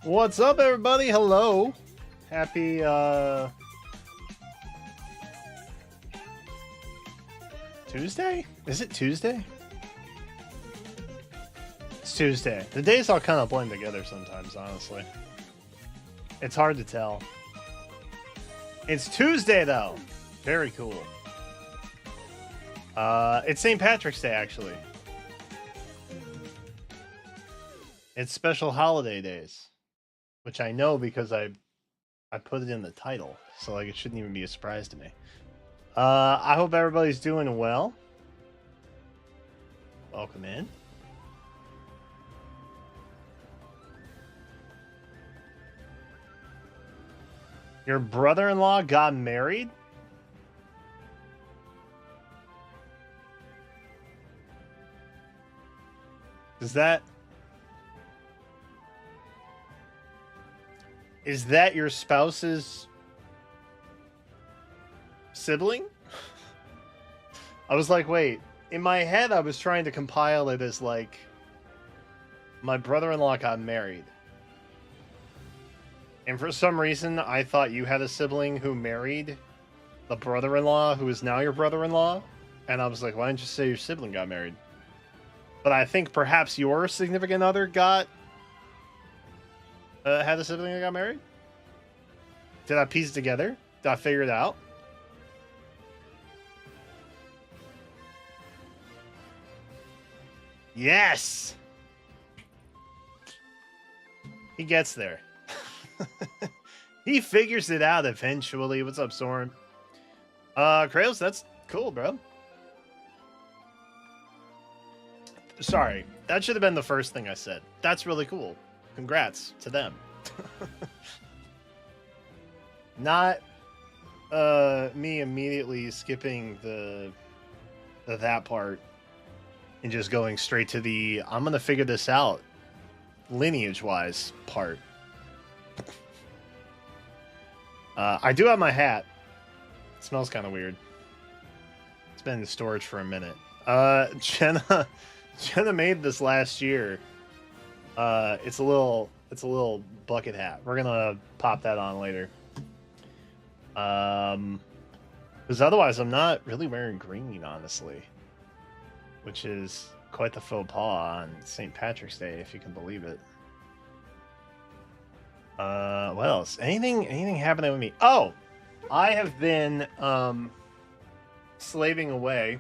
What's up, everybody? Hello. Happy, Tuesday? Is it Tuesday? It's Tuesday. The days all kind of blend together sometimes, honestly. It's hard to tell. It's Tuesday, though. Very cool. It's St. Patrick's Day, actually. It's special holiday days, which I know because I put it in the title, so like it shouldn't even be a surprise to me. I hope everybody's doing well. Welcome in. Your brother-in-law got married? Is that your spouse's sibling? I was like, wait. In my head, I was trying to compile it as like, my brother-in-law got married. And for some reason, I thought you had a sibling who married the brother-in-law who is now your brother-in-law. And I was like, why didn't you say your sibling got married? But I think perhaps your significant other got had a sibling that got married? Did I piece it together? Did I figure it out? Yes! He gets there. He figures it out eventually. What's up, Soren? Kratos, that's cool, bro. Sorry, that should have been the first thing I said. That's really cool. Congrats to them. Not me immediately skipping the that part and just going straight to the I'm gonna figure this out lineage wise part. I do have my hat. It smells kind of weird. It's been in storage for a minute. Jenna made this last year. It's a little bucket hat. We're gonna pop that on later. Because otherwise I'm not really wearing green, honestly, which is quite the faux pas on St. Patrick's Day, if you can believe it. What else? Anything happening with me? Oh, I have been slaving away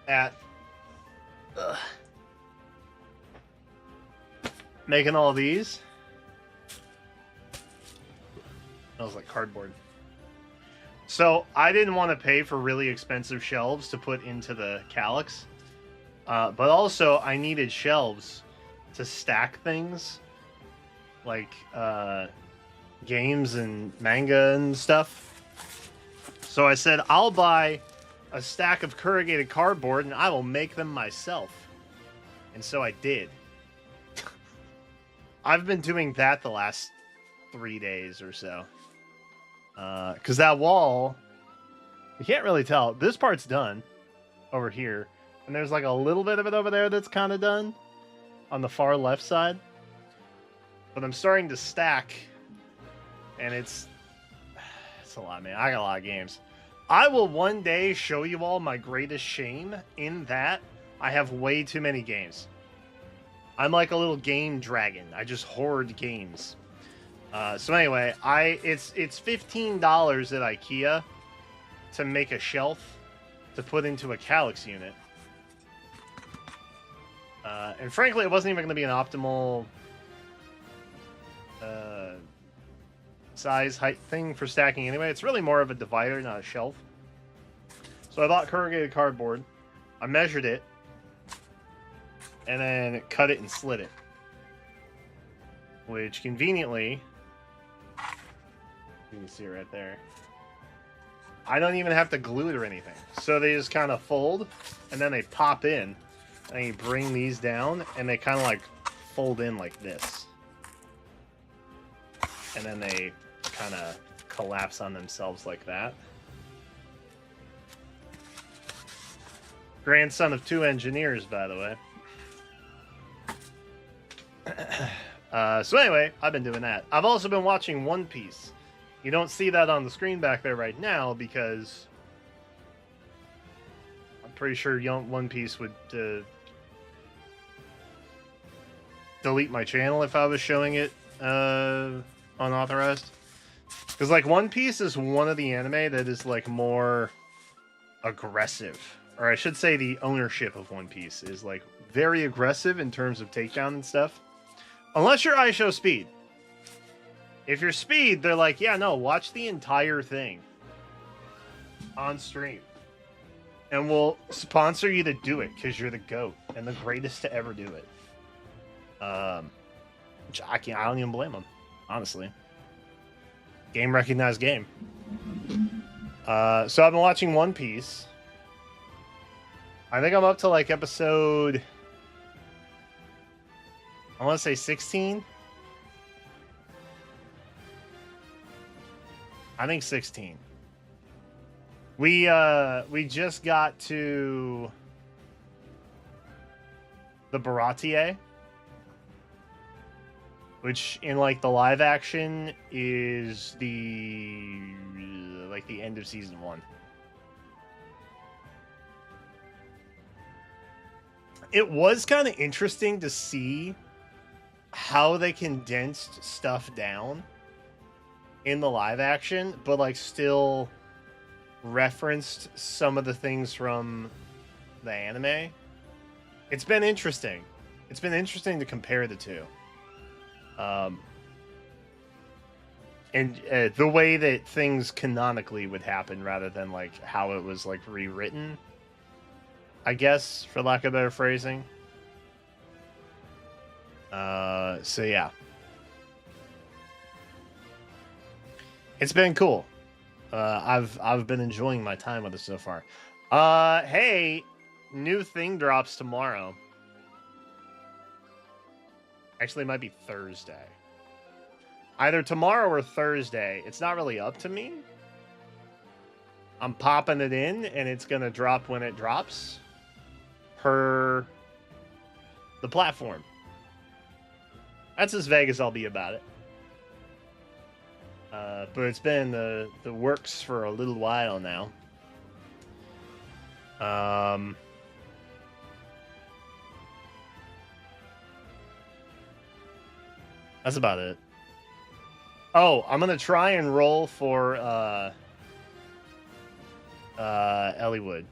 at making all these. Smells like cardboard. So I didn't want to pay for really expensive shelves to put into the Calyx, but also I needed shelves to stack things like games and manga and stuff. So I said, I'll buy a stack of corrugated cardboard and I will make them myself. And so I did. I've been doing that the last 3 days or so. Because that wall, you can't really tell. This part's done over here. And there's like a little bit of it over there that's kind of done on the far left side. But I'm starting to stack. And it's a lot, man. I got a lot of games. I will one day show you all my greatest shame in that I have way too many games. I'm like a little game dragon. I just hoard games. So anyway, it's $15 at IKEA to make a shelf to put into a Calyx unit. And frankly, it wasn't even going to be an optimal size, height thing for stacking anyway. It's really more of a divider, not a shelf. So I bought corrugated cardboard. I measured it. And then cut it and slit it. Which conveniently, you can see it right there, I don't even have to glue it or anything. So they just kind of fold, and then they pop in. And you bring these down, and they kind of like fold in like this. And then they kind of collapse on themselves like that. Grandson of 2 engineers, by the way. So anyway, I've been doing that. I've also been watching One Piece. You don't see that on the screen back there right now because I'm pretty sure One Piece would delete my channel if I was showing it unauthorized. Because like One Piece is one of the anime that is like more aggressive, or I should say the ownership of One Piece is like very aggressive in terms of takedown and stuff. Unless you're ISHO Speed. If you're Speed, they're like, yeah, no, watch the entire thing on stream. And we'll sponsor you to do it because you're the GOAT and the greatest to ever do it. Which I don't even blame them, honestly. Game recognized game. So I've been watching One Piece. I think I'm up to like episode, I want to say 16. I think 16. We just got to the Baratie, which in like the live action is the end of season 1. It was kind of interesting to see how they condensed stuff down in the live action, but like still referenced some of the things from the anime. It's been interesting. It's been interesting to compare the two. And the way that things canonically would happen rather than like how it was like rewritten, I guess, for lack of better phrasing. So yeah. It's been cool. I've been enjoying my time with it so far. Hey, new thing drops tomorrow. Actually, it might be Thursday. Either tomorrow or Thursday. It's not really up to me. I'm popping it in, and it's going to drop when it drops per the platform. That's as vague as I'll be about it. But it's been the works for a little while now. That's about it. Oh, I'm gonna try and roll for Elliewood.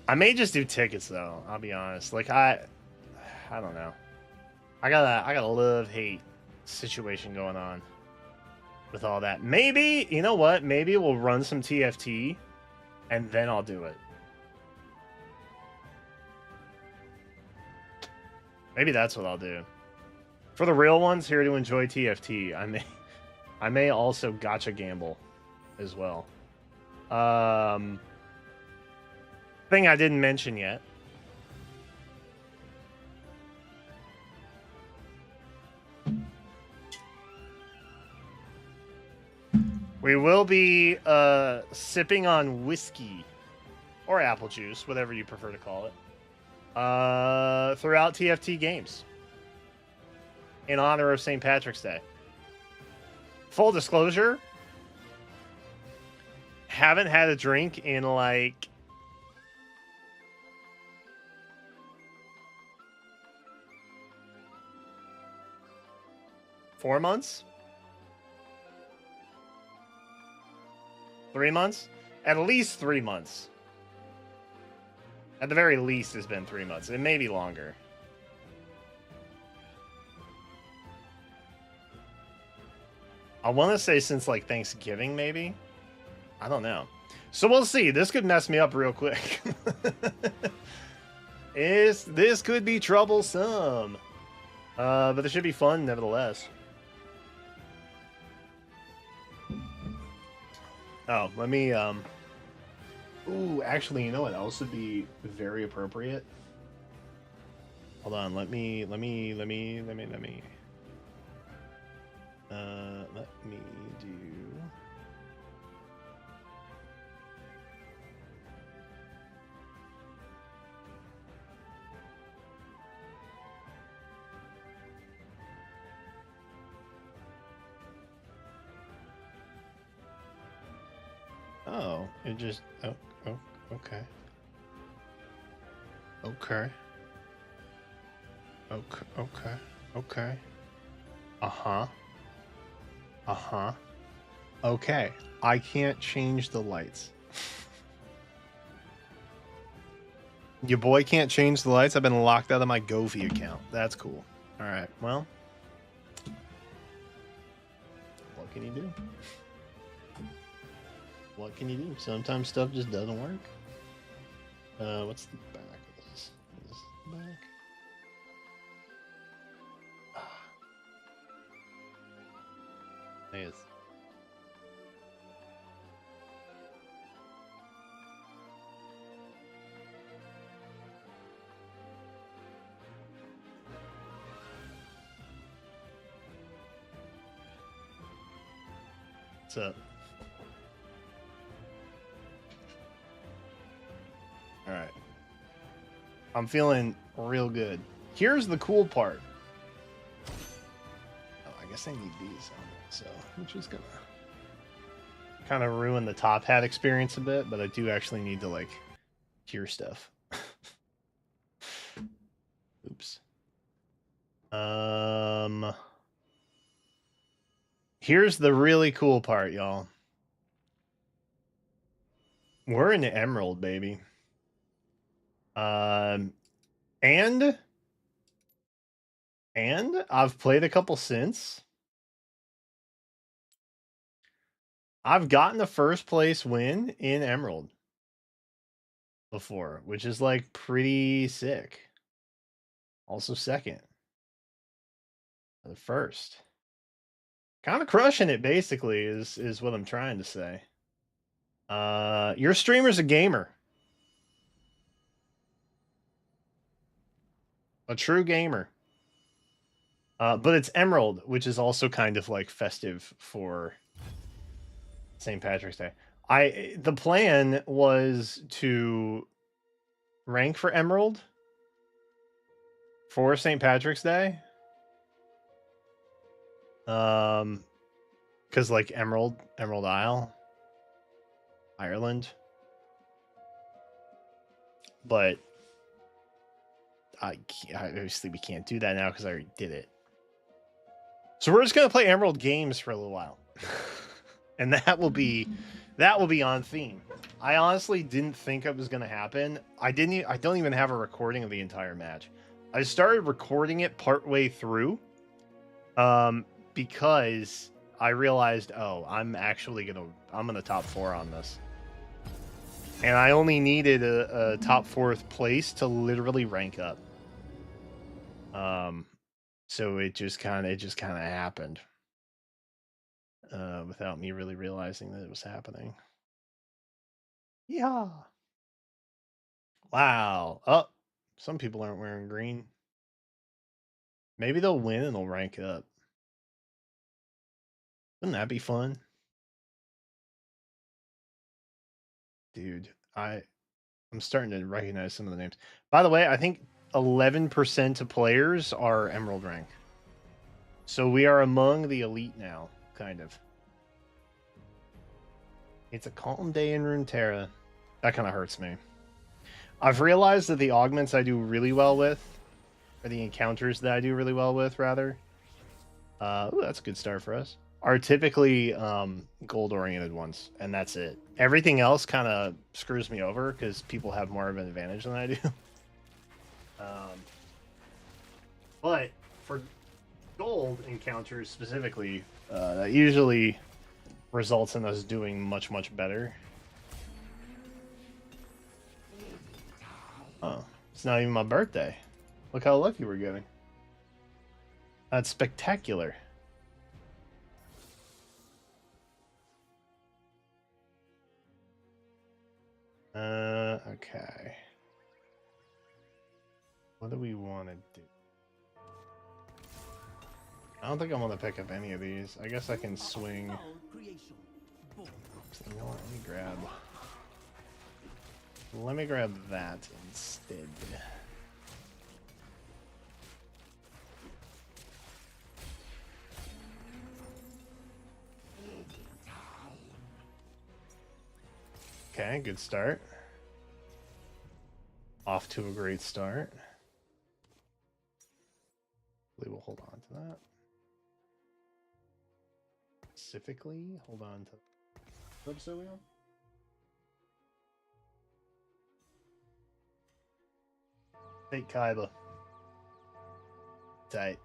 I may just do tickets though. I'll be honest. Like I don't know. I got a love-hate situation going on with all that. Maybe, you know what? Maybe we'll run some TFT and then I'll do it. Maybe that's what I'll do. For the real ones here to enjoy TFT, I may also gacha gamble as well. Thing I didn't mention yet. We will be sipping on whiskey or apple juice, whatever you prefer to call it, throughout TFT games in honor of St. Patrick's Day. Full disclosure, haven't had a drink in like 4 months? 3 months? At least 3 months. At the very least, it's been 3 months. It may be longer. I want to say since like Thanksgiving, maybe. I don't know. So we'll see. This could mess me up real quick. This could be troublesome. But it should be fun nevertheless. Oh, let me, Ooh, actually, you know what else would be very appropriate? Hold on, let me do... Oh, it just... Oh, okay. Okay. Okay. Uh-huh. Uh-huh. Okay. I can't change the lights. Your boy can't change the lights? I've been locked out of my Gofi account. That's cool. Alright, well. What can you do? What can you do? Sometimes stuff just doesn't work. What's the back of this? Is this the back? Yes. What's up? All right. I'm feeling real good. Here's the cool part. Oh, I guess I need these on it, so I'm just gonna kind of ruin the top hat experience a bit, but I do actually need to like hear stuff. Oops. Here's the really cool part, y'all. We're in the Emerald, baby. And I've played a couple since. I've gotten a first place win in Emerald before, which is like pretty sick. Also second. The first. Kind of crushing it basically is what I'm trying to say. Your streamer's a gamer. A true gamer. But it's Emerald, which is also kind of like festive for St. Patrick's Day. The plan was to rank for Emerald for St. Patrick's Day. Because like Emerald Isle, Ireland. But obviously we can't do that now because I already did it. So we're just gonna play Emerald games for a little while. And that will be on theme. I honestly didn't think it was gonna happen. I don't even have a recording of the entire match. I started recording it partway through. Because I realized, oh, I'm gonna top 4 on this. And I only needed a top 4th place to literally rank up. So it just kind of happened. Without me really realizing that it was happening. Yeah. Wow. Oh, some people aren't wearing green. Maybe they'll win and they'll rank up. Wouldn't that be fun? Dude, I'm starting to recognize some of the names. By the way, I think 11% of players are Emerald rank. So we are among the elite now, kind of. It's a calm day in Runeterra. That kind of hurts me. I've realized that the augments I do really well with, or the encounters that I do really well with, rather. Ooh, that's a good start for us. Are typically gold-oriented ones, and that's it. Everything else kind of screws me over because people have more of an advantage than I do. But for gold encounters specifically, that usually results in us doing much, much better. Oh, it's not even my birthday. Look how lucky we're getting. That's spectacular. Okay. What do we want to do? I don't think I want to pick up any of these. I guess I can swing. So, you know what? Let me grab that instead. Okay, good start. Off to a great start. We will hold on to that. Specifically, hold on to. What episode are we on? Take Kaiba. Tight.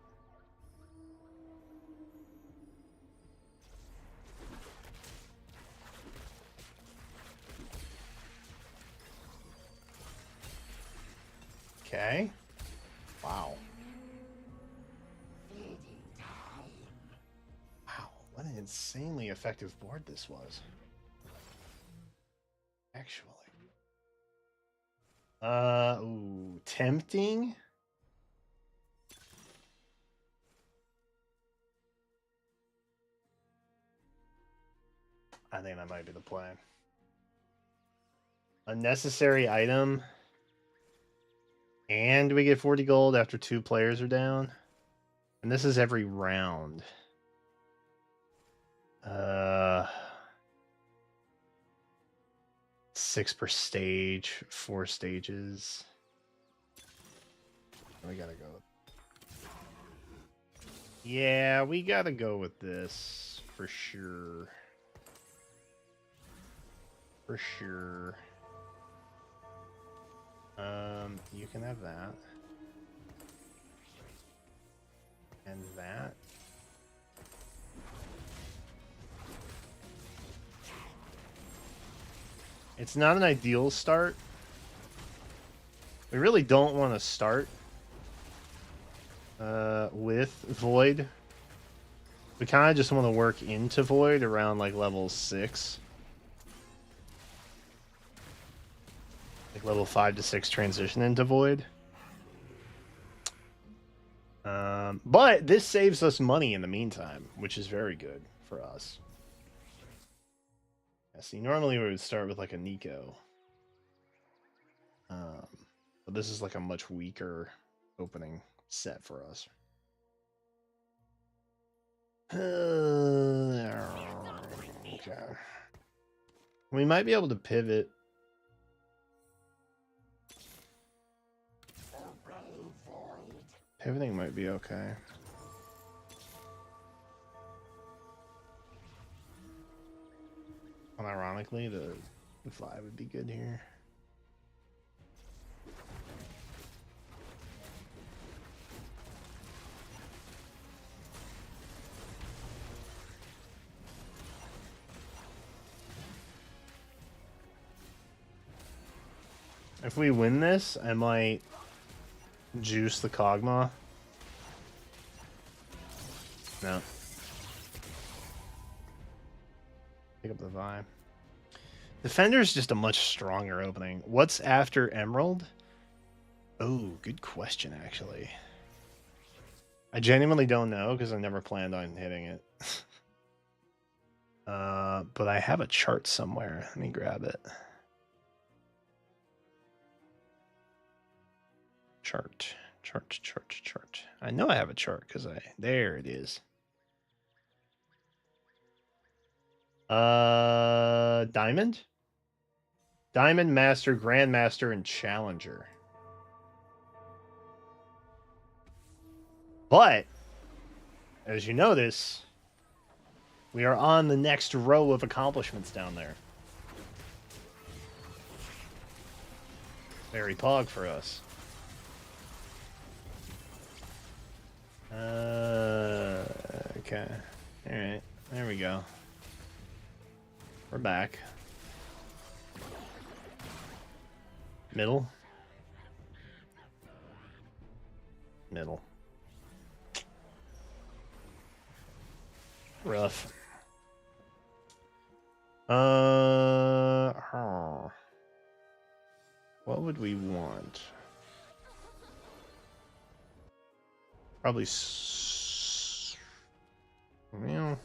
Okay. Wow. Wow, what an insanely effective board this was. Actually. Ooh, tempting. I think that might be the play. Unnecessary item. And we get 40 gold after 2 players are down. And this is every round. 6 per stage, 4 stages. We gotta go. Yeah, we gotta go with this for sure. For sure. You can have that. And that. It's not an ideal start. We really don't want to start with Void. We kind of just want to work into Void around like level 6. Like level 5 to 6 transition into Void. But this saves us money in the meantime, which is very good for us. Yeah, see, normally we would start with like a Nico. But this is like a much weaker opening set for us. Okay. We might be able to pivot. Pivoting might be okay. Unironically, the 5 would be good here. If we win this, I might juice the Kog'Maw. No. Pick up the vibe. Defender's just a much stronger opening. What's after Emerald? Oh, good question, actually. I genuinely don't know because I never planned on hitting it. But I have a chart somewhere. Let me grab it. Chart. I know I have a chart because there it is. Diamond, Master, Grandmaster, and Challenger. But as you notice, we are on the next row of accomplishments down there. Very pog for us. Okay. Alright. There we go. We're back. Middle. Middle. Rough. What would we want? Probably. Well,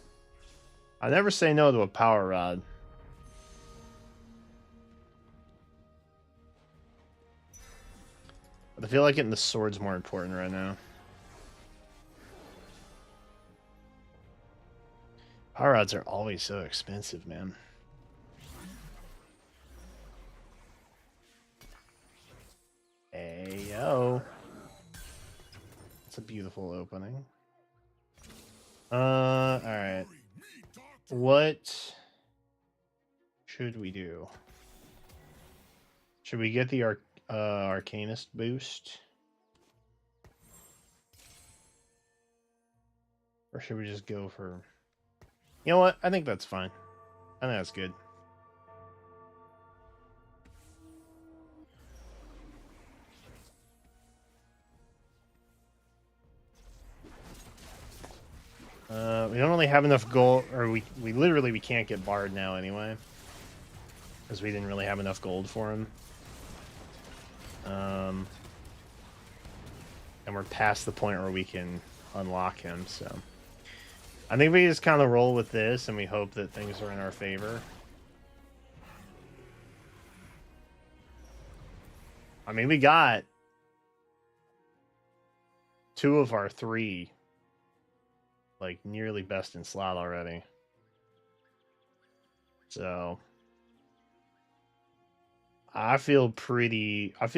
I never say no to a power rod. But I feel like getting the sword's more important right now. Power rods are always so expensive, man. Hey, yo. It's a beautiful opening. Alright. What should we do? Should we get the Arcanist boost? Or should we just go for... You know what? I think that's fine. I think that's good. We don't really have enough gold, or we literally we can't get Bard now anyway, because we didn't really have enough gold for him. And we're past the point where we can unlock him, so I think we just kind of roll with this and we hope that things are in our favor. I mean, we got 2 of our 3 like nearly best in slot already. So I feel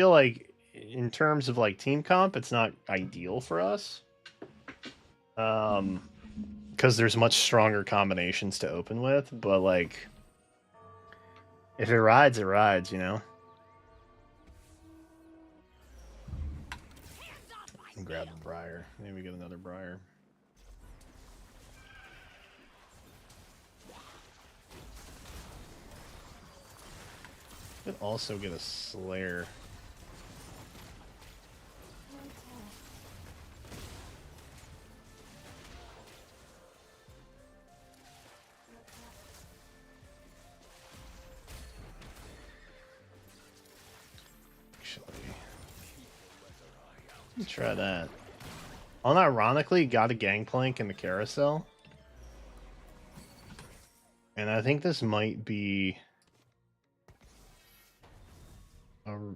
like in terms of like team comp, it's not ideal for us. Because there's much stronger combinations to open with, but like if it rides, it rides, you know? I can grab the Briar. Maybe we get another Briar. Could also get a Slayer. Actually, let's try that. Unironically, got a Gangplank in the carousel. And I think this might be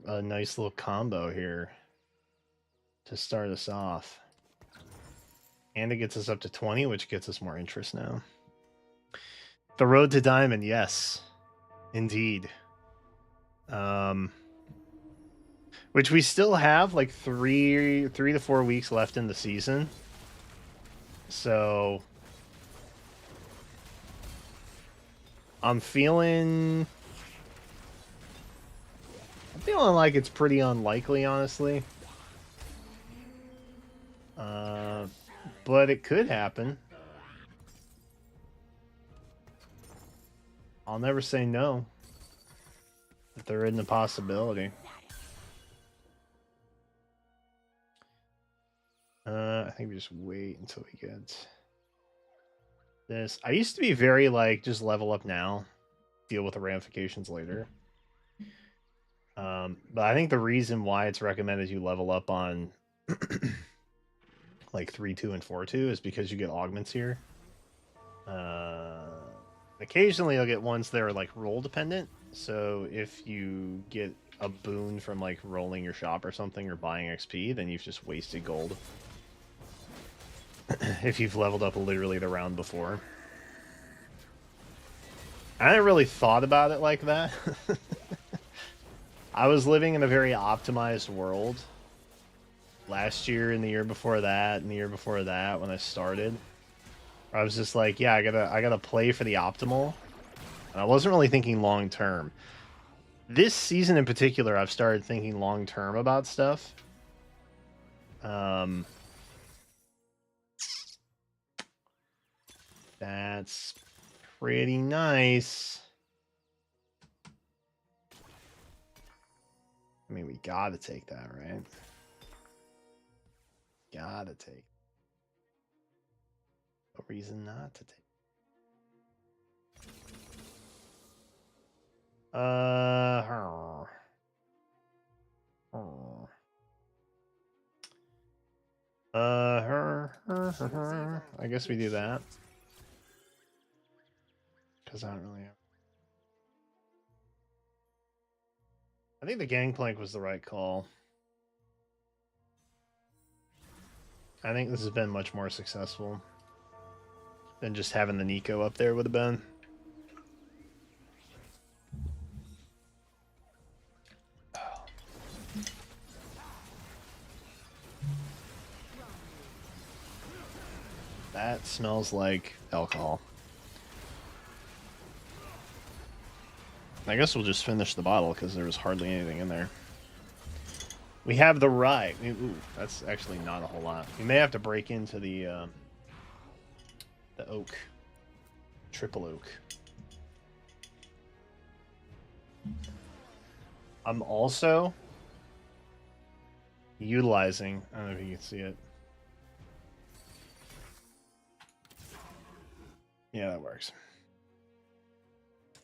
a nice little combo here to start us off. And it gets us up to 20, which gets us more interest now. The road to diamond, yes. Indeed. Which we still have like 3 to 4 weeks left in the season. So I'm feeling like it's pretty unlikely, honestly. But it could happen. I'll never say no if there isn't a possibility. I think we just wait until we get this. I used to be very like, just level up now, deal with the ramifications later. But I think the reason why it's recommended you level up on like 3-2 and 4-2 is because you get augments here. Occasionally you'll get ones that are like roll dependent. So if you get a boon from like rolling your shop or something or buying XP, then you've just wasted gold. If you've leveled up literally the round before. I hadn't really thought about it like that. I was living in a very optimized world last year and the year before that and the year before that when I started. I was just like, yeah, I gotta play for the optimal. And I wasn't really thinking long term. This season in particular, I've started thinking long term about stuff. That's pretty nice. I mean, we gotta take that, right? Gotta take. No reason not to take. I guess we do that. Because I don't really have... I think the Gangplank was the right call. I think this has been much more successful than just having the Nico up there would have been. That smells like alcohol. I guess we'll just finish the bottle because there was hardly anything in there. We have the rye. Ooh, that's actually not a whole lot. We may have to break into the oak. Triple oak. I'm also utilizing, I don't know if you can see it. Yeah, that works.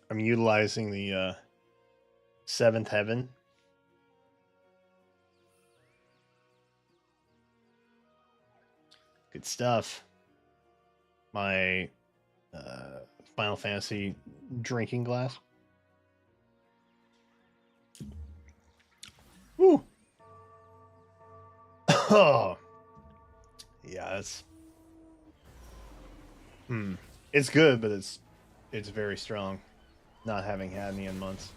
I'm utilizing the Seventh Heaven. Good stuff. My Final Fantasy drinking glass. Woo! Oh, yeah, it's it's good, but it's very strong. Not having had any in months.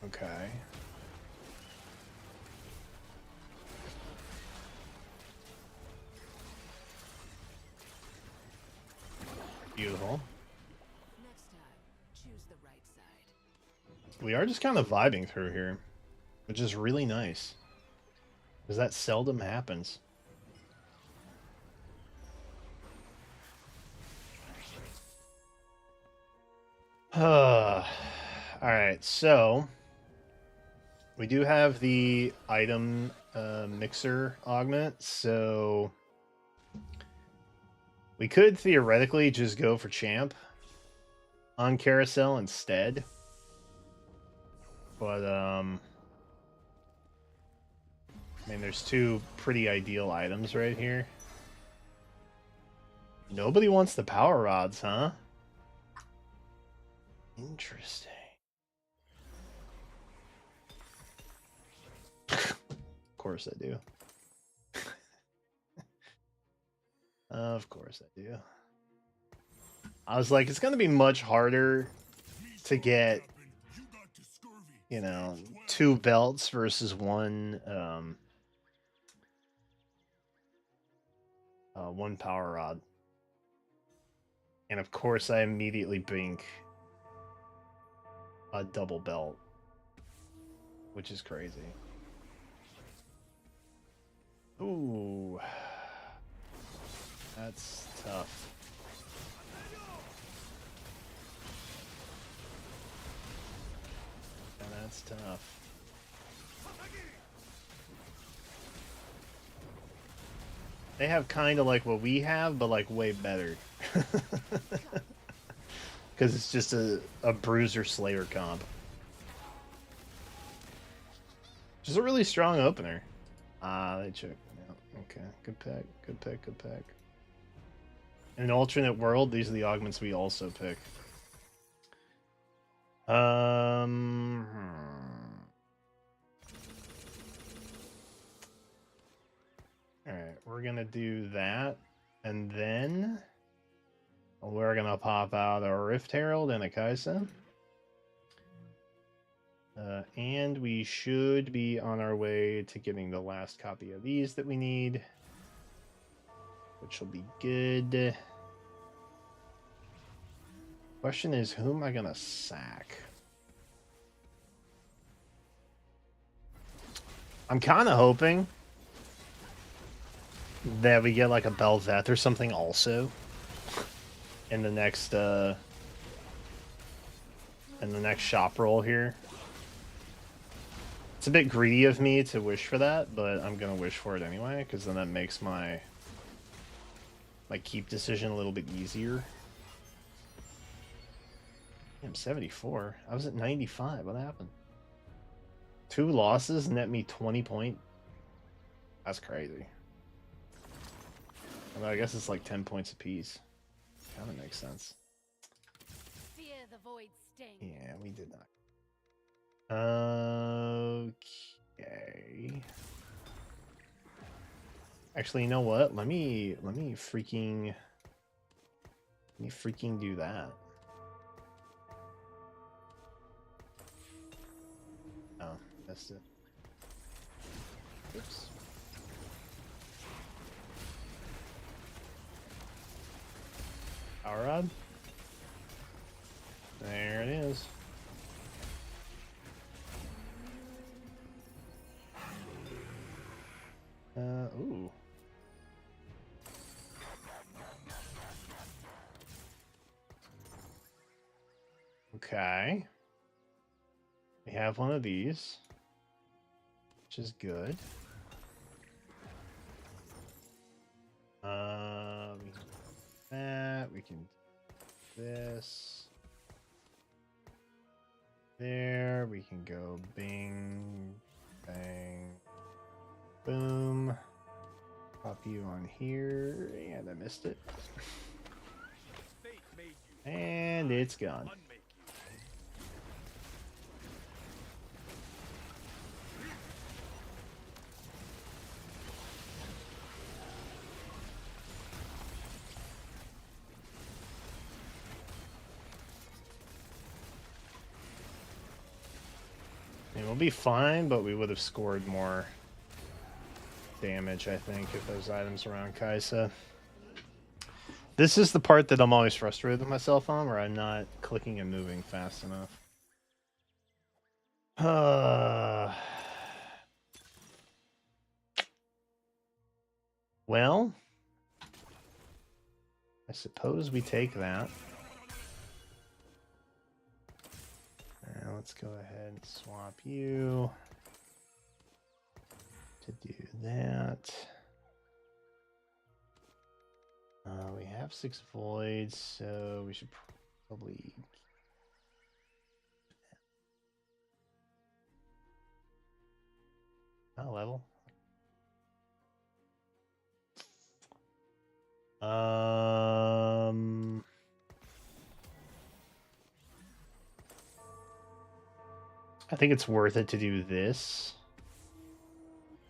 Okay. Beautiful. Next time, choose the right side. We are just kind of vibing through here, which is really nice. Because that seldom happens. Alright, so we do have the item mixer augment, so we could theoretically just go for champ on carousel instead. But I mean, there's two pretty ideal items right here. Nobody wants the power rods, huh? Interesting. Of course I do. Of course I do. I was like, it's going to be much harder to get, you know, 2 belts versus one one power rod. And of course I immediately blink a double belt, which is crazy. Ooh. That's tough. And that's tough. They have kind of like what we have, but like way better. Because it's just a Bruiser Slayer comp. Which is a really strong opener. They checked it out. Okay, good pick, good pick, good pick. In an alternate world, these are the augments we also pick. Alright, we're gonna do that, and then we're gonna pop out a Rift Herald and a Kaisa. And we should be on our way to getting the last copy of these that we need, which will be good. Question is, who am I gonna sack? I'm kind of hoping that we get like a Bel'Veth or something also in the next shop roll here. It's a bit greedy of me to wish for that, but I'm gonna wish for it anyway, because then that makes my keep decision a little bit easier. I'm 74. I was at 95. What happened? 2 losses net me 20 point. That's crazy. Although I guess it's like 10 points apiece. Kind of makes sense. Fear the void sting. Yeah, we did not. Okay. Actually, you know what? Let me freaking do that. Oh, missed it. Oops. Power rod. There it is. Ooh. Okay. We have one of these, which is good. We can do that. We can do this. There. We can go bing, bang, boom. Pop you on here, and I missed it. And it's gone. I mean, we'll be fine, but we would have scored more damage, I think, if those items around Kaisa. This is the part that I'm always frustrated with myself on, where I'm not clicking and moving fast enough. Well, I suppose we take that. And let's go ahead and swap you to do that. We have 6 voids, so we should probably... Not level. I think it's worth it to do this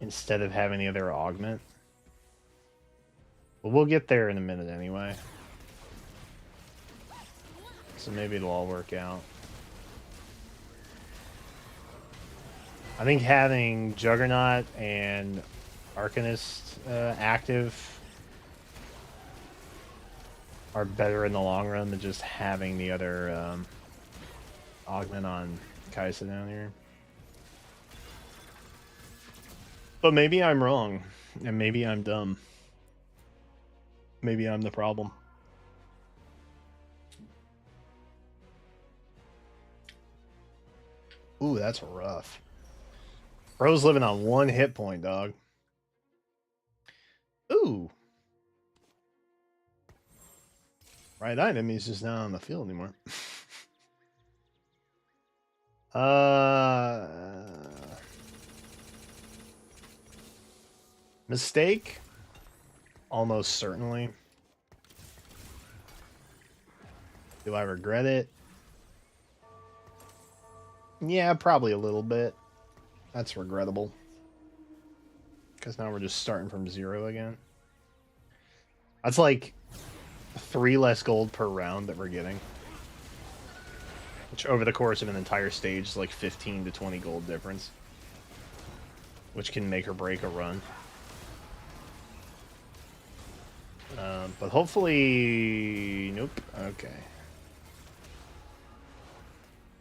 instead of having the other augment. But we'll get there in a minute anyway. So maybe it'll all work out. I think having Juggernaut and Arcanist active are better in the long run than just having the other augment on Kaisa down here. But maybe I'm wrong, and maybe I'm dumb. Maybe I'm the problem. Ooh, that's rough. Bro's living on 1 hit point, dog. Ooh. Right item, he's just not on the field anymore. Mistake? Almost certainly. Do I regret it? Yeah, probably a little bit. That's regrettable. Because now we're just starting from 0 again. That's like 3 less gold per round that we're getting. Which over the course of an entire stage is like 15 to 20 gold difference. Which can make or break a run. But hopefully... Nope. Okay.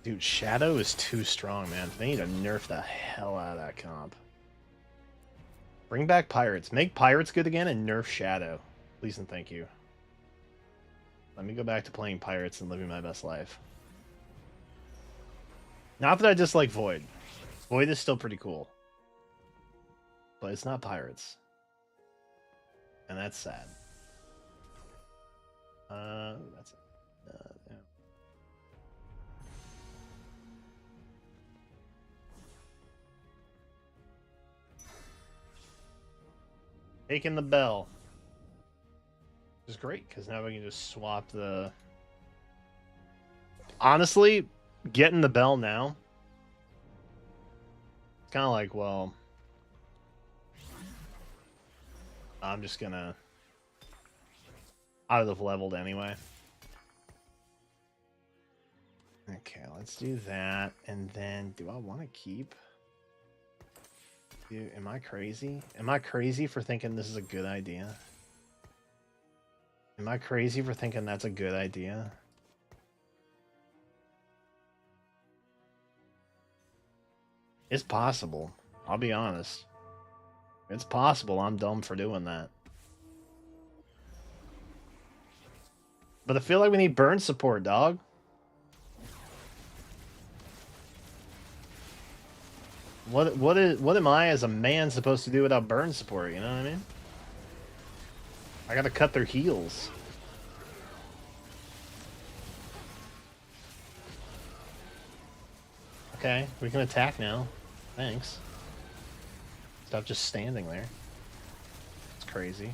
Dude, Shadow is too strong, man. They need to nerf the hell out of that comp. Bring back Pirates. Make Pirates good again and nerf Shadow. Please and thank you. Let me go back to playing Pirates and living my best life. Not that I dislike Void. Void is still pretty cool. But it's not Pirates. And that's sad. That's it. Yeah. Taking the bell. Which is great, because now we can just swap the... Honestly, getting the bell now, it's kind of like, well, I'm just gonna... I would have leveled anyway. Okay, let's do that. And then, do I want to keep Dude, am I crazy? Am I crazy for thinking this is a good idea? Am I crazy for thinking that's a good idea? It's possible. I'll be honest. It's possible I'm dumb for doing that. But I feel like we need burn support, dog. What am I as a man supposed to do without burn support, you know what I mean? I gotta cut their heels. Okay, we can attack now. Thanks. Stop just standing there. It's crazy.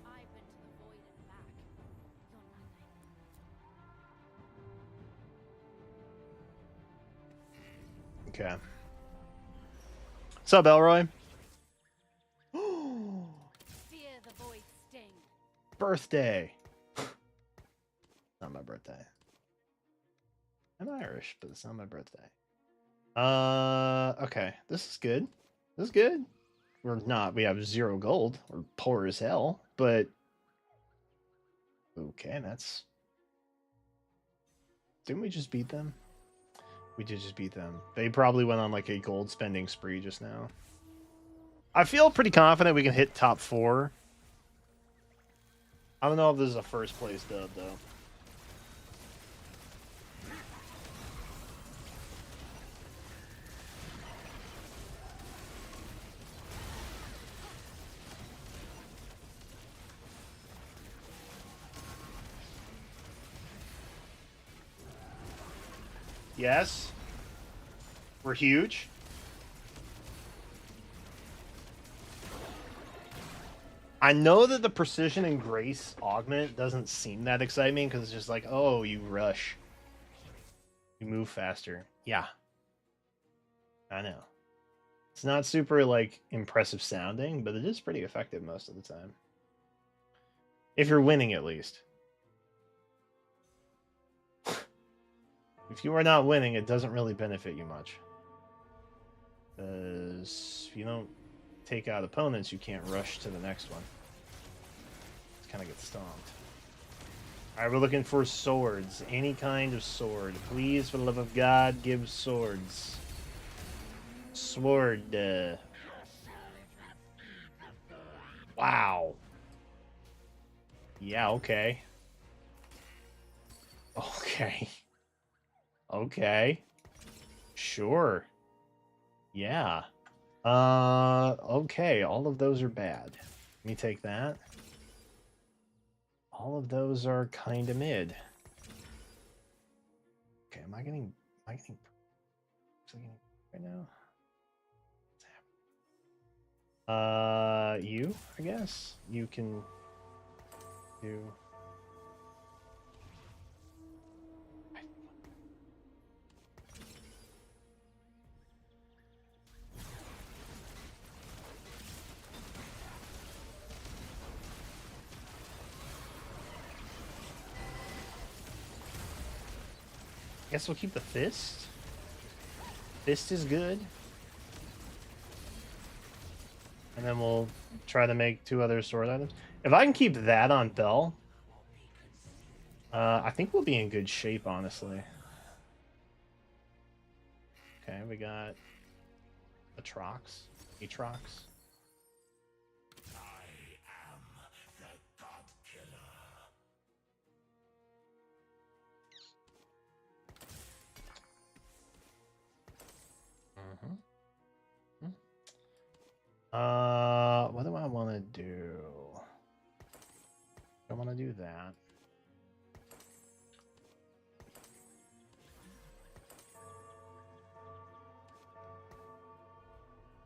I've been to the void and back. You're nothing. Okay. What's up, Elroy? Fear the void sting. Birthday. Not my birthday. I'm Irish, but it's not my birthday. Okay. This is good. This is good. We're not. We have 0 gold. We're poor as hell, but okay, that's. Didn't we just beat them? We did just beat them. They probably went on like a gold spending spree just now. I feel pretty confident we can hit top 4. I don't know if this is a first place dub though. Yes. We're huge. I know that the precision and grace augment doesn't seem that exciting because it's just like, oh, you rush. You move faster. Yeah. I know. It's not super, like, impressive sounding, but it is pretty effective most of the time. If you're winning, at least. If you are not winning, it doesn't really benefit you much. Because if you don't take out opponents, you can't rush to the next one. Just kind of get stomped. Alright, we're looking for swords. Any kind of sword. Please, for the love of God, give swords. Sword. Wow. Yeah, okay. Okay. Okay. Sure. Yeah. Okay, all of those are bad. Let me take that. All of those are kind of mid. Okay, am I getting right now? You, I guess. You can do. Guess we'll keep the fist. Fist is good. And then we'll try to make 2 other sword items. If I can keep that on Bell, I think we'll be in good shape, honestly. Okay, we got Atrox. Atrox. What do I want to do? I want to do that.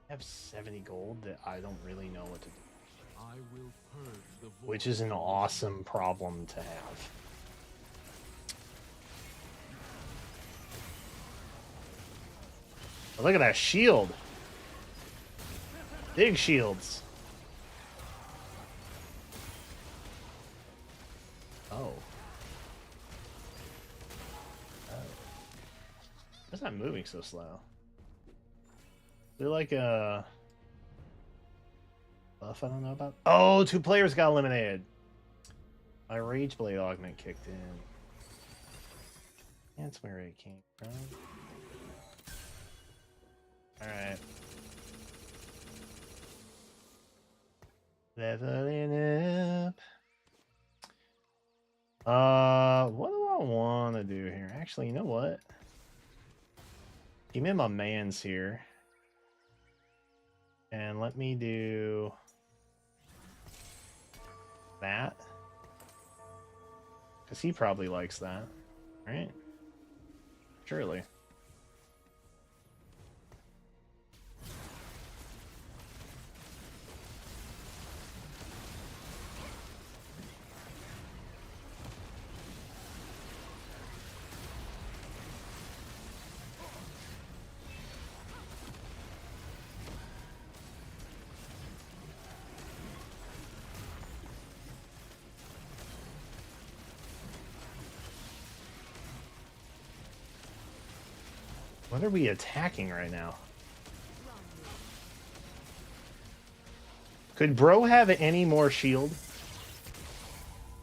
I have 70 gold that I don't really know what to do. I will purge the void. Which is an awesome problem to have. Oh, look at that shield. Big shields. Oh. Why's that moving so slow? They're like a buff I don't know about. Oh, 2 players got eliminated. My Rage Blade augment kicked in. That's where it came from. Alright. Leveling up. What do I want to do here? Actually, you know what? Give me my mans here. And let me do that. Because he probably likes that. Right? Surely. What are we attacking right now? Could bro have any more shield?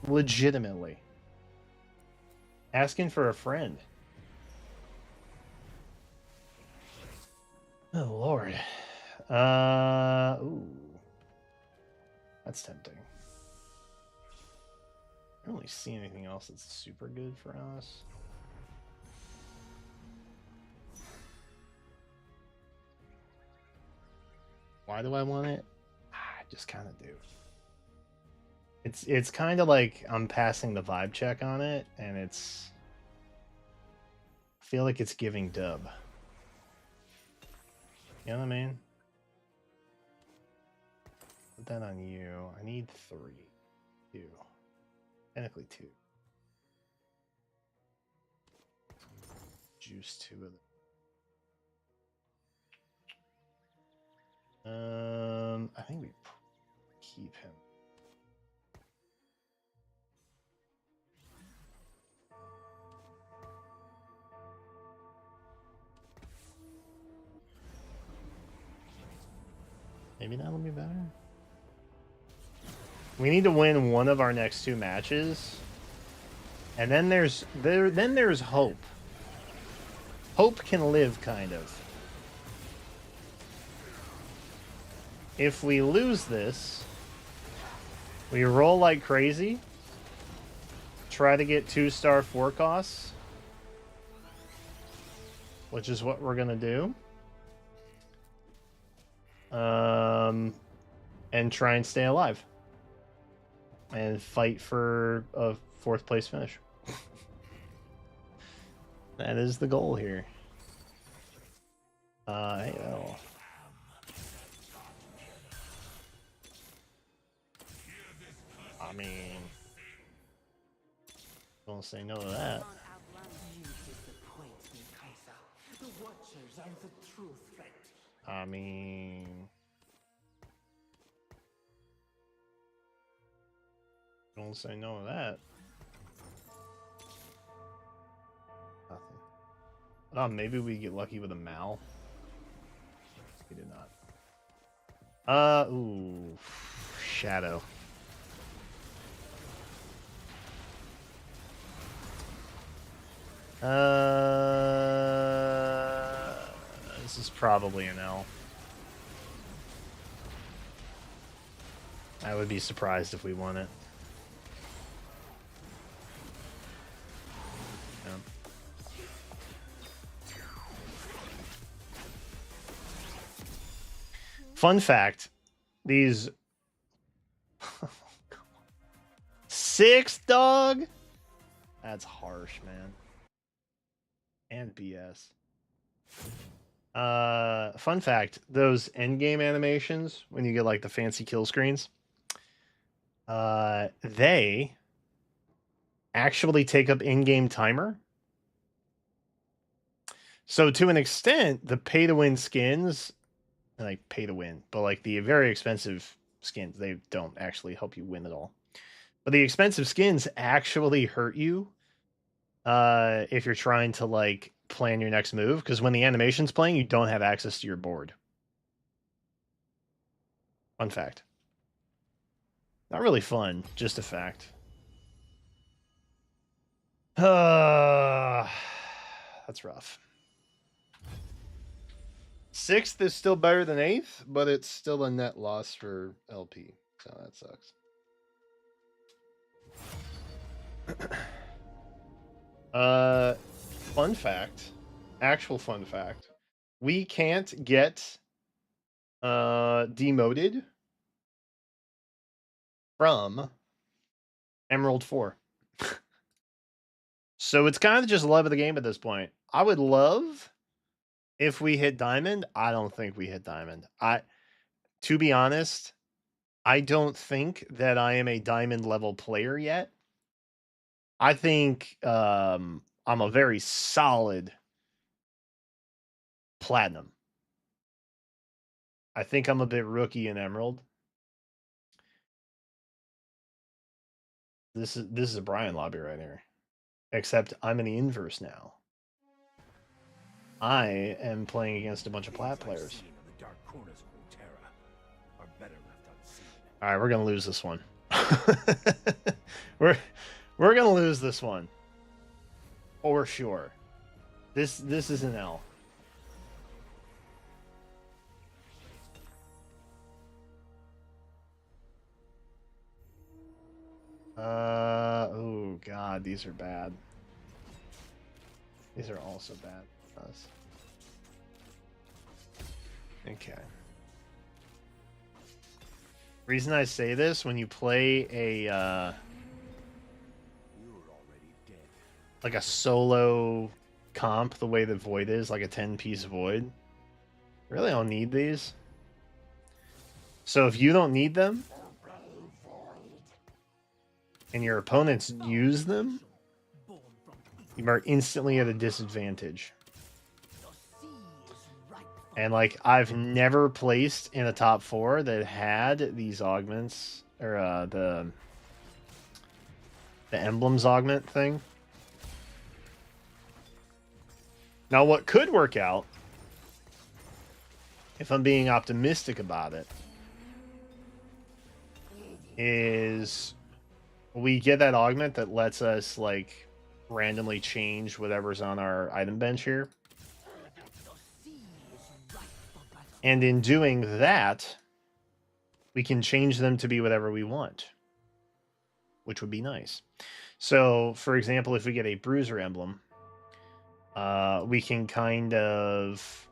Legitimately. Asking for a friend. Oh, Lord. Ooh. That's tempting. I don't really see anything else that's super good for us. Why do I want it? I just kind of do. It's kind of like I'm passing the vibe check on it, and it's... I feel like it's giving dub. You know what I mean? Put that on you. I need 3. 2. Technically 2. Juice 2 of them. I think we keep him. Maybe that'll be better. We need to win one of our next 2 matches, and then there's hope. Hope can live, kind of. If we lose this, we roll like crazy, try to get 2-star 4 costs, which is what we're gonna do. And try and stay alive. And fight for a 4th place finish. That is the goal here. Hey, that'll... I mean... Don't say no to that. I mean... Don't say no to that. Nothing. Oh, maybe we get lucky with a Mal. We did not. Ooh. Shadow. This is probably an L. I would be surprised if we won it. Yeah. Fun fact, these 6 dog? That's harsh, man. And BS. Fun fact, those endgame animations, when you get like the fancy kill screens, they actually take up in-game timer. So to an extent, the pay-to-win skins, like pay-to-win, but like the very expensive skins, they don't actually help you win at all. But the expensive skins actually hurt you if you're trying to like plan your next move, because when the animation's playing, you don't have access to your board. Fun fact. Not really fun, just a fact. That's rough. 6th is still better than 8th, but it's still a net loss for LP. So that sucks. Fun fact. Actual fun fact. We can't get demoted from Emerald 4. So it's kind of just love of the game at this point. I would love if we hit Diamond. I don't think we hit Diamond. To be honest, I don't think that I am a Diamond level player yet. I think I'm a very solid Platinum. I think I'm a bit rookie in Emerald. This is a Brian lobby right here. Except I'm in the inverse now. I am playing against a bunch of plat players. All right, we're gonna lose this one. we're gonna lose this one for sure. This is an L. Oh god, these are bad. These are also bad for us. Okay. Reason I say this, when you play a like a solo comp the way the Void is, like a 10-piece Void, really don't need these. So if you don't need them and your opponents use them, you are instantly at a disadvantage. And like, I've never placed in a top 4 that had these augments, or the emblems augment thing. Now what could work out, if I'm being optimistic about it, is we get that augment that lets us like randomly change whatever's on our item bench here. And in doing that, we can change them to be whatever we want, which would be nice. So, for example, if we get a Bruiser emblem, we can kind of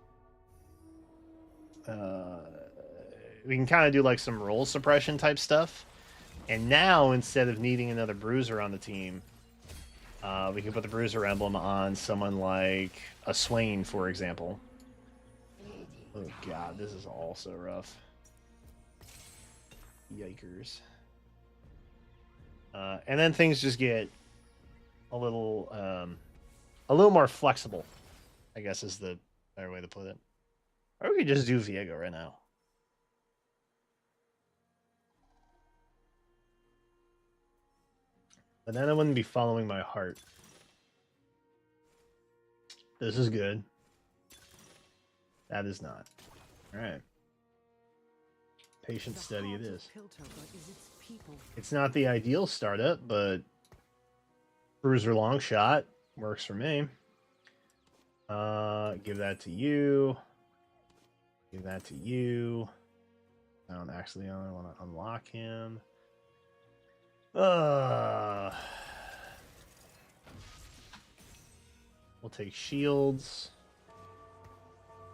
do like some roll suppression type stuff. And now, instead of needing another Bruiser on the team, we can put the Bruiser emblem on someone like a Swain, for example. Oh god, this is also rough. Yikers. And then things just get a little more flexible, I guess is the better way to put it. Or we could just do Viego right now. But then I wouldn't be following my heart. This is good. That is not. Alright. Patient study it is. It's not the ideal startup, but Bruiser long shot works for me. Give that to you. Give that to you. I don't actually want to unlock him. We'll take shields.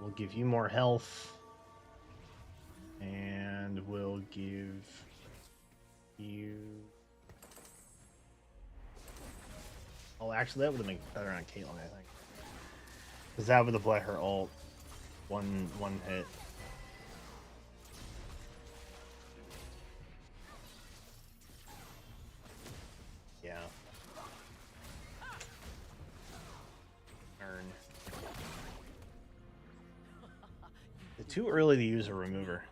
We'll give you more health. And we'll give you... Oh, actually, that would have been better on Caitlyn, I think. Because that would have let her ult one hit. Yeah. Earn. It's too early to use a remover.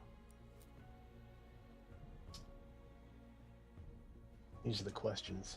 These are the questions.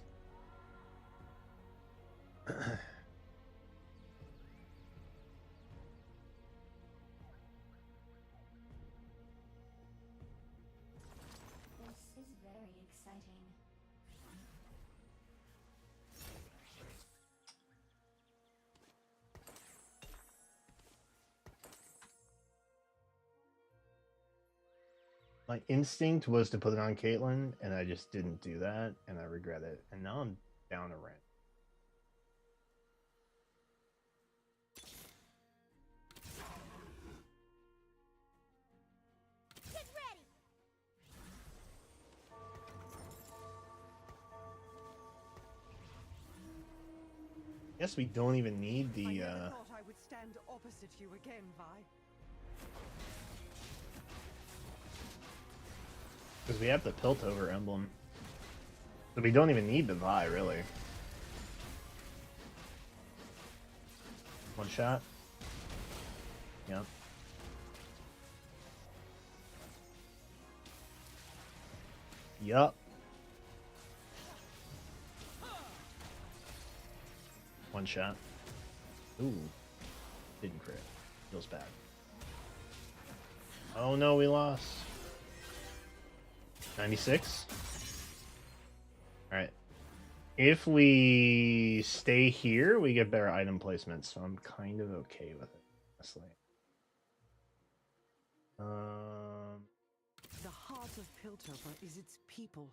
My instinct was to put it on Caitlyn, and I just didn't do that, and I regret it. And now I'm down a rent. Get ready. Guess we don't even need I the never thought I would stand opposite you again, Vi. because we have the Piltover emblem. So we don't even need the Vi, really. One shot. Yep. Yup. One shot. Ooh. Didn't crit. Feels bad. Oh no, we lost. 96? Alright. If we stay here, we get better item placement, so I'm kind of okay with it, honestly. The heart of Piltover is its people.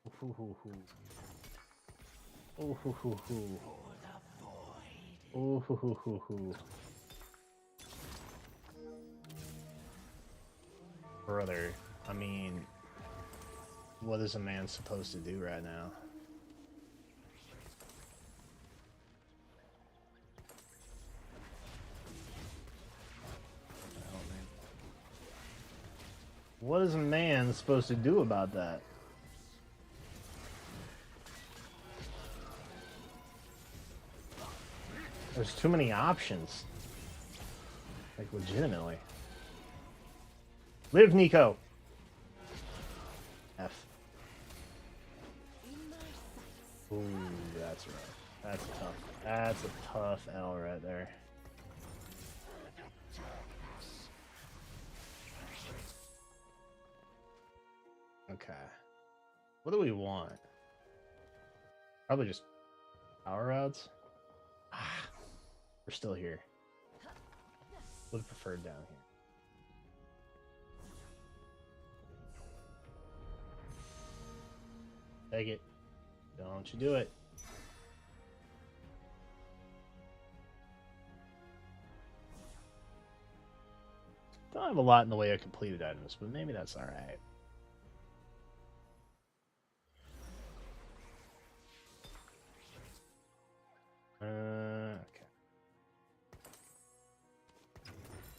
Ooh, hoo, hoo. Ooh, hoo, hoo, hoo. Ooh, hoo, hoo, hoo, hoo. Brother, I mean, what is a man supposed to do right now? What the hell, man? What is a man supposed to do about that? There's too many options. Like, legitimately. Live, Nico! F. Ooh, that's rough. That's tough. That's a tough L right there. Okay. What do we want? Probably just power rods. Ah, we're still here. Would have preferred down here. Take it. Don't you do it. Don't have a lot in the way of completed items, but maybe that's alright. Okay.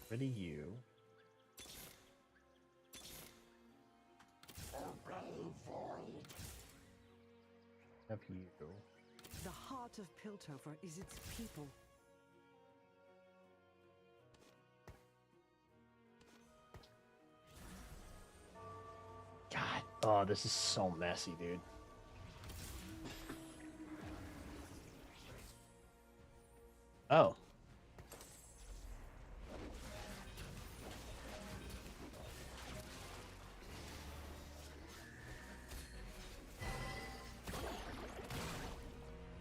Ready you. Up you. The heart of Piltover is its people. God. Oh, this is so messy, dude. Oh.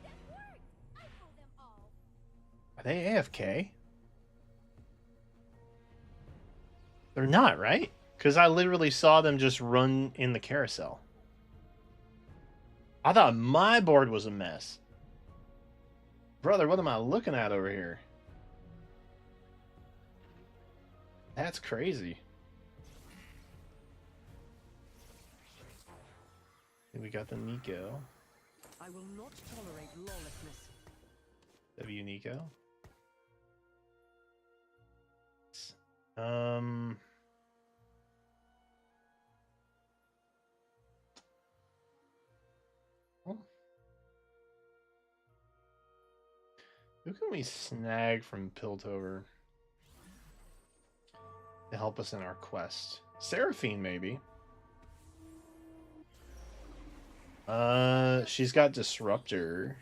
That worked. I know them all. Are they AFK? They're not, right? Because I literally saw them just run in the carousel. I thought my board was a mess. Brother, what am I looking at over here? That's crazy. We got the Nico. I will not tolerate lawlessness. W Nico. Who can we snag from Piltover to help us in our quest? Seraphine, maybe. She's got Disruptor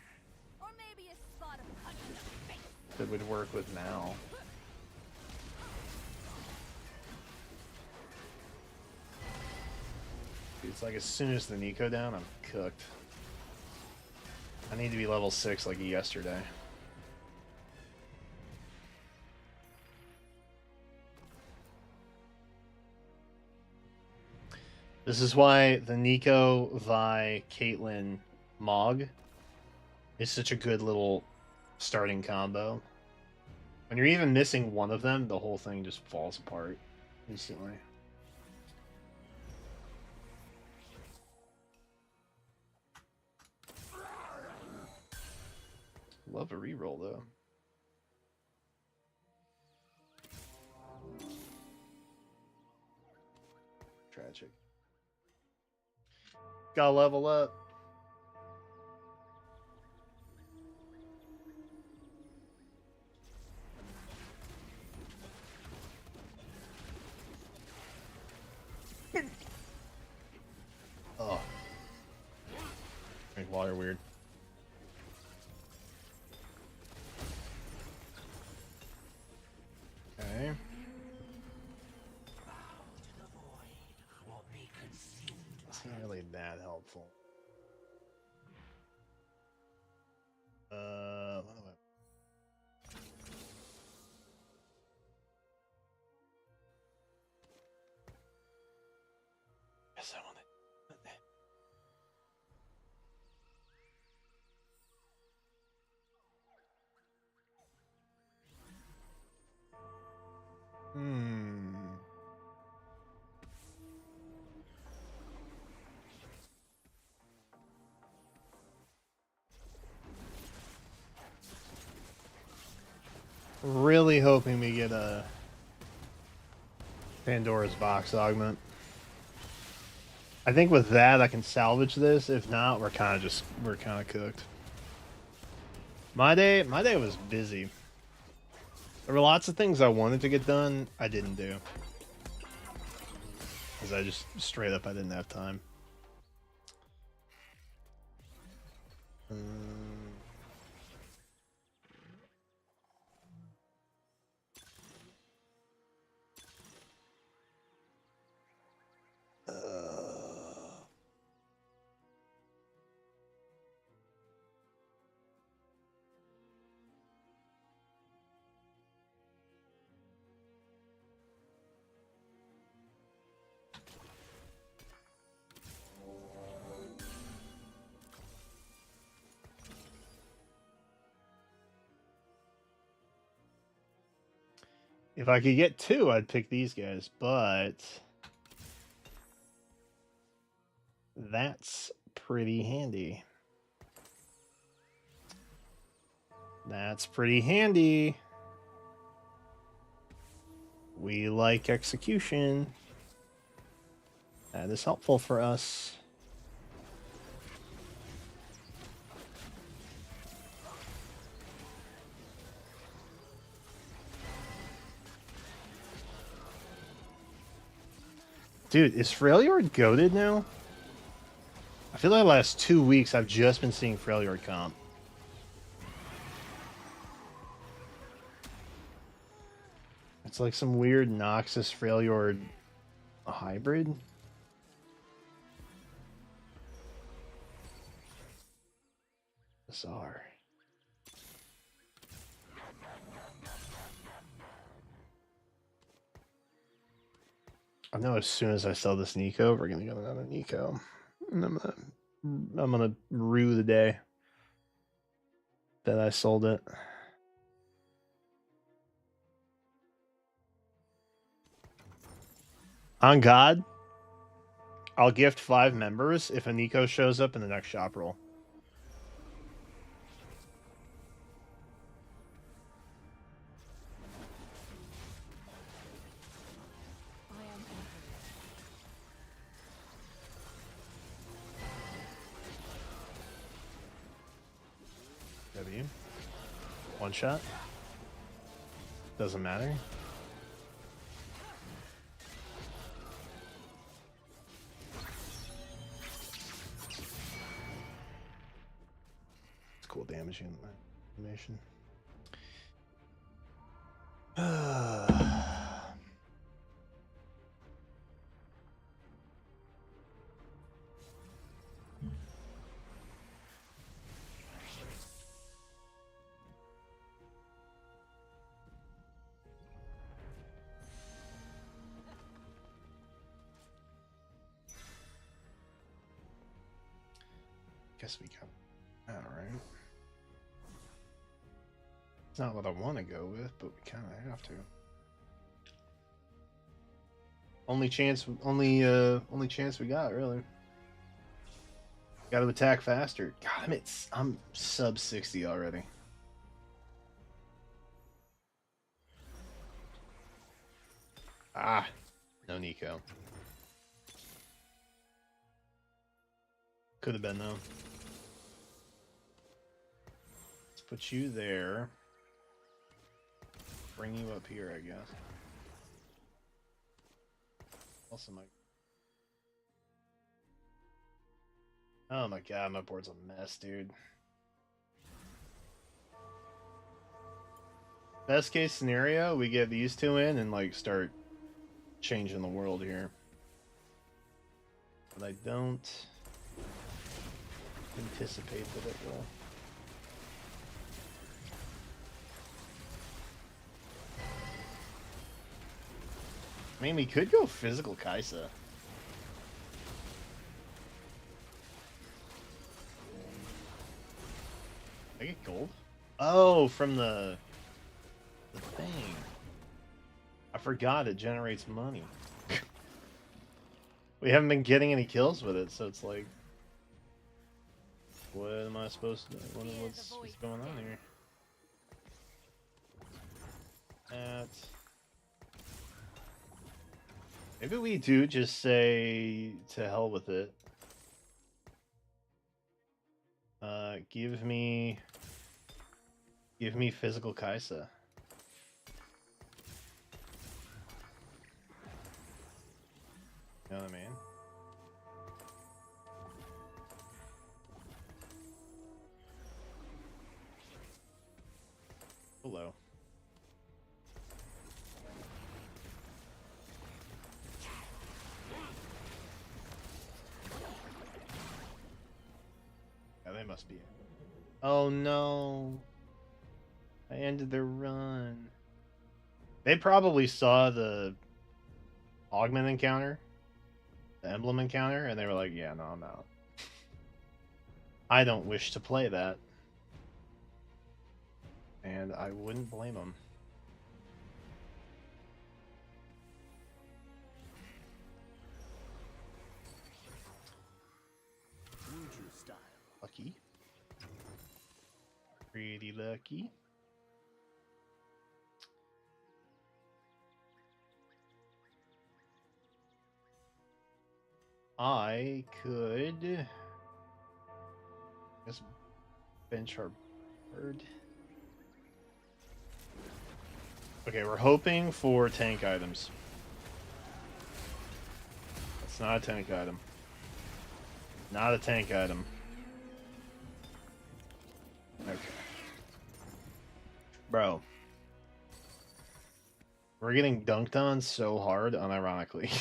Or maybe a spot of punch in the face. that would work with Mal. It's like as soon as the Nico down, I'm cooked. I need to be level 6 like yesterday. This is why the Nico, Vi, Caitlyn, Mog is such a good little starting combo. When you're even missing one of them, the whole thing just falls apart instantly. Love a reroll though. Tragic. Gotta level up. Oh. Drink water weird. Okay. It's not really that helpful. What do I... Yes, I want it. Hmm. Really hoping we get a Pandora's Box augment. I think with that I can salvage this. If not, we're kind of cooked. My day was busy. There were lots of things I wanted to get done, I didn't do. Because I just straight up I didn't have time. If I could get two, I'd pick these guys, but that's pretty handy. That's pretty handy. We like execution. That is helpful for us. Dude, is Freljord goated now? I feel like the last 2 weeks I've just been seeing Freljord comp. It's like some weird Noxus Freljord hybrid. Bizarre. I know as soon as I sell this Nico, we're gonna get another Nico. And I'm gonna rue the day that I sold it. On God, I'll gift 5 members if a Nico shows up in the next shop roll. I am W. One shot. Doesn't matter. It's cool damaging animation. guess we got that right. It's not what I want to go with, but we kind of have to. Only chance we got, really. Got to attack faster. God, I'm sub 60 already. Ah, no Nico. Could have been though. Let's put you there. Bring you up here, I guess. Also, oh my god, my board's a mess, dude. Best case scenario, we get these two in and like start changing the world here. But I don't anticipate that it will. I mean, we could go physical Kaisa. I get gold? Oh, from the thing. I forgot it generates money. We haven't been getting any kills with it, so it's like, what am I supposed to do? What's going on here? Maybe we do just say to hell with it. Give me physical Kaisa. You know what I mean? Hello. Yeah, they must be. Oh no. I ended their run. They probably saw the augment encounter, the emblem encounter, and they were like, yeah, no, I'm out. I don't wish to play that. And I wouldn't blame them. Lucky. Pretty lucky. I could just bench our bird. Okay, we're hoping for tank items. That's not a tank item. Not a tank item. Okay. Bro. We're getting dunked on so hard, unironically.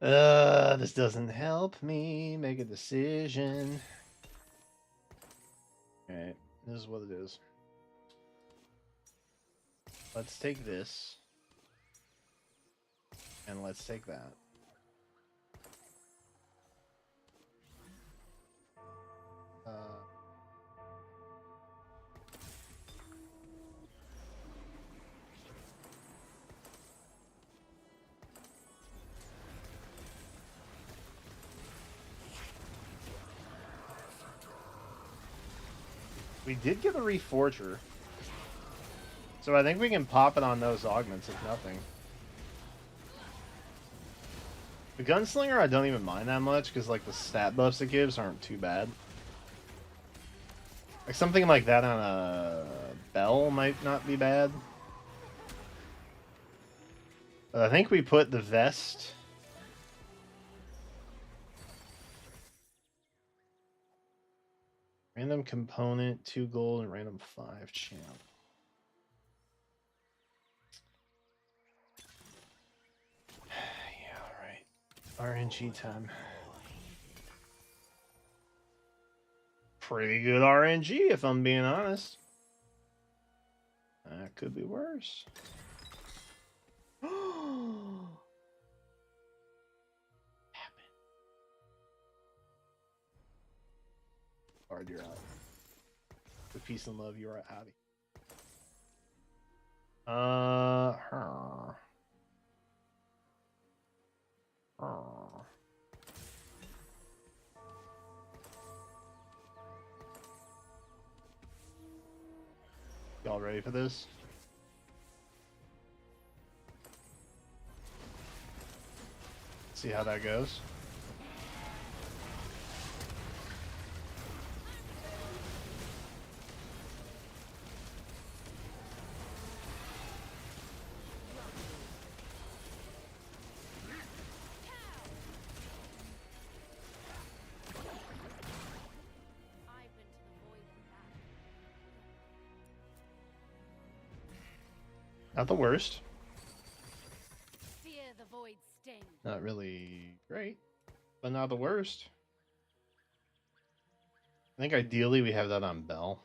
This doesn't help me make a decision. Alright, this is what it is. Let's take this. And let's take that. We did get a Reforger. So I think we can pop it on those augments, if nothing. The Gunslinger I don't even mind that much, because like the stat buffs it gives aren't too bad. Like something like that on a Bell might not be bad. But I think we put the vest... Random component, 2 gold, and random 5 champ. Yeah, alright. RNG time. Pretty good RNG, if I'm being honest. That could be worse. Bard, you're out. For peace and love, you are out. Her. Y'all ready for this? See how that goes. I've been to the void and back. Not the worst. Fear the void sting. Not really great, but not the worst. I think ideally we have that on Bell.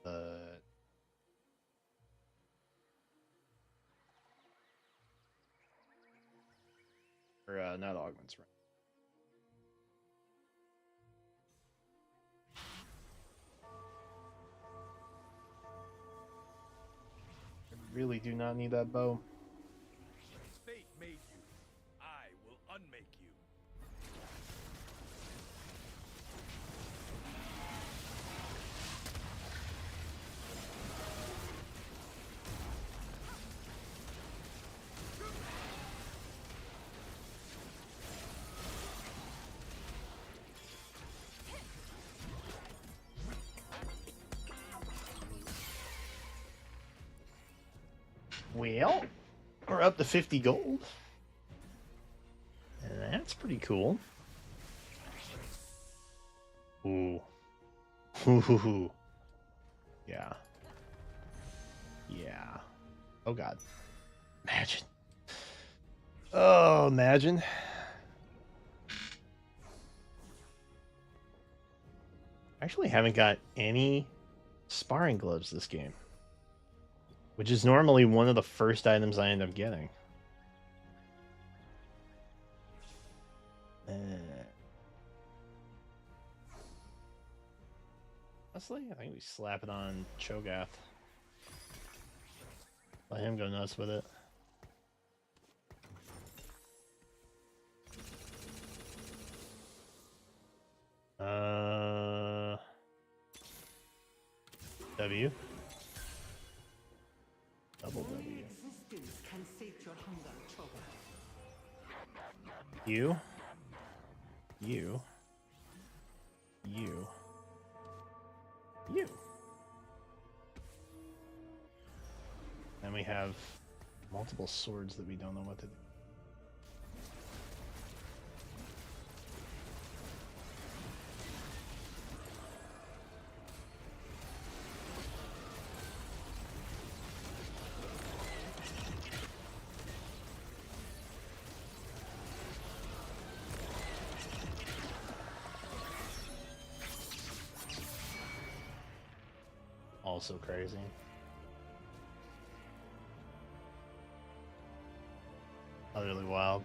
But or not augments, right? I really do not need that bow. Fate made you. I will unmake you. Well, we're up to 50 gold. And that's pretty cool. Ooh. Ooh. Yeah. Yeah. Oh god. Imagine. Oh, imagine. I actually haven't got any sparring gloves this game, which is normally one of the first items I end up getting. Honestly, I think we slap it on Cho'Gath. Let him go nuts with it. W. Double W. Only existence can sate your hunger, Cho'Gath. You. You. You. You. And we have multiple swords that we don't know what to do. Also crazy. Utterly wild.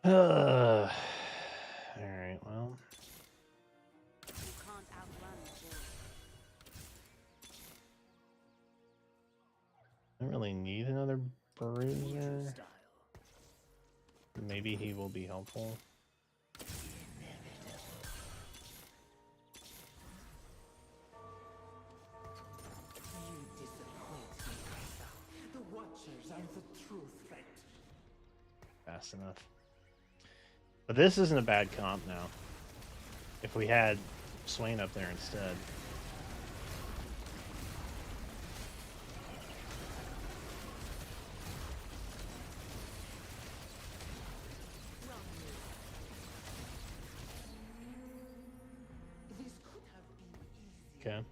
Alright, well. You can't outrun the void. I don't really need another bruiser. Maybe he will be helpful. You disappoint me, Kai'Sa. The Watchers are the true threat. Fast enough. But this isn't a bad comp now. If we had Swain up there instead. This could have been easy. Okay.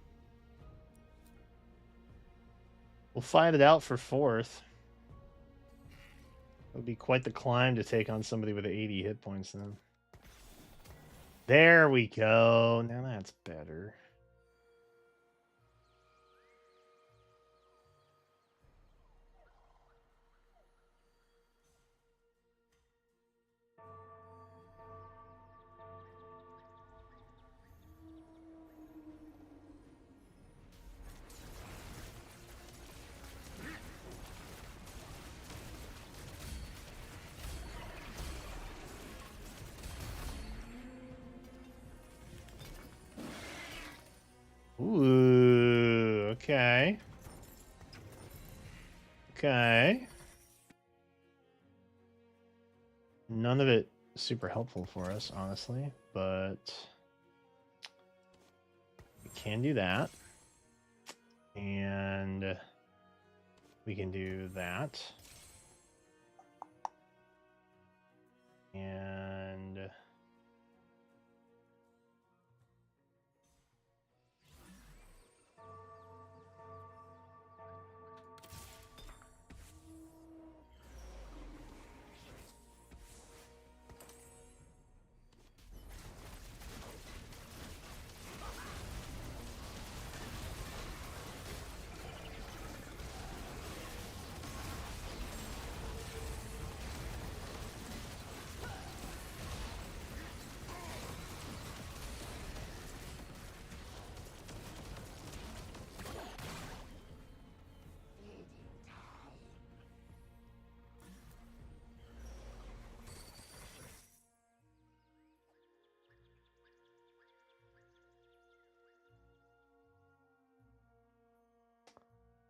We'll fight it out for 4th. It would be quite the climb to take on somebody with 80 hit points then. There we go. Now that's better. Okay. None of it super helpful for us, honestly, but we can do that. And we can do that. And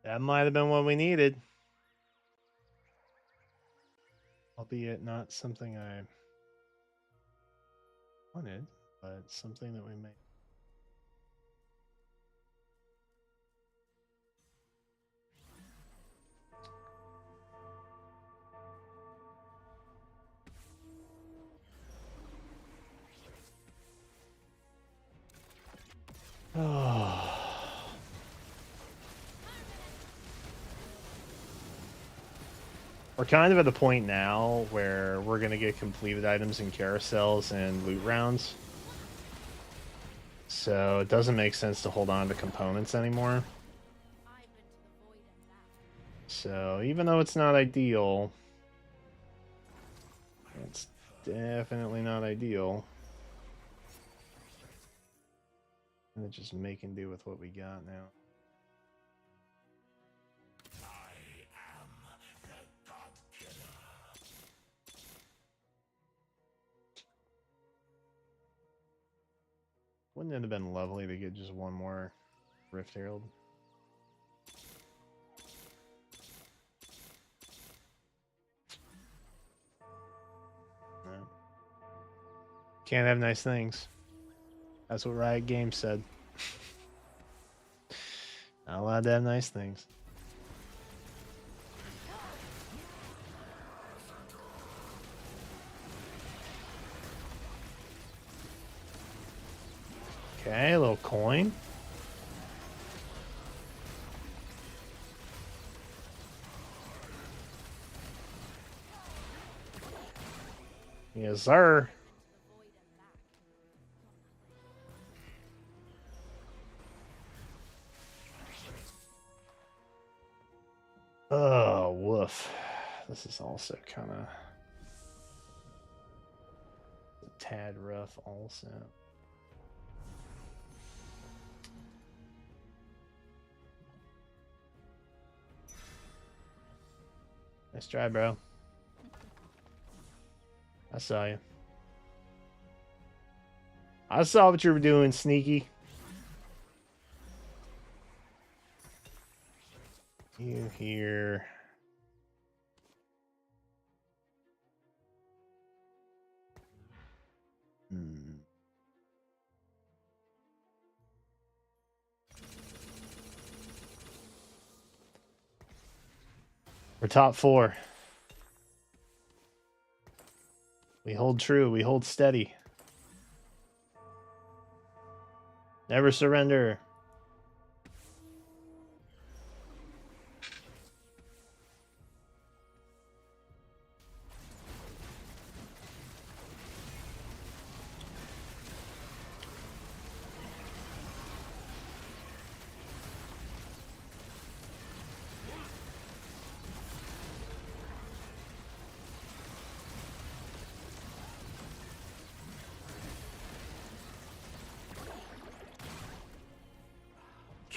that might have been what we needed. Albeit not something I wanted, but something that we may. Oh. We're kind of at the point now where we're going to get completed items and carousels and loot rounds. So it doesn't make sense to hold on to components anymore. So even though it's not ideal, it's definitely not ideal. And just making do with what we got now. Wouldn't it have been lovely to get just one more Rift Herald? No. Can't have nice things. That's what Riot Games said. Not allowed to have nice things. Okay, a little coin. Yes, sir. Oh, woof. This is also kind of a tad rough also. Nice try, bro. I saw you. I saw what you were doing, sneaky. You here. We're top 4. We hold true. We hold steady. Never surrender.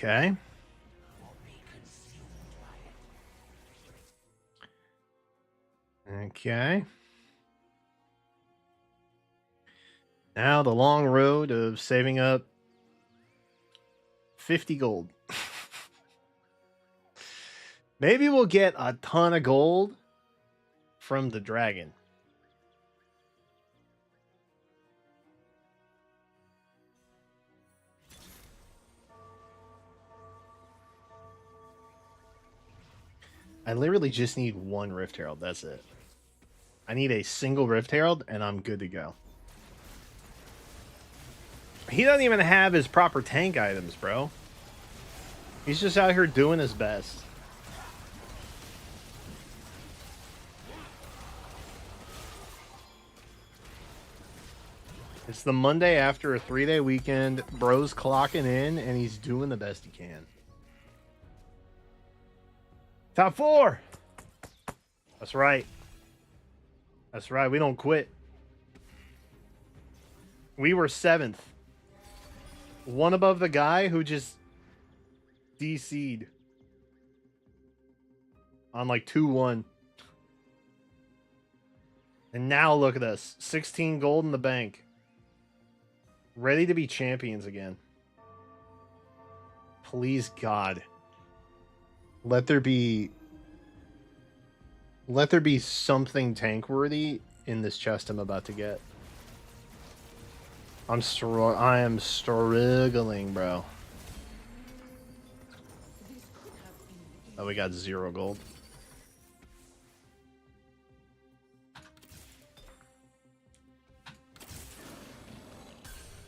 Okay. Okay. Now the long road of saving up 50 gold. Maybe we'll get a ton of gold from the dragon. I literally just need one Rift Herald. That's it. I need a single Rift Herald, and I'm good to go. He doesn't even have his proper tank items, bro. He's just out here doing his best. It's the Monday after a 3-day weekend. Bro's clocking in, and he's doing the best he can. Top 4! That's right. That's right. We don't quit. We were 7th. One above the guy who just DC'd on like 2-1. And now look at us. 16 gold in the bank. Ready to be champions again. Please, God. Let there be something tank worthy in this chest I'm about to get. I am struggling, bro. Oh, we got 0 gold.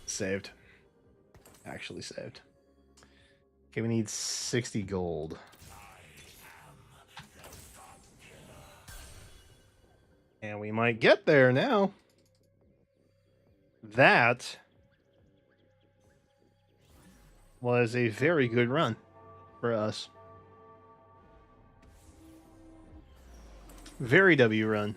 Saved. Actually saved. Okay, we need 60 gold. And we might get there now. That was a very good run for us. Very W run.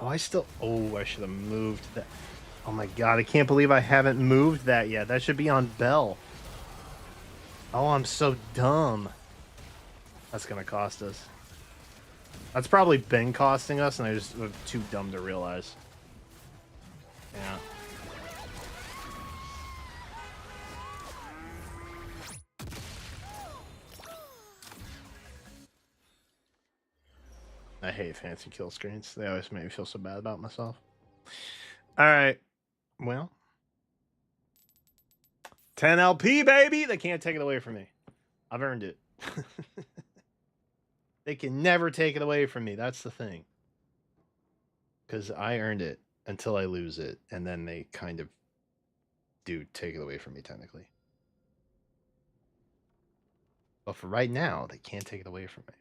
Oh, I should have moved that. Oh my God, I can't believe I haven't moved that yet. That should be on Bell. Oh, I'm so dumb. That's gonna cost us. That's probably been costing us, and I just was too dumb to realize. Yeah. I hate fancy kill screens. They always make me feel so bad about myself. Alright. Well. 10 LP, baby! They can't take it away from me. I've earned it. They can never take it away from me. That's the thing. Because I earned it until I lose it. And then they kind of do take it away from me, technically. But for right now, they can't take it away from me.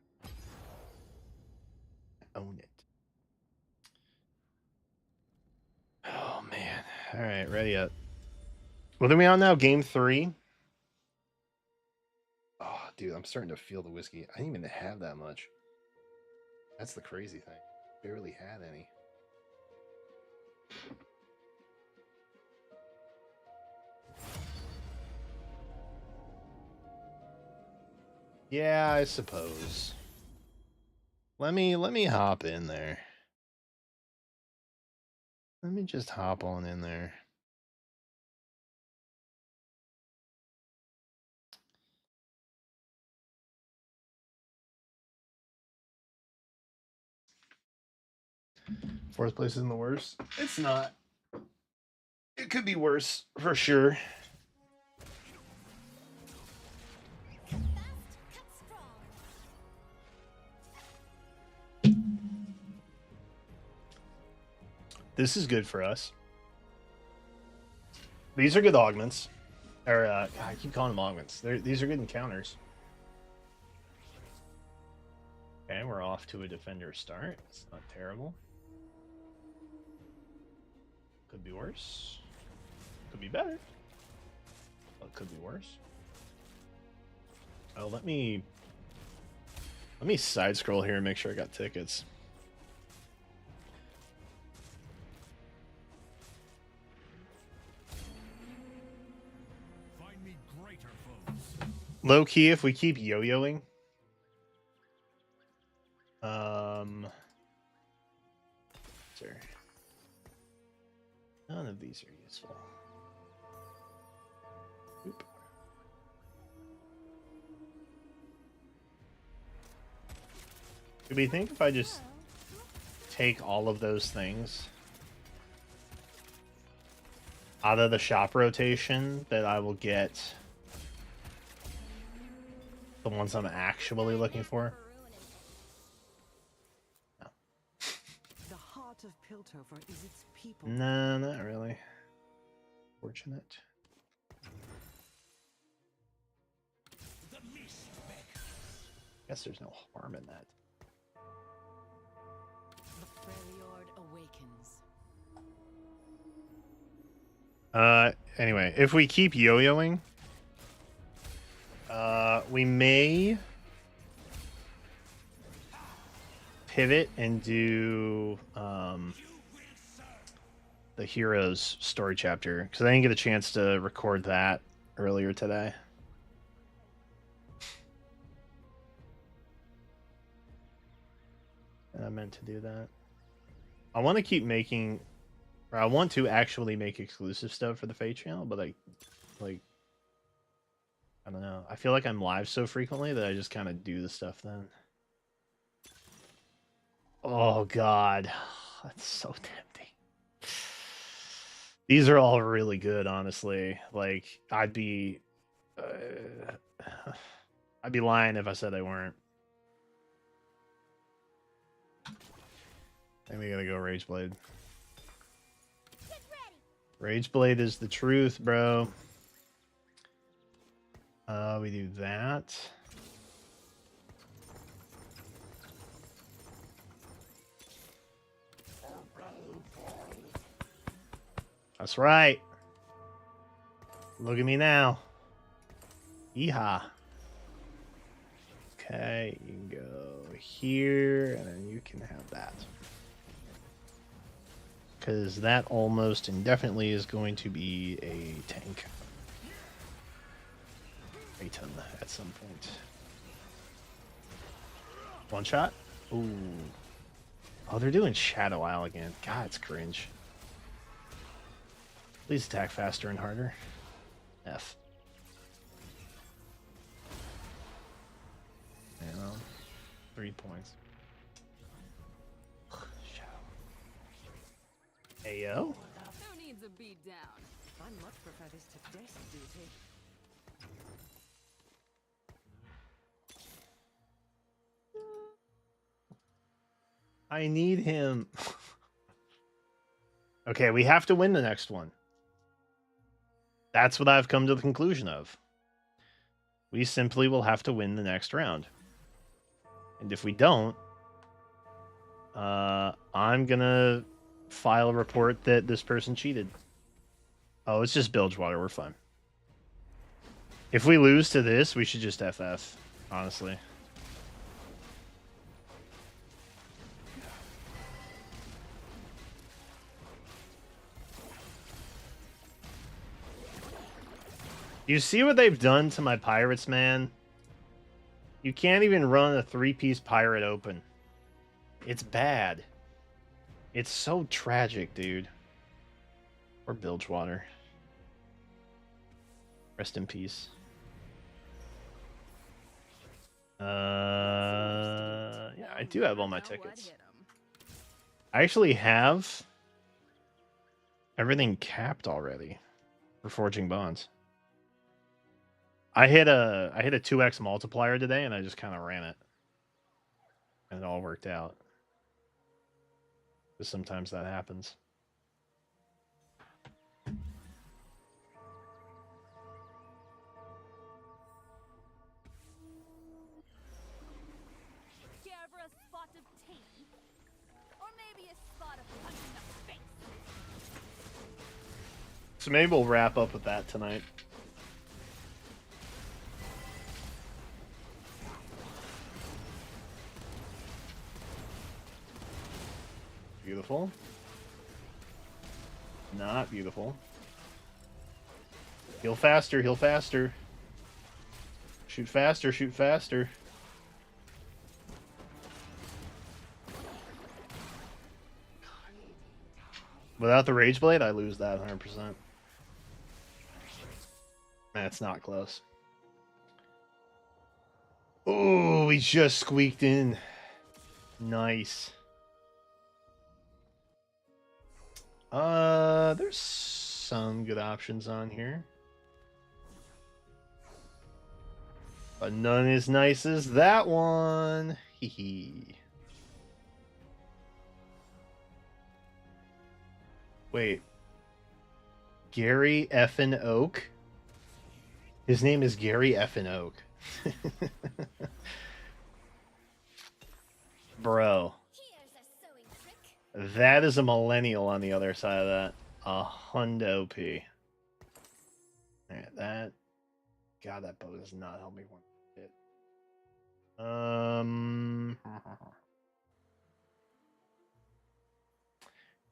I own it. Oh, man. All right, ready up. What are we on now? Game 3? Oh, dude, I'm starting to feel the whiskey. I didn't even have that much. That's the crazy thing. Barely had any. Yeah, I suppose. Let me hop in there. Let me just hop on in there. Fourth place isn't the worst. It's not. It could be worse, for sure. This is good for us. These are good augments. Or, I keep calling them augments. These are good encounters. Okay, we're off to a defender start. It's not terrible. Could be worse. Could be better. But could be worse. Oh, let me side scroll here and make sure I got tickets. Find me greater foes. Low key, if we keep yo-yoing, sure. No, None of these are useful. Oop. Do we think if I just take all of those things out of the shop rotation that I will get the ones I'm actually looking for? No. The heart of Piltover is its people. No, not really. Fortunate. The mist beckons. Guess there's no harm in that. The Freljord awakens. Anyway, if we keep yo-yoing, we may pivot and do the Heroes story chapter, because I didn't get a chance to record that earlier today. And I meant to do that. I want to keep making, or I want to actually make exclusive stuff for the Fate channel, but I don't know. I feel like I'm live so frequently that I just kind of do the stuff then. Oh god, that's so tempting. These are all really good, honestly. Like, I'd be lying if I said they weren't. I think we gotta go Rageblade. Rageblade is the truth, bro. We do that. That's right. Look at me now. Yeehaw. Okay, you can go here, and then you can have that. Because that almost indefinitely is going to be a tank. Item at some point. One shot? Ooh. Oh, they're doing Shadow Isle again. God, it's cringe. Please attack faster and harder. F. You know, 3 points. Shadow. Ayo. Who needs a beat down? I much prefer this to desk duty. I need him. Okay, we have to win the next one. That's what I've come to the conclusion of. We simply will have to win the next round. And if we don't, I'm gonna file a report that this person cheated. Oh, it's just Bilgewater. We're fine. If we lose to this, we should just FF, honestly. You see what they've done to my pirates, man? You can't even run a 3-piece pirate open. It's bad. It's so tragic, dude. Or Bilgewater. Rest in peace. Yeah, I do have all my tickets. I actually have everything capped already for Forging Bonds. I hit a 2x multiplier today, and I just kind of ran it, and it all worked out. Because sometimes that happens. Care for a spot of tea? Or maybe a spot of punch in the face? So maybe we'll wrap up with that tonight. Beautiful. Not beautiful. Heal faster, heal faster. Shoot faster, shoot faster. Without the Rage Blade, I lose that 100%. That's not close. Oh, we just squeaked in. Nice. There's some good options on here. But none as nice as that one. Hee hee. Wait. Gary Effin Oak? His name is Gary Effin Oak. Bro. Here's a sewing trick. That is a millennial on the other side of that. A hundo P. Alright, that. God, that bow does not help me one bit.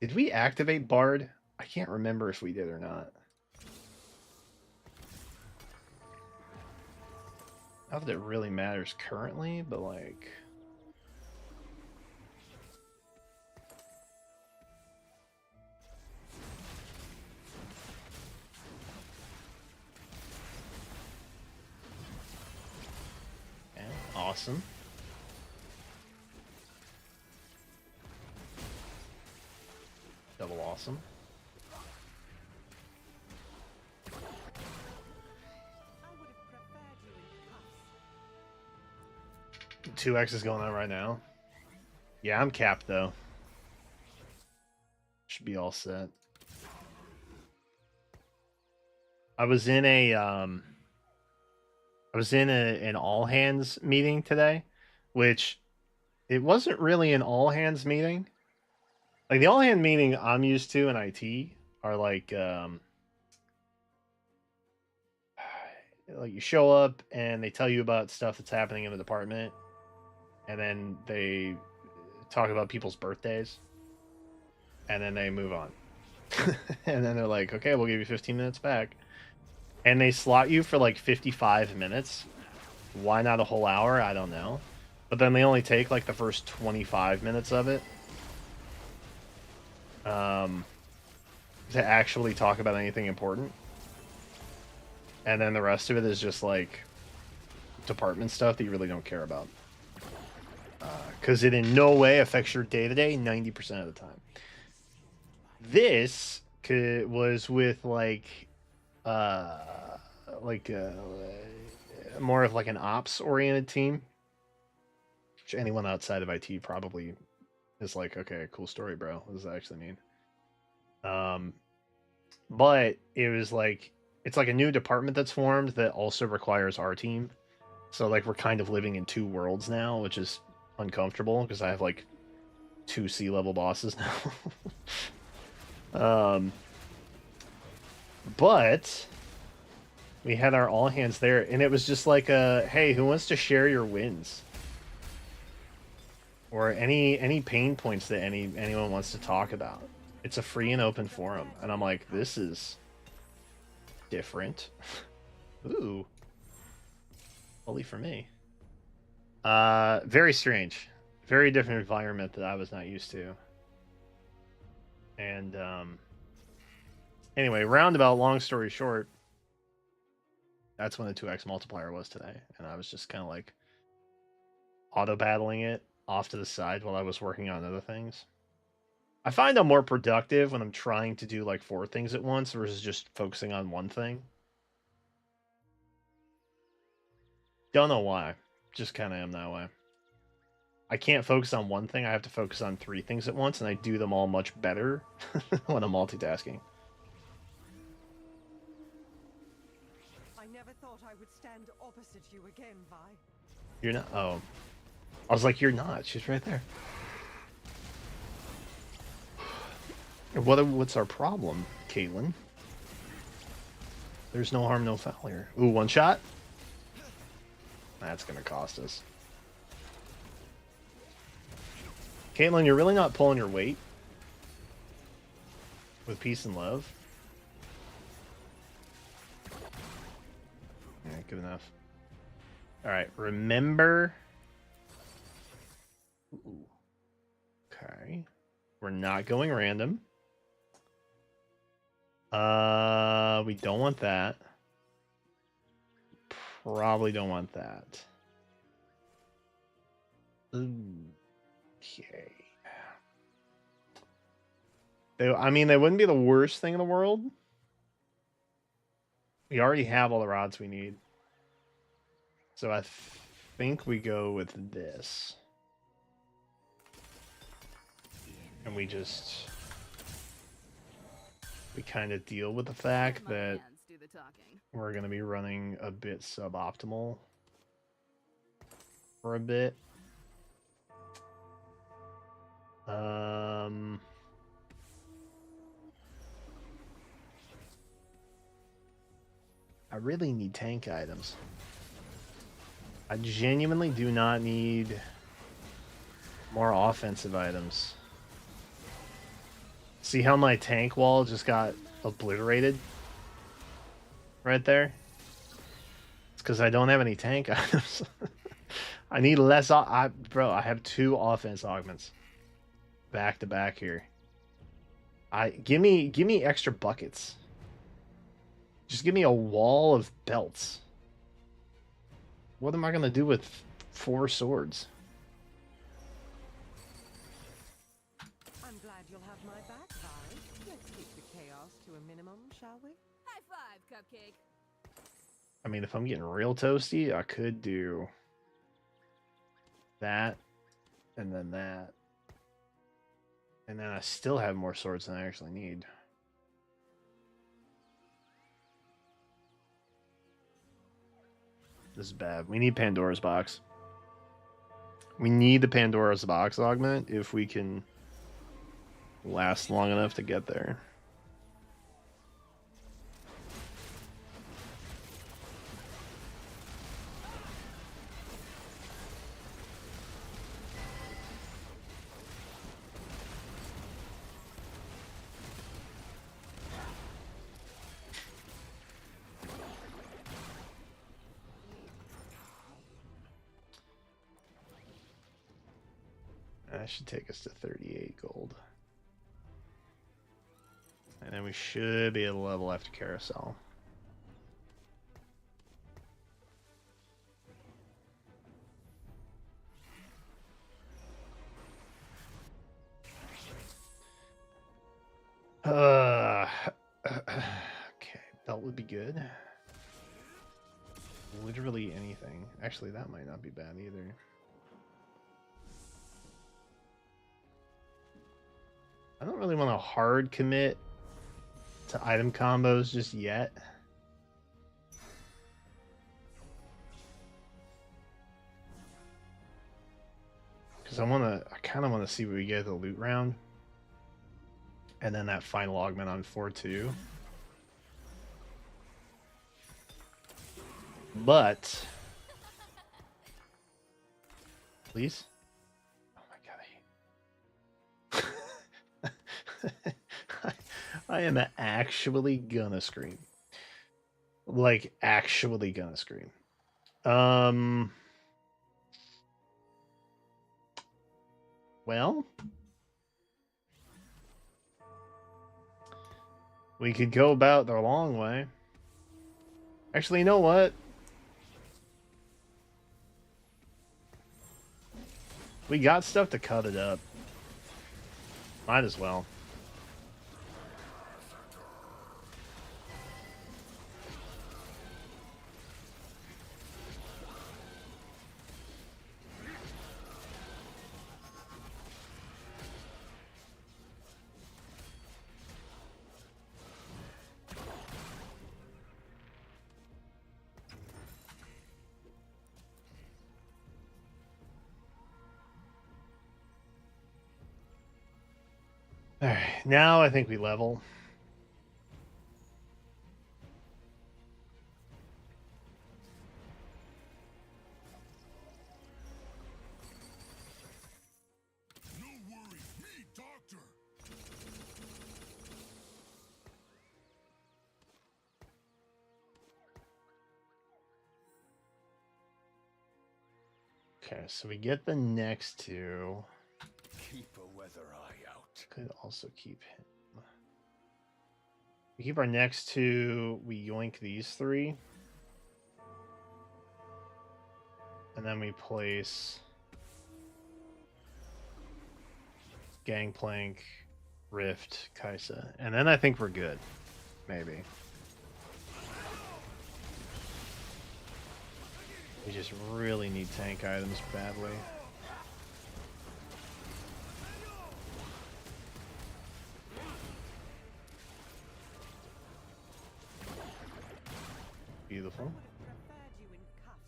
Did we activate Bard? I can't remember if we did or not. Not that it really matters currently, but like. Yeah, awesome. Double awesome. I would have preferred you in cuffs. 2x is going on right now. Yeah, I'm capped though. Should be all set. I was in an all hands meeting today, which it wasn't really an all hands meeting. Like the all hand meeting I'm used to in IT are like you show up and they tell you about stuff that's happening in the department, and then they talk about people's birthdays, and then they move on. And then they're like, okay, we'll give you 15 minutes back. And they slot you for like 55 minutes. Why not a whole hour? I don't know. But then they only take like the first 25 minutes of it to actually talk about anything important. And then the rest of it is just like department stuff that you really don't care about. Because it in no way affects your day-to-day 90% of the time. This was with like more of like an ops-oriented team. Which anyone outside of IT probably is like, okay, cool story, bro. What does that actually mean? But it was like, it's like a new department that's formed that also requires our team. So like we're kind of living in two worlds now, which is uncomfortable because I have like 2 C-level bosses now. But we had our all hands there, and it was just like hey, who wants to share your wins? Or any pain points that anyone wants to talk about. It's a free and open forum. And I'm like, this is different. Ooh. Only for me. Very strange. Very different environment that I was not used to. And anyway, roundabout, long story short, that's when the 2x multiplier was today. And I was just kind of like auto battling it off to the side while I was working on other things. I find I'm more productive when I'm trying to do like 4 things at once versus just focusing on one thing. Don't know why. Just kind of am that way. I can't focus on one thing. I have to focus on 3 things at once, and I do them all much better when I'm multitasking. I never thought I would stand opposite you again, Vi. You're not. Oh. I was like, you're not. She's right there. What's our problem, Caitlin? There's no harm, no foul here. Ooh, one shot? That's gonna cost us. Caitlin, you're really not pulling your weight with peace and love. Yeah, good enough. Alright, remember... Ooh. Okay. We're not going random. We don't want that. Probably don't want that. Okay. I mean, they wouldn't be the worst thing in the world. We already have all the rods we need. So I think we go with this. And we kind of deal with the fact Let my that hands do the talking. we're going to be running a bit suboptimal for a bit. I really need tank items. I genuinely do not need more offensive items. See how my tank wall just got obliterated? Right there? It's because I don't have any tank items. I need less. Bro, I have 2 offense augments back to back here. Give me extra buckets. Just give me a wall of belts. What am I gonna do with 4 swords? I'm glad you'll have my back, Vi. Let's keep the chaos to a minimum, shall we? High five, Cupcake. I mean, if I'm getting real toasty, I could do that, and then that. And then I still have more swords than I actually need. This is bad. We need Pandora's box. We need the Pandora's box augment if we can last long enough to get there. That should take us to 38 gold. And then we should be able to level after carousel. Okay, belt would be good. Literally anything. Actually, that might not be bad either. I don't really want to hard commit to item combos just yet. Because I kind of want to see what we get at the loot round. And then that final augment on 4-2. But... Please? Oh my god, I am actually gonna scream. Like, actually gonna scream. Well... We could go about the long way. Actually, you know what? We got stuff to cut it up. Might as well. Alright, now I think we level. No worry, me, Doctor. Okay, so we get the next 2. Keep a weather eye out. Could also keep him. We keep our next two. We yoink these three. And then we place Gangplank, Rift, Kaisa. And then I think we're good. Maybe. We just really need tank items badly. Beautiful. I would have preferred you in cuffs.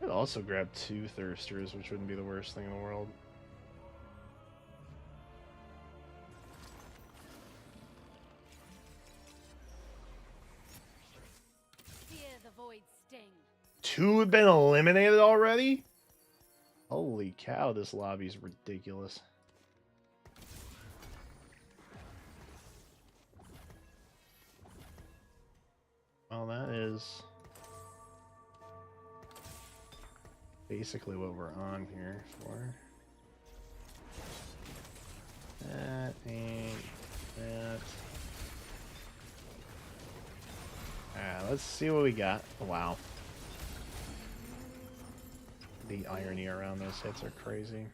I'd also grab 2 Thirsters, which wouldn't be the worst thing in the world. Fear the void sting. 2 have been eliminated already? Holy cow, this lobby's ridiculous. Well, that is basically what we're on here for. That ain't that. Alright, let's see what we got. Wow. The irony around those hits are crazy.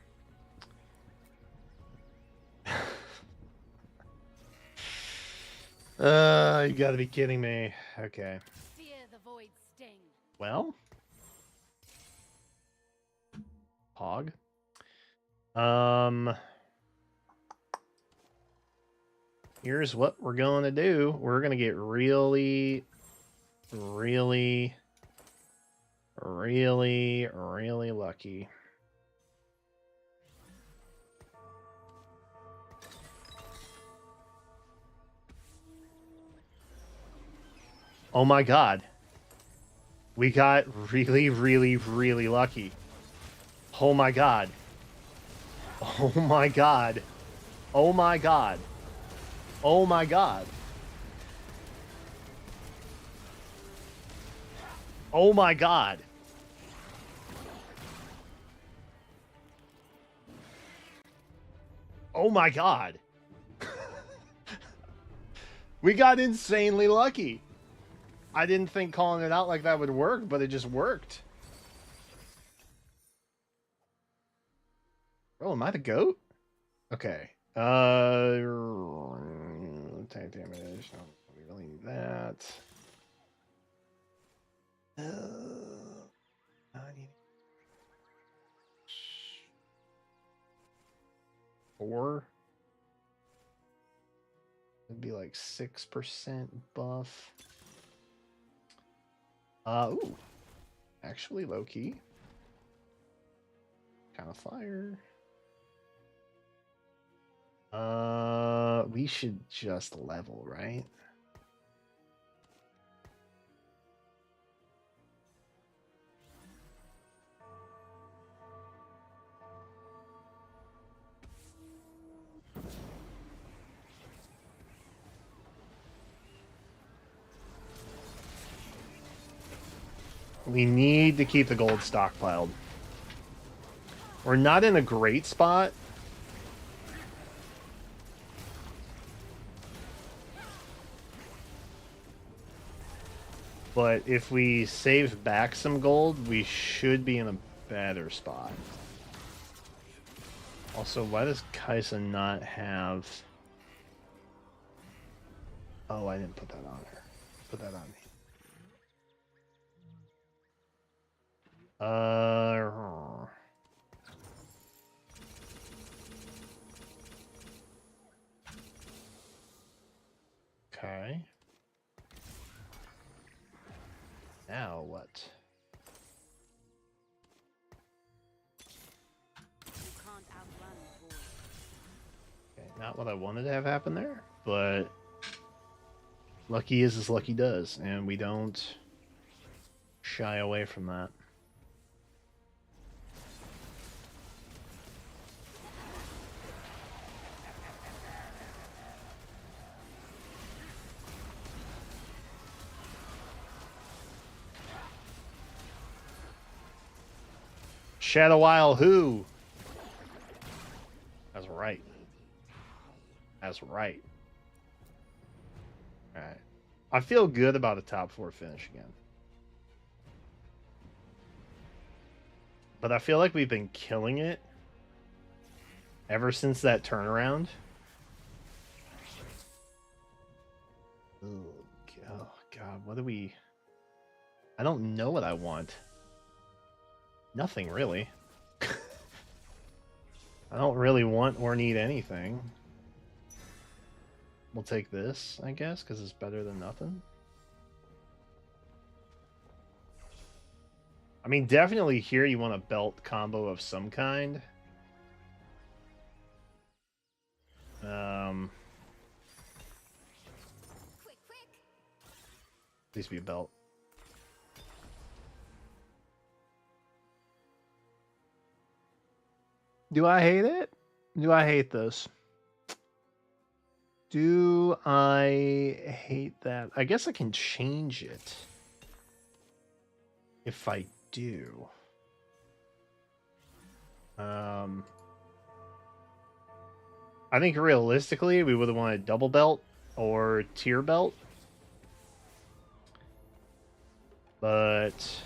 You gotta be kidding me. Okay. Fear the void sting. Well. Hog. Here's what we're going to do. We're going to get really lucky. Oh my god. We got really lucky. Oh my god. Oh my god. Oh my god. Oh my god. Oh my god. Oh my god. We got insanely lucky. I didn't think calling it out like that would work, but it just worked. Oh, am I the GOAT? Okay. Tank damage. No, we really need that. I need 4. It'd be like 6% buff. Ooh. Actually, low key. Kind of fire. We should just level, right? We need to keep the gold stockpiled. We're not in a great spot. But if we save back some gold, we should be in a better spot. Also, why does Kaisa not have... Oh, I didn't put that on her. Put that on me. Okay. Now what? You can't outrun the void. Okay, not what I wanted to have happen there, but lucky is as lucky does, and we don't shy away from that. Shadow Isle who? That's right. That's right. All right. I feel good about a top 4 finish again. But I feel like we've been killing it ever since that turnaround. Oh, God. What do we... I don't know what I want. Nothing, really. I don't really want or need anything. We'll take this, I guess, because it's better than nothing. I mean, definitely here you want a belt combo of some kind. Quick, quick. Please be a belt. Do I hate it? Do I hate this? Do I hate that? I guess I can change it. If I do. I think realistically we would have wanted double belt or tier belt. But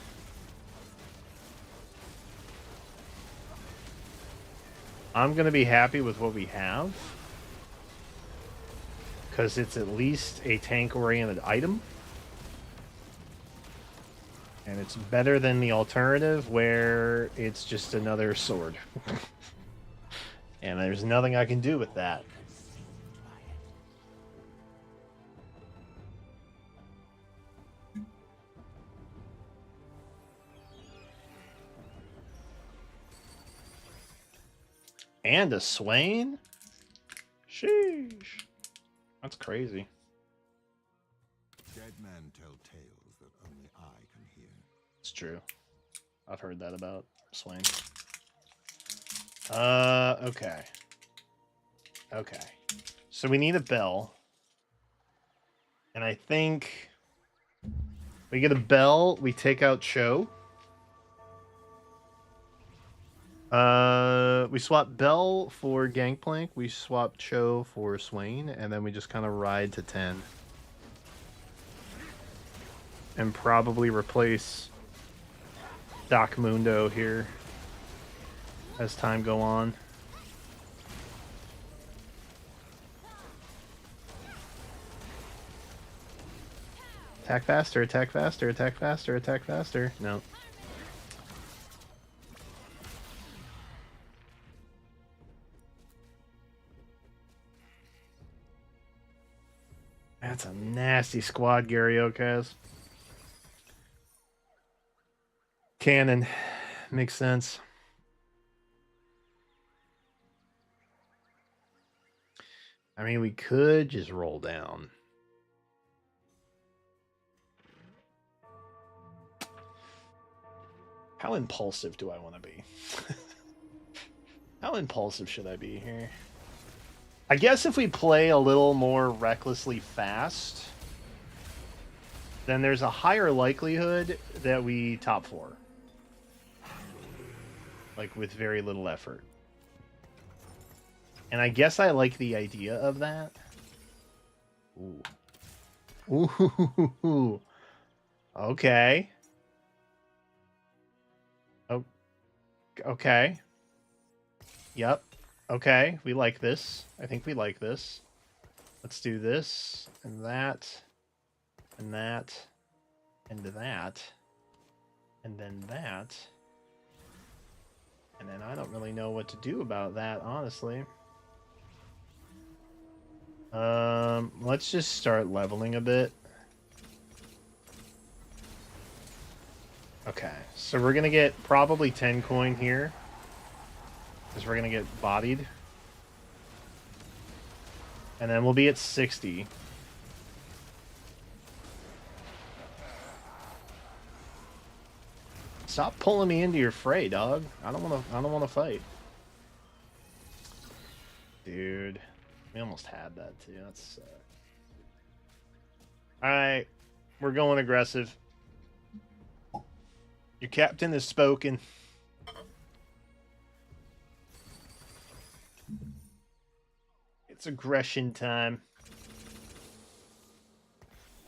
I'm going to be happy with what we have. Because it's at least a tank-oriented item. And it's better than the alternative where it's just another sword. And there's nothing I can do with that. And a Swain? Sheesh. That's crazy. Dead men tell tales that only I can hear. It's true. I've heard that about Swain. Okay. Okay. So we need a bell. And I think we get a bell, we take out Cho. We swap Bell for Gangplank, we swap Cho for Swain, and then we just kind of ride to 10. And probably replace Doc Mundo here as time go on. Attack faster, attack faster, attack faster, attack faster. No. That's a nasty squad, Gary Okaz. Cannon. Makes sense. I mean, we could just roll down. How impulsive do I want to be? How impulsive should I be here? I guess if we play a little more recklessly fast, then there's a higher likelihood that we top 4. Like, with very little effort. And I guess I like the idea of that. Ooh. Ooh. Okay. Oh. Okay. Yep. Okay, we like this. I think we like this. Let's do this, and that, and that, and that, and then that. And then I don't really know what to do about that, honestly. Let's just start leveling a bit. Okay, so we're gonna get probably 10 coin here. Because we're going to get bodied. And then we'll be at 60. Stop pulling me into your fray, dog. I don't want to fight. Dude, we almost had that too. That's all right. We're going aggressive. Your captain has spoken. It's aggression time.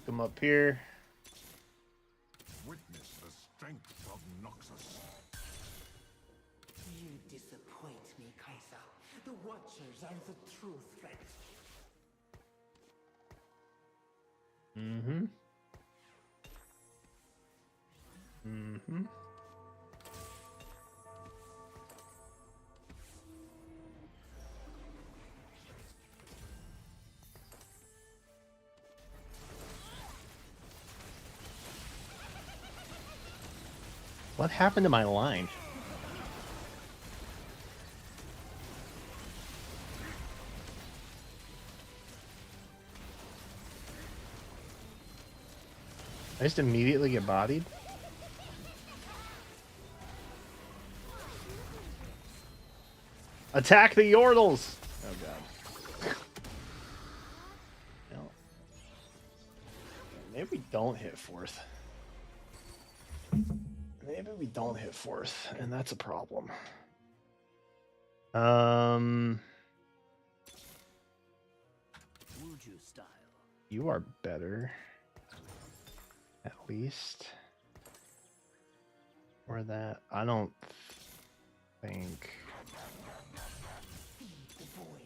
Come up here. Witness the strength of Noxus. You disappoint me, Kaiser. The Watchers are the true threat. Mm-hmm. Mm-hmm. What happened to my line? I just immediately get bodied? Attack the Yordles! Oh god. No. Maybe we don't hit fourth. Maybe we don't hit fourth, and that's a problem. Wuju style. You are better. At least. Or that. I don't think. The void.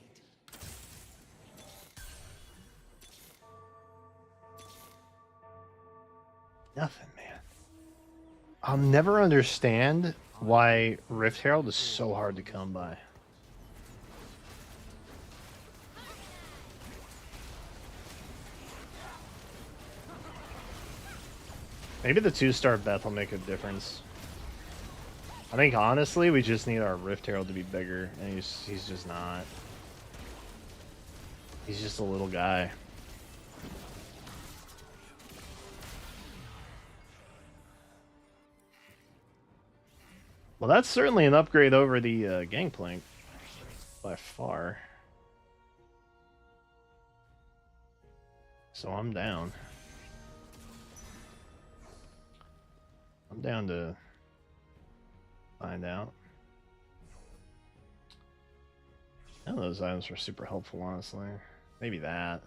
Nothing, man. I'll never understand why Rift Herald is so hard to come by. Maybe the 2-star Beth will make a difference. I think honestly we just need our Rift Herald to be bigger, and he's just not. He's just a little guy. Well, that's certainly an upgrade over the Gangplank, by far. So I'm down. I'm down to find out. None of those items were super helpful, honestly. Maybe that.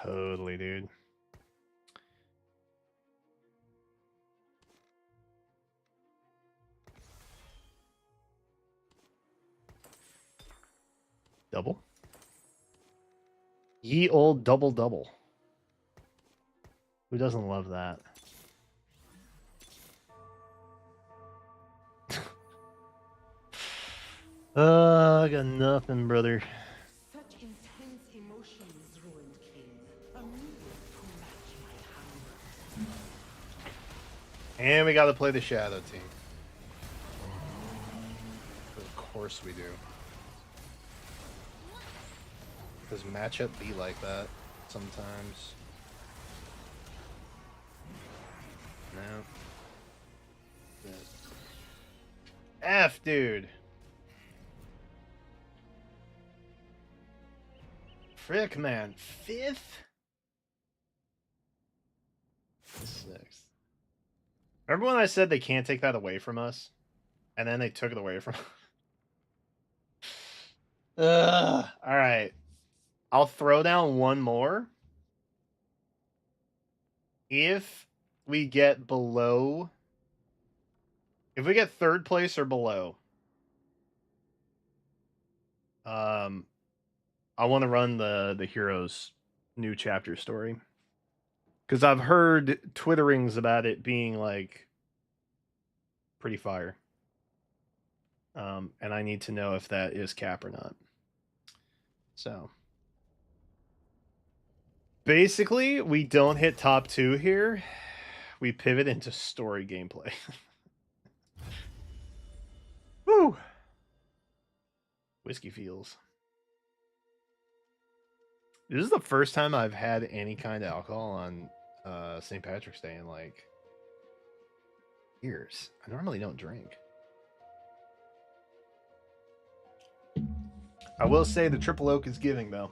Totally, dude. Double? Ye old double. Who doesn't love that? I got nothing, brother. Such intense emotions, ruined king. A music to match my hunger. And we got to play the Shadow team. Of course we do. Does matchup be like that sometimes? No. F, dude. Frick, man. 5th? 6th. Remember when I said they can't take that away from us? And then they took it away from us? Alright. I'll throw down one more. If we get below... If we get 3rd place or below... I want to run the Heroes new chapter story. Because I've heard twitterings about it being, like, pretty fire. And I need to know if that is cap or not. So... Basically, we don't hit top 2 here. We pivot into story gameplay. Woo! Whiskey feels. This is the first time I've had any kind of alcohol on St. Patrick's Day in, like, years. I normally don't drink. I will say the triple oak is giving though.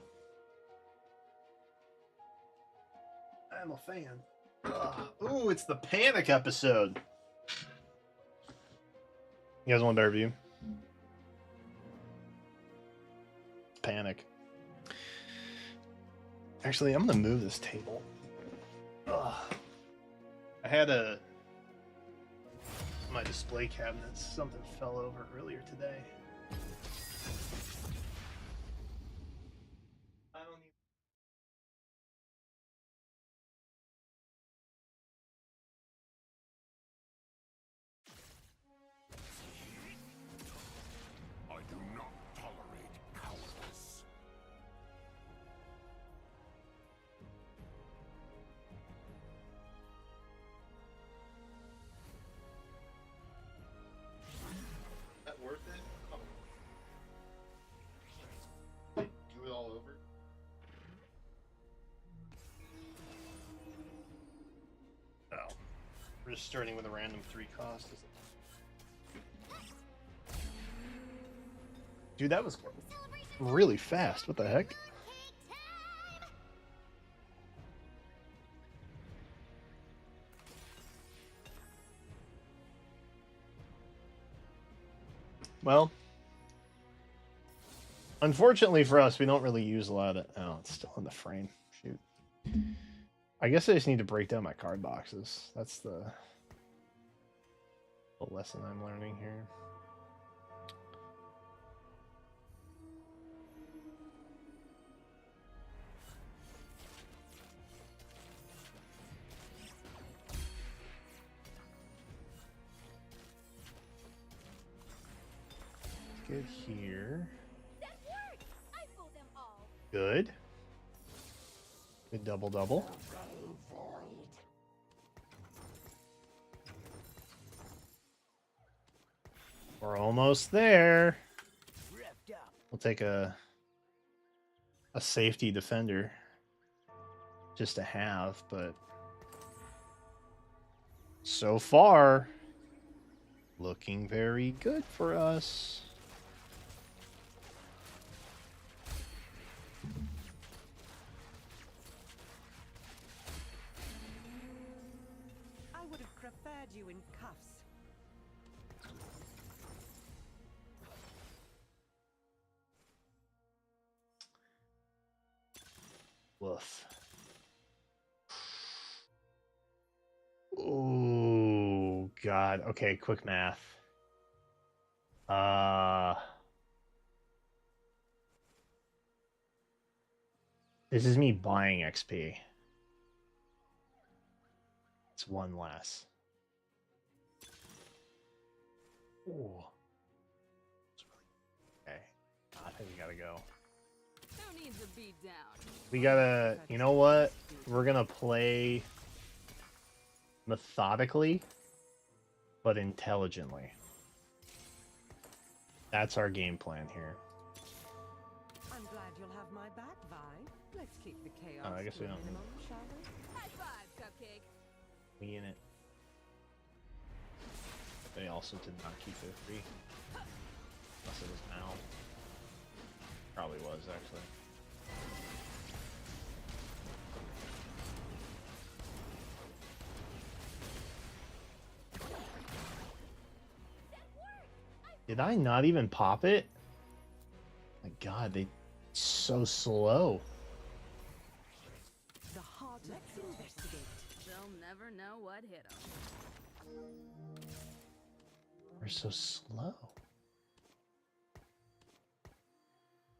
I'm a fan. Ugh. Ooh, it's the panic episode. You guys want their review? Panic. Actually, I'm gonna move this table. Ugh. I had my display cabinets. Something fell over earlier today. I don't need. I do not tolerate cowardice. That worth it? Oh. Do it all over? Oh. We're just starting with a random 3 cost. Dude, that was really fast. What the heck? Well, unfortunately for us, we don't really use a lot of it. Oh, it's still in the frame. Shoot. I guess I just need to break down my card boxes. That's the lesson I'm learning here. Good here. That worked! I fooled them all. Good. Good double. We're almost there. We'll take a safety defender just to have, but so far looking very good for us. I would have preferred you in cuffs. Woof. Oh God. Okay, quick math. This is me buying XP. It's 1 less. Ooh. Okay. I think we gotta go. Who needs a beat down? We gotta, you know what? We're gonna play methodically, but intelligently. That's our game plan here. I'm glad you'll have my back, Vi. Let's keep the chaos I guess to we a don't need- minimum, shall we? High five, Cupcake. We in it. They also did not keep their 3. Unless it was now. Probably was, actually. Did I not even pop it? My God, they so slow. The heart of Let's investigate. They'll never know what hit them. They're so slow.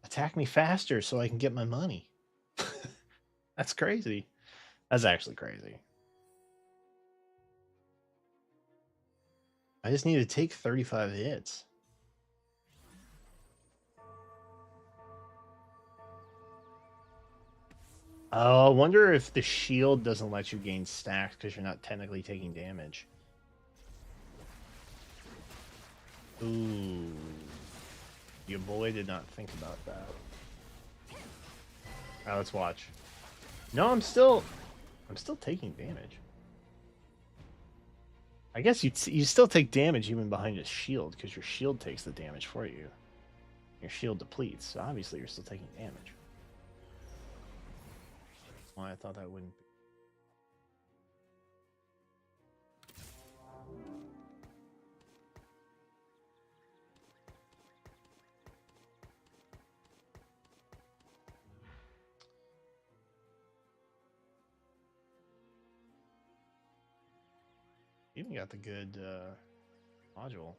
Attack me faster so I can get my money. That's crazy. That's actually crazy. I just need to take 35 hits. Oh, I wonder if the shield doesn't let you gain stacks because you're not technically taking damage. Ooh. Your boy did not think about that. Alright, let's watch. No, I'm still taking damage. I guess you still take damage even behind a shield because your shield takes the damage for you. Your shield depletes, so obviously you're still taking damage. Why I thought that wouldn't be. Even got the good module.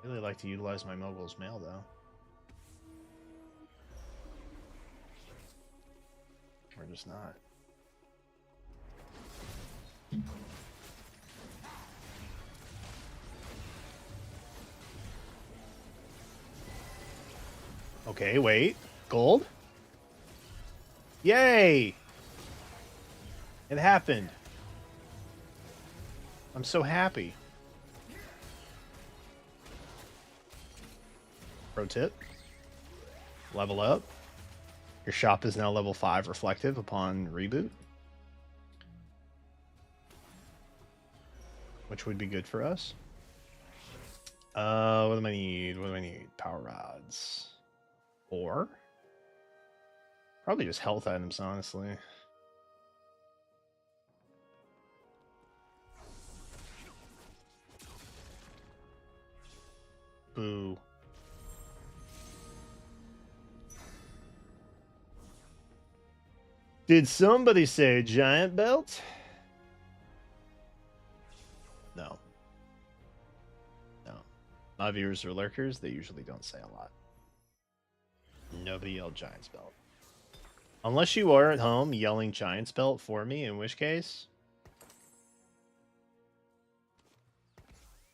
Really like to utilize my Mogul's Mail though. Or just not. Okay, wait. Gold? Yay! It happened. I'm so happy. Pro tip. Level up. Your shop is now level 5 reflective upon reboot. Which would be good for us. What do I need? What do I need? Power rods. Or probably just health items, honestly. Boo. Did somebody say giant belt? No. No. My viewers are lurkers. They usually don't say a lot. Nobody yelled Giant's Belt. Unless you are at home yelling Giant's Belt for me, in which case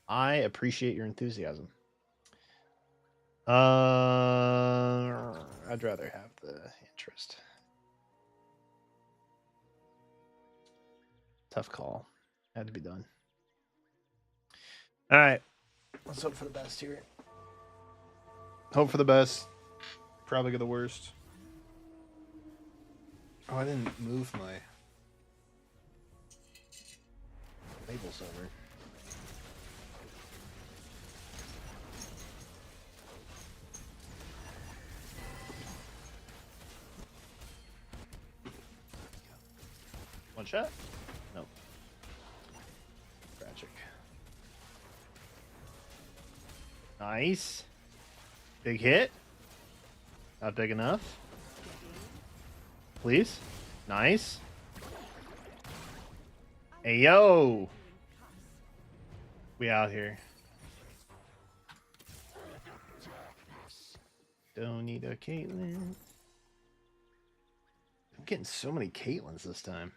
I appreciate your enthusiasm. I'd rather have the interest. Tough call. Had to be done. All right. Let's hope for the best here. Hope for the best. Probably get the worst. Oh, I didn't move my labels over. One shot? Nope. Tragic. Nice. Big hit. Not big enough. Please. Nice. Hey, yo. We out here. Don't need a Caitlyn. I'm getting so many Caitlyn's this time.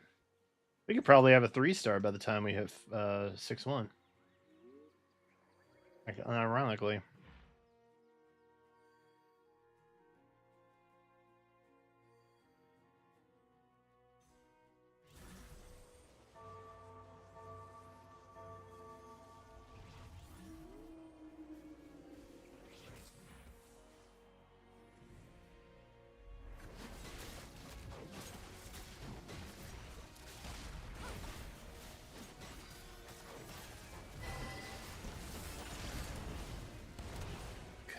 We could probably have a 3-star by the time we hit 6-1. Ironically.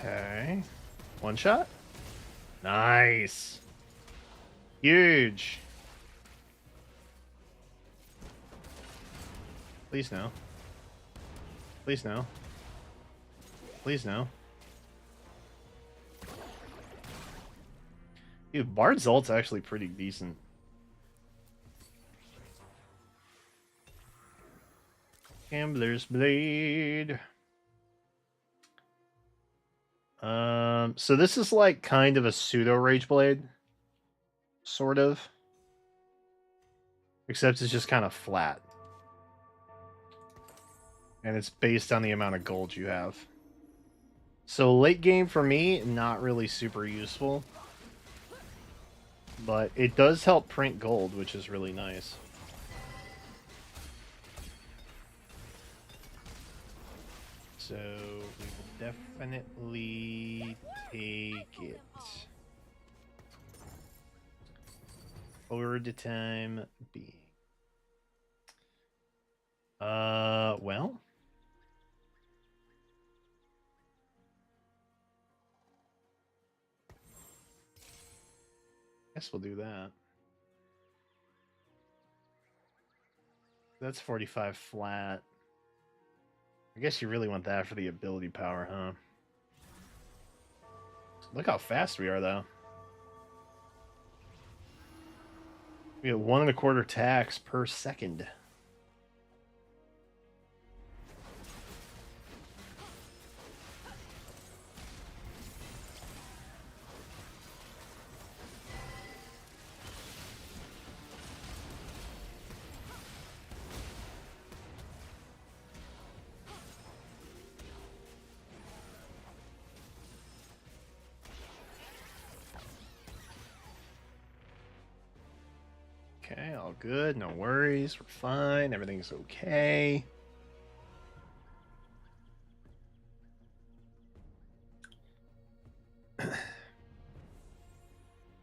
Okay. One shot? Nice. Huge. Please no. Please no. Please no. Dude, Bard's ult's actually pretty decent. Gambler's Blade. So this is like kind of a pseudo Rage Blade. Sort of. Except it's just kind of flat. And it's based on the amount of gold you have. So late game for me, not really super useful. But it does help print gold, which is really nice. So we will definitely take it. For the time being. Well. guess we'll do that. That's 45 flat. I guess you really want that for the ability power, huh? Look how fast we are, though. We have 1.25 tax per second. Okay, all good. No worries. We're fine. Everything's okay.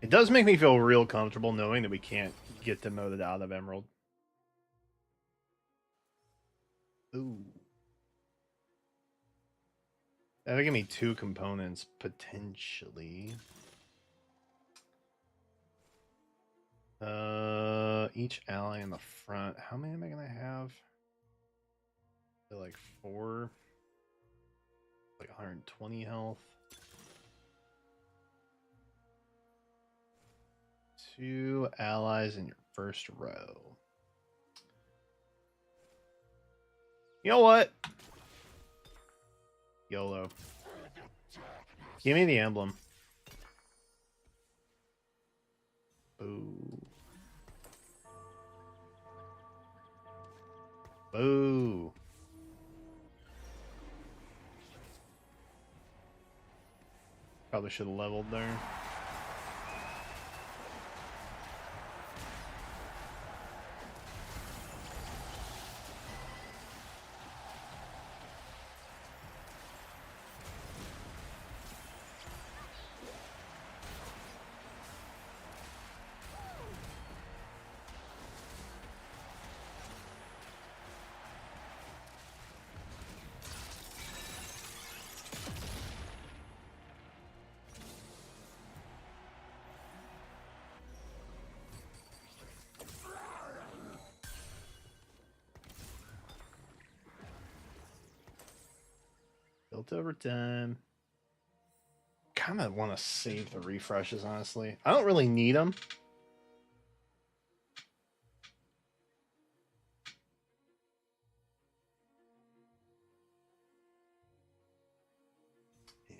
It does make me feel real comfortable knowing that we can't get demoted out of Emerald. Ooh. That'll give me 2 components, potentially. Each ally in the front. How many am I gonna have? Like 4. Like 120 health. 2 allies in your first row. You know what? YOLO. Give me the emblem. Boo. Boo. Probably should have leveled there. Built over time. Kind of want to save the refreshes, honestly. I don't really need them.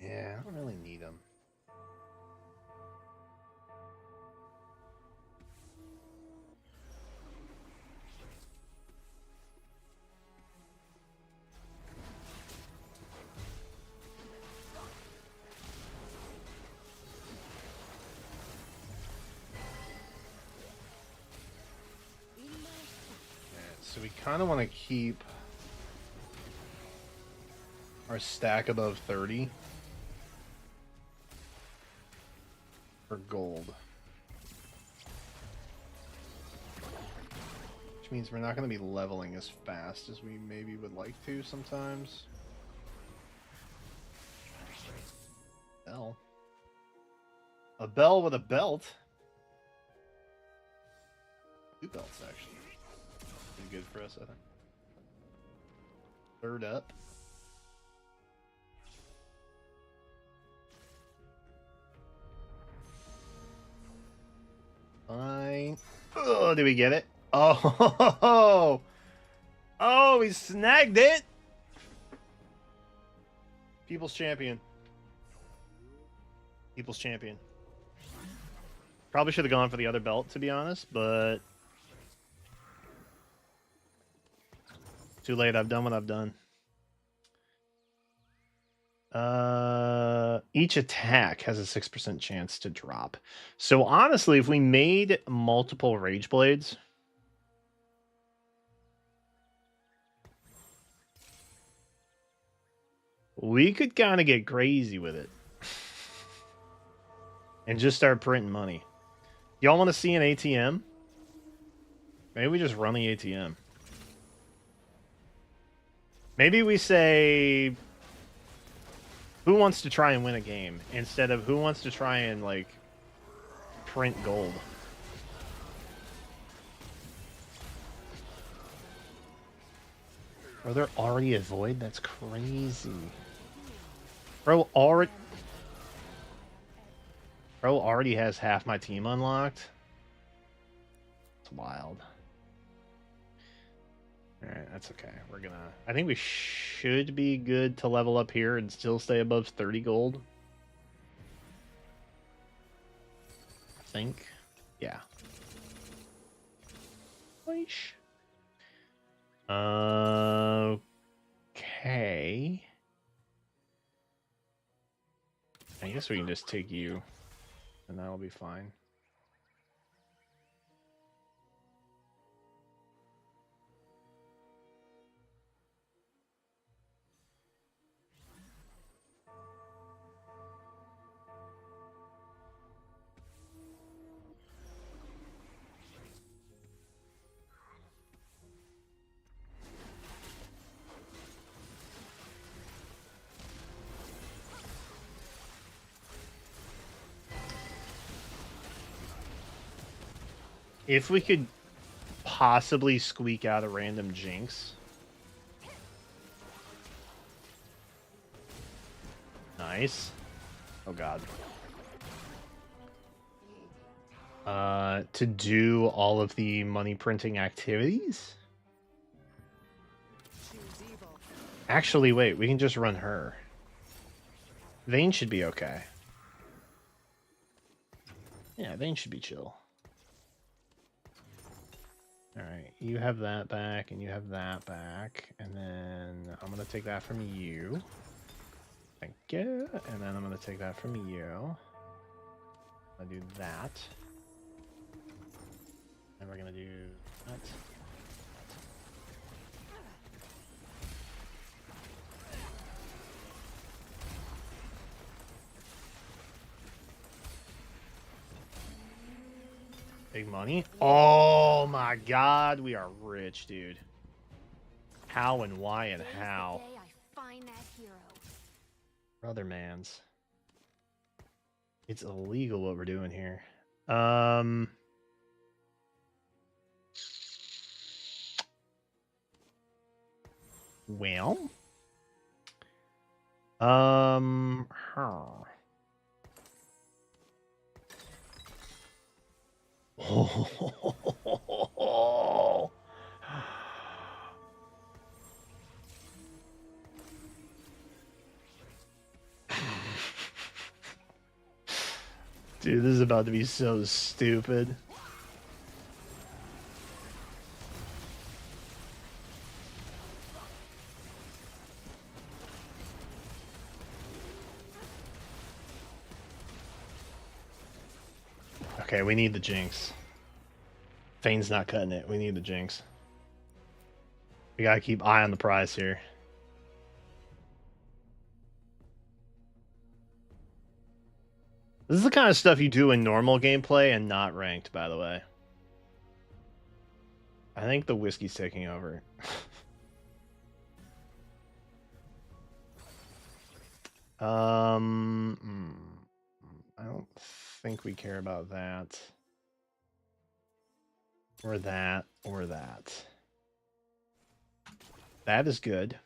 Yeah, I don't really need them. So we kind of want to keep our stack above 30 for gold. Which means we're not going to be leveling as fast as we maybe would like to sometimes. Bell. A bell with a belt. 2 belts, actually. Good for us, I think. Third up. Fine. Oh, did we get it? Oh, oh, we snagged it. People's champion. People's champion. Probably should have gone for the other belt, to be honest, but too late. I've done what I've done. Each attack has a 6% chance to drop. So honestly, if we made multiple Rage Blades, we could kind of get crazy with it and just start printing money. Y'all want to see an ATM? Maybe we just run the ATM. Maybe we say, who wants to try and win a game, instead of who wants to try and, like, print gold. Bro, they're already a void? That's crazy. Bro already has half my team unlocked. It's wild. Alright, that's okay. We're gonna... I think we should be good to level up here and still stay above 30 gold. I think. Yeah. Weesh. Okay. I guess we can just take you, and that'll be fine. If we could possibly squeak out a random Jinx. Nice. Oh god. To do all of the money printing activities? Actually, wait, we can just run her. Vayne should be okay. Yeah, Vayne should be chill. Alright, you have that back, and you have that back, and then I'm going to take that from you. Thank you. And then I'm going to take that from you. I'll do that. And we're going to do that. Big money. Oh my god, we are rich, dude. How and why and how. Today I find that hero. Brother mans. It's illegal what we're doing here. Well. Dude, this is about to be so stupid. Okay, we need the Jinx. Vayne's not cutting it. We need the Jinx. We gotta keep eye on the prize here. This is the kind of stuff you do in normal gameplay and not ranked, by the way. I think the whiskey's taking over. I don't think we care about that. Or that, or that. That is good.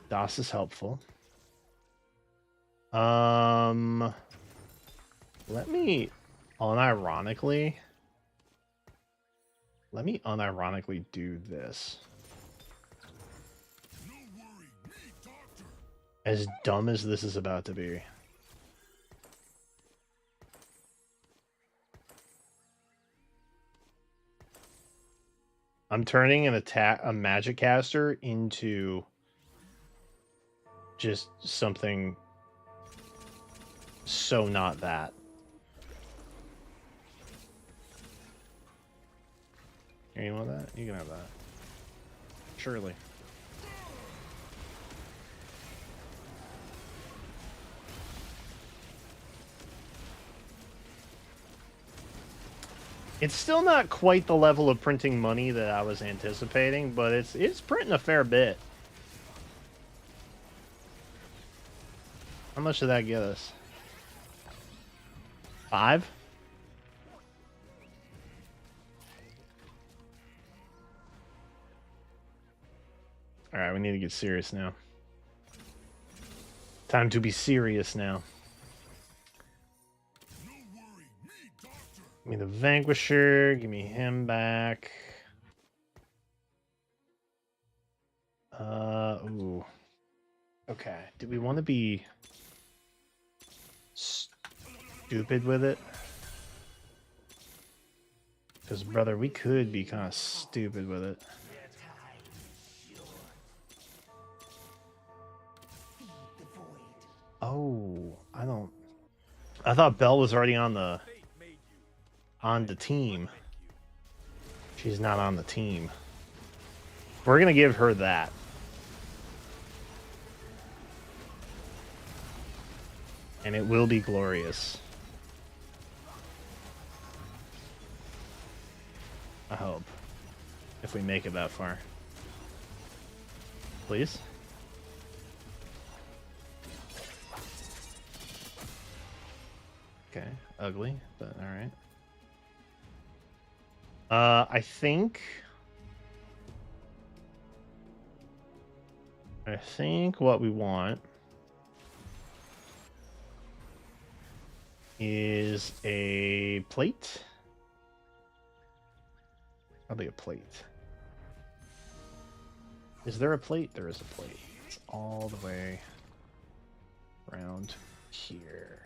DOS is helpful. Let me unironically do this. No worry, me, doctor. As dumb as this is about to be. I'm turning a magic caster into just something so not that. Here, you want that? You can have that. Surely. It's still not quite the level of printing money that I was anticipating, but it's printing a fair bit. How much did that get us? 5? Alright, we need to get serious now. Time to be serious now. Give me the Vanquisher. Give me him back. Ooh. Okay. Do we want to be stupid with it? Because, brother, we could be kind of stupid with it. Oh, I don't... I thought Belle was already on the team. She's not on the team. We're gonna give her that. And it will be glorious. I hope. If we make it that far. Please? Okay, ugly, but alright. I think what we want is a plate. Probably a plate. Is there a plate? There is a plate. It's all the way around here.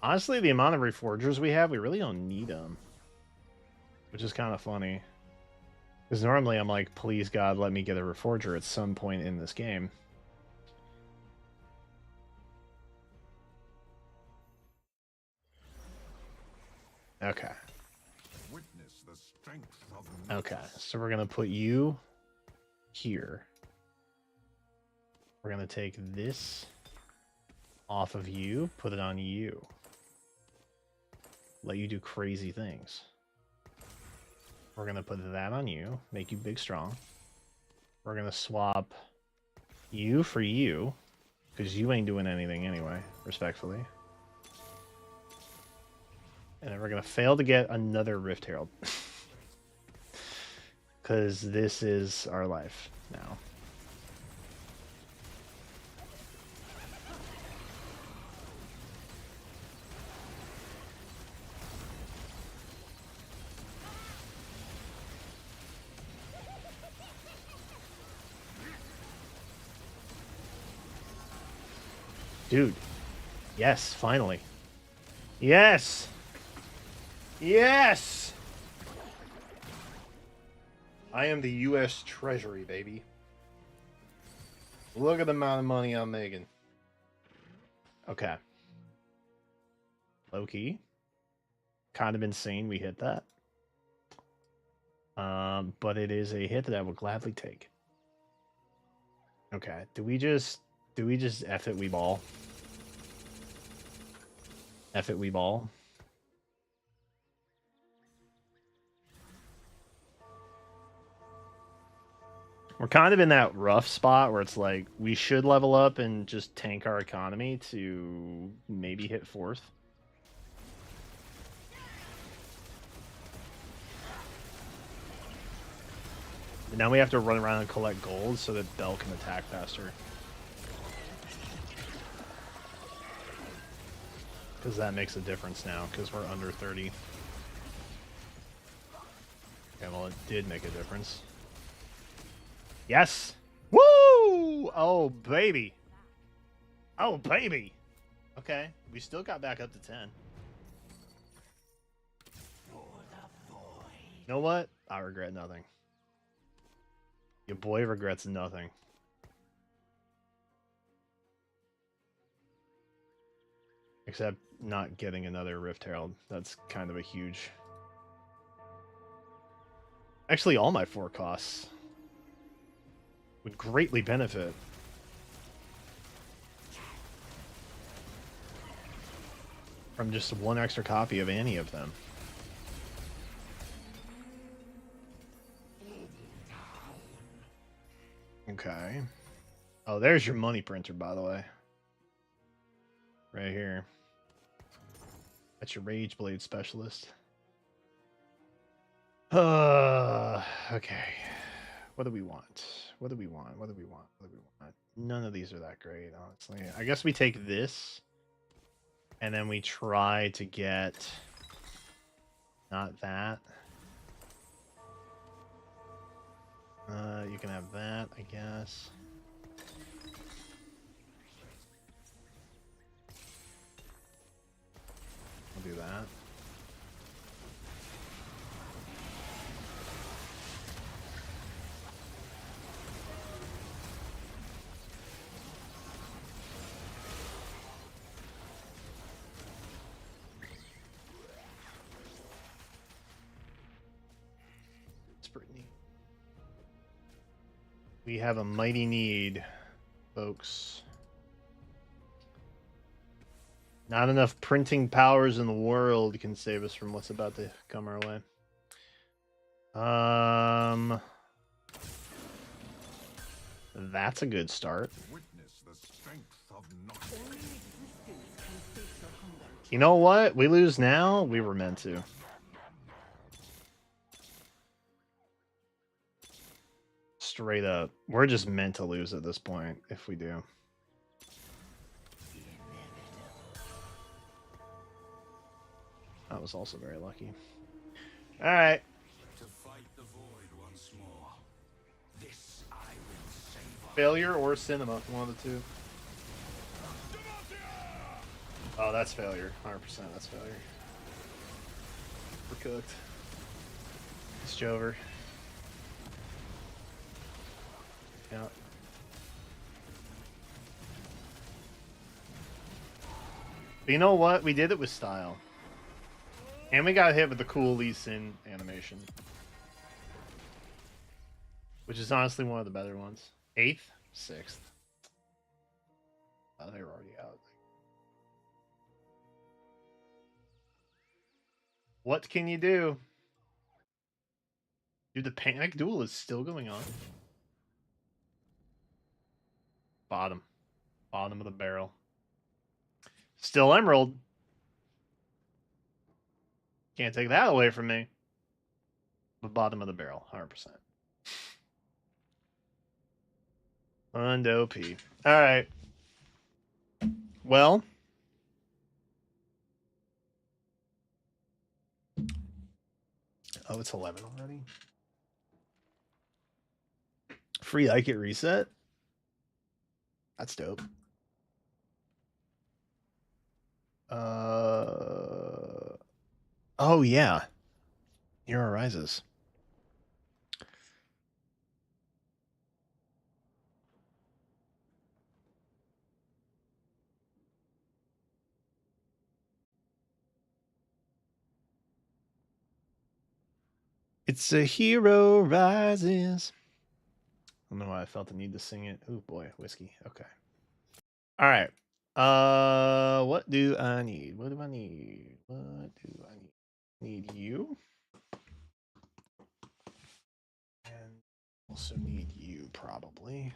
Honestly, the amount of reforgers we have, we really don't need them. Which is kind of funny. Because normally I'm like, please God, let me get a reforger at some point in this game. Okay. Witness the strength of Okay, so we're going to put you here. We're going to take this off of you, put it on you. Let you do crazy things. We're going to put that on you, make you big strong. We're going to swap you for you, because you ain't doing anything anyway, respectfully. And then we're going to fail to get another Rift Herald. Because this is our life now. Dude. Yes, finally. Yes! Yes! I am the U.S. Treasury, baby. Look at the amount of money I'm making. Okay. Low key. Kind of insane we hit that. But it is a hit that I will gladly take. Okay. Do we just F it, we ball? F it, we ball? We're kind of in that rough spot where it's like we should level up and just tank our economy to maybe hit 4th. And now we have to run around and collect gold so that Belle can attack faster. Because that makes a difference now, because we're under 30. Okay, well, it did make a difference. Yes! Woo! Oh, baby. Oh, baby. Okay, we still got back up to 10. You know what? I regret nothing. Your boy regrets nothing. Except not getting another Rift Herald. That's kind of a huge... Actually, all my 4 costs would greatly benefit. From just 1 extra copy of any of them. Okay. Oh, there's your money printer, by the way. Right here. That's your Rage Blade specialist. Okay. What do we want? What do we want? What do we want? What do we want? None of these are that great, honestly. I guess we take this, and then we try to get not that. You can have that, I guess. I'll do that. It's pretty neat. We have a mighty need, folks. Not enough printing powers in the world can save us from what's about to come our way. That's a good start. Witness the strength of Only existence can face your hunger. You know what? We lose now. We were meant to. Straight up. We're just meant to lose at this point if we do. That was also very lucky. All right. to fight the void once more. This I will save. Failure or cinema, one of the two. Oh, that's failure. 100% that's failure. We're cooked. It's Jover. Yeah. But you know what? We did it with style. And we got hit with the cool Lee Sin animation. Which is honestly one of the better ones. 8th? 6th. Oh, they were already out. What can you do? Dude, the Panic Duel is still going on. Bottom. Bottom of the barrel. Still Emerald. Can't take that away from me. But bottom of the barrel, 100%. Undo P. Alright. Well. Oh, it's 11 already. Free Ike at reset? That's dope. Oh yeah. Hero Rises. It's a Hero Rises. I don't know why I felt the need to sing it. Oh boy, whiskey. Okay. All right. What do I need? What do I need? What do I need? Need you. And also need you probably.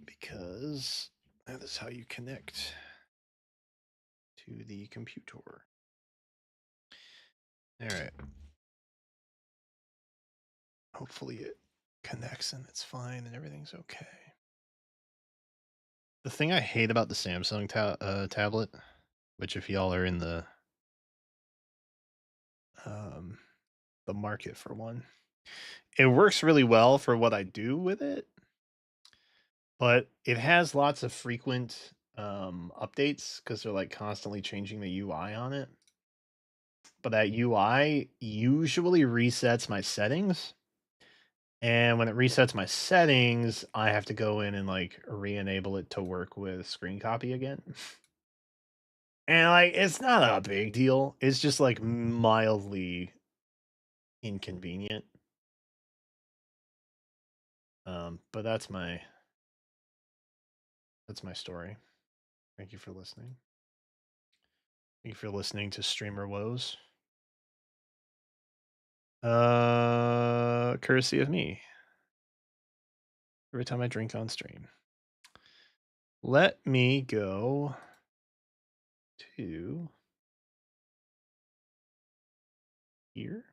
Because that is how you connect to the computer. All right. Hopefully it connects and it's fine and everything's okay. The thing I hate about the Samsung tablet, which if y'all are in the market for one, it works really well for what I do with it, but it has lots of frequent updates because they're like constantly changing the UI on it. But that UI usually resets my settings. And when it resets my settings, I have to go in and like re-enable it to work with screen copy again. And like it's not a big deal. It's just like mildly inconvenient. But that's my story. Thank you for listening. Thank you for listening to Streamer Woes. Courtesy of me. every time I drink on stream. Let me go to here.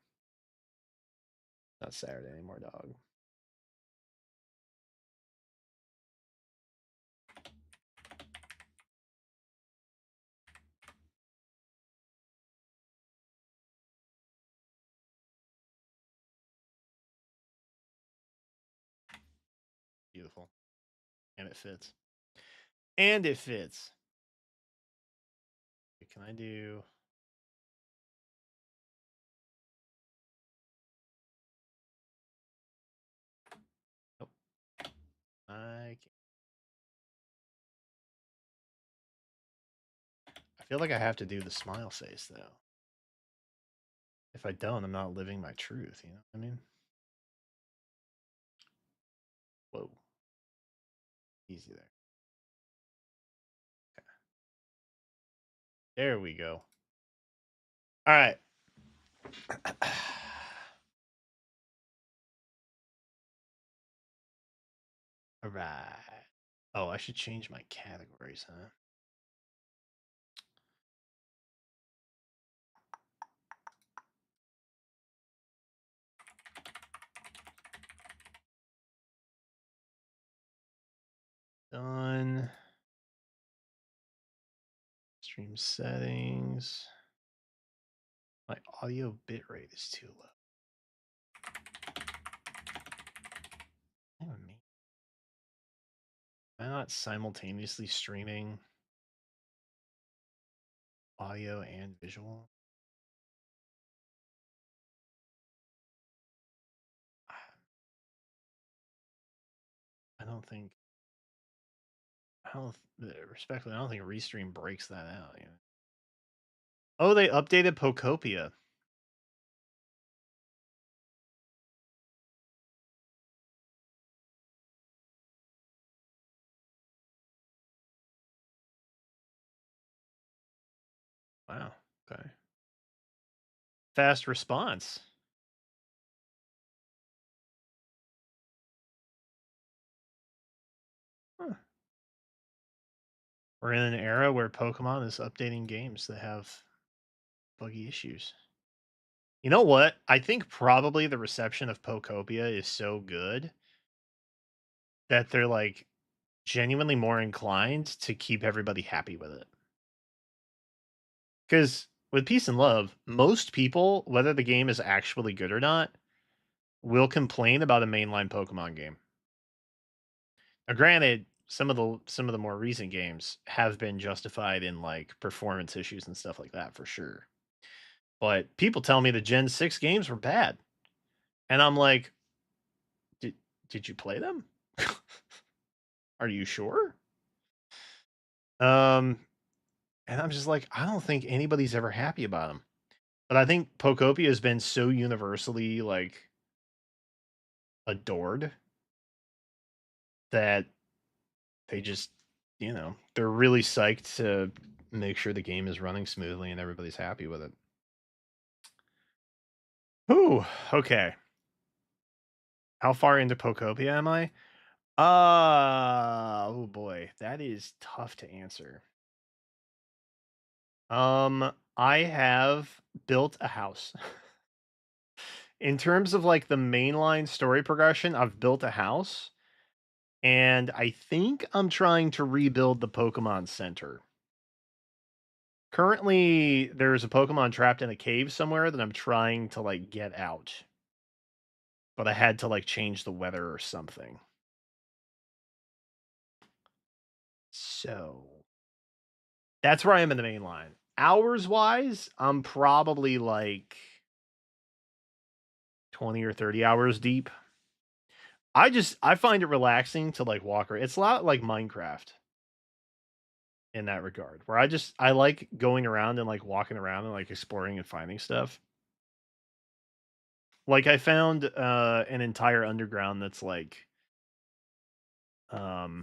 Not Saturday anymore, dog. Beautiful. And it fits. And it fits. Can I do... Nope. I can't. I feel like I have to do the smile face, though. If I don't, I'm not living my truth, you know what I mean? Whoa. Easy there. Okay. There we go. All right. All right. Oh, I should change my categories, huh? Done. Stream settings. My audio bitrate is too low. Am I not simultaneously streaming audio and visual? I don't think. Respectfully, I don't think Restream breaks that out. You know? Oh, they updated Pocopia. Wow. Okay. Fast response. Huh. We're in an era where Pokemon is updating games that have buggy issues. You know what? I think probably the reception of Pocopia is so good that they're like genuinely more inclined to keep everybody happy with it. Because with Peace and Love, most people, whether the game is actually good or not, will complain about a mainline Pokemon game. Now, granted, some of the more recent games have been justified in like performance issues and stuff like that for sure. But people tell me the Gen 6 games were bad. And I'm like, did you play them? Are you sure? And I'm just like, I don't think anybody's ever happy about them. But I think Pocopia has been so universally like adored that they just, you know, they're really psyched to make sure the game is running smoothly and everybody's happy with it. Ooh, okay. How far into Pocopia am I? Oh boy, that is tough to answer. I have built a house. In terms of like the mainline story progression, I've built a house. And I think I'm trying to rebuild the Pokemon Center. Currently, there's a Pokemon trapped in a cave somewhere that I'm trying to like get out. But I had to like change the weather or something. So that's where I am in the main line. Hours wise, I'm probably like 20 or 30 hours deep. I find it relaxing to like walk around. It's a lot like Minecraft in that regard, where I like going around and like walking around and like exploring and finding stuff. Like I found an entire underground that's like got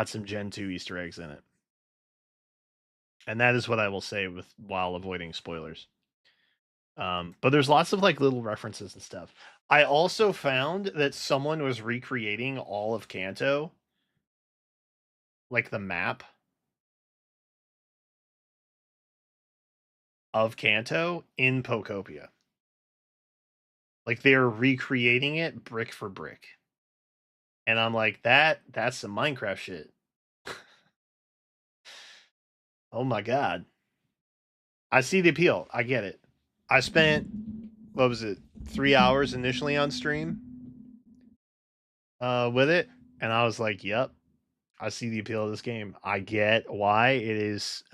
some Gen 2 Easter eggs in it. And that is what I will say with while avoiding spoilers. But there's lots of like little references and stuff. I also found that someone was recreating all of Kanto, like the map of Kanto in Pokopia. Like they're recreating it brick for brick. And I'm like, that's some Minecraft shit. Oh my god. I see the appeal. I get it. I spent, what was it, 3 hours initially on stream with it, and I was like, yep, I see the appeal of this game. I get why it is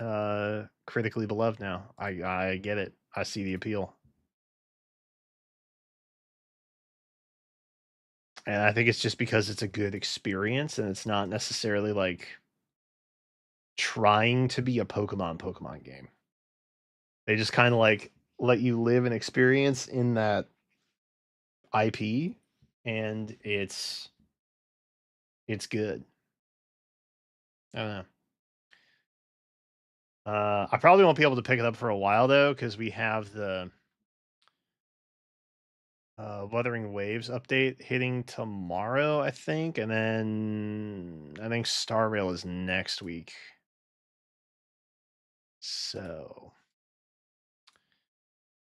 critically beloved now. I get it. I see the appeal. And I think it's just because it's a good experience and it's not necessarily like trying to be a Pokemon game. They just kind of like let you live an experience in that IP, and it's good. I don't know. I probably won't be able to pick it up for a while though, because we have the Wuthering Waves update hitting tomorrow, I think, and then I think Star Rail is next week. So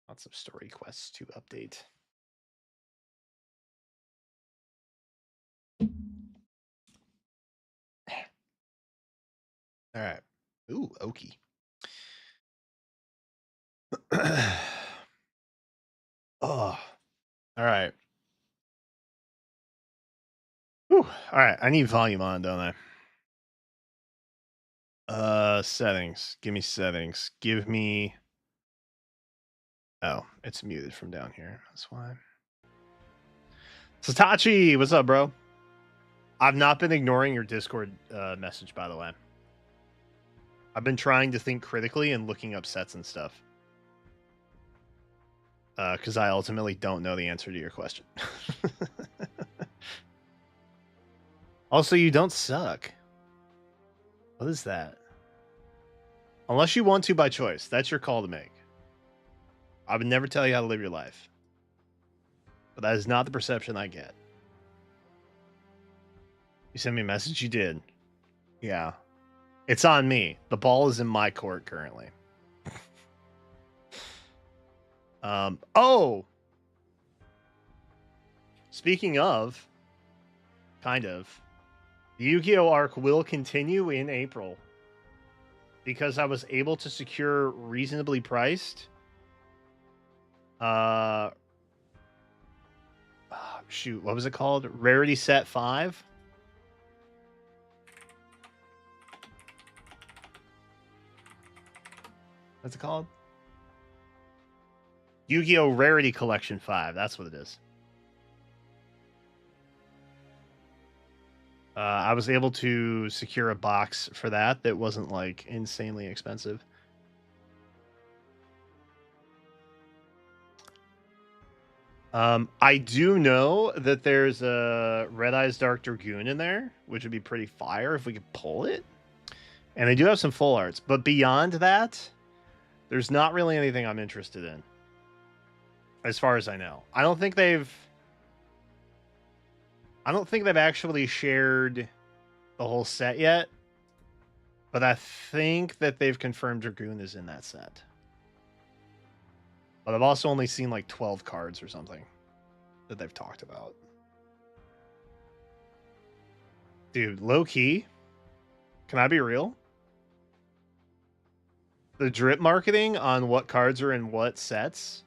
lots of story quests to update. All right. Ooh, Oki. Oh, all right. Whew. All right. I need volume on, don't I? Settings. Give me settings. Give me. Oh, it's muted from down here. That's why. Satachi, what's up, bro? I've not been ignoring your Discord message, by the way. I've been trying to think critically and looking up sets and stuff. Because I ultimately don't know the answer to your question. Also, you don't suck. What is that? Unless you want to by choice. That's your call to make. I would never tell you how to live your life. But that is not the perception I get. You sent me a message? You did. Yeah. It's on me. The ball is in my court currently. Oh! Speaking of, kind of, the Yu-Gi-Oh! Arc will continue in April. Because I was able to secure reasonably priced. Shoot, what was it called? Rarity Set 5? What's it called? Yu-Gi-Oh! Rarity Collection 5. That's what it is. I was able to secure a box for that wasn't like insanely expensive. I do know that there's a Red Eyes Dark Dragoon in there, which would be pretty fire if we could pull it. And they do have some full arts, but beyond that, there's not really anything I'm interested in. As far as I know. I don't think they've actually shared the whole set yet. But I think that they've confirmed Dragoon is in that set. But I've also only seen like 12 cards or something that they've talked about. Dude, low key. Can I be real? The drip marketing on what cards are in what sets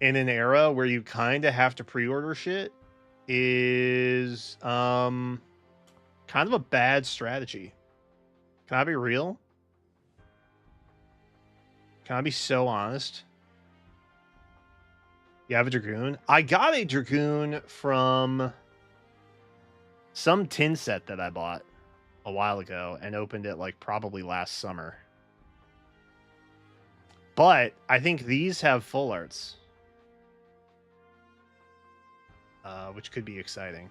in an era where you kind of have to pre-order shit is kind of a bad strategy. Can I be real? Can I be so honest? You have a Dragoon? I got a Dragoon from some tin set that I bought a while ago and opened it like probably last summer. But I think these have full arts. Which could be exciting.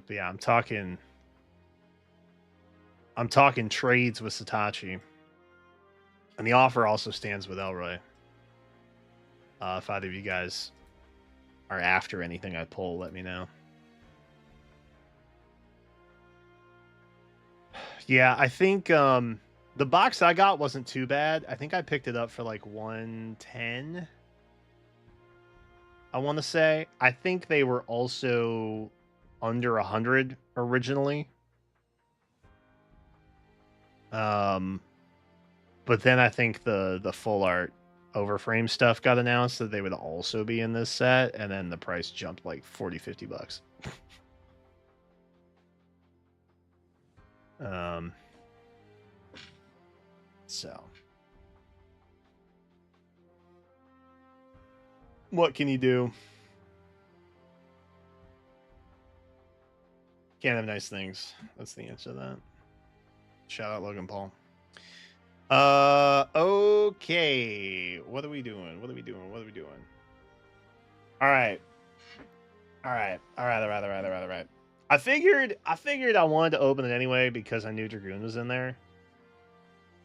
But yeah, I'm talking trades with Satachi. And the offer also stands with Elroy. If either of you guys are after anything I pull, let me know. Yeah, I think the box I got wasn't too bad. I think I picked it up for like 110. I want to say. I think they were also under 100 originally. But then I think the full art overframe stuff got announced that they would also be in this set, and then the price jumped like 40-50 bucks. So what can you do? Can't have nice things. That's the answer to that. Shout out Logan Paul. Okay. What are we doing? All right. I figured I wanted to open it anyway because I knew Dragoon was in there.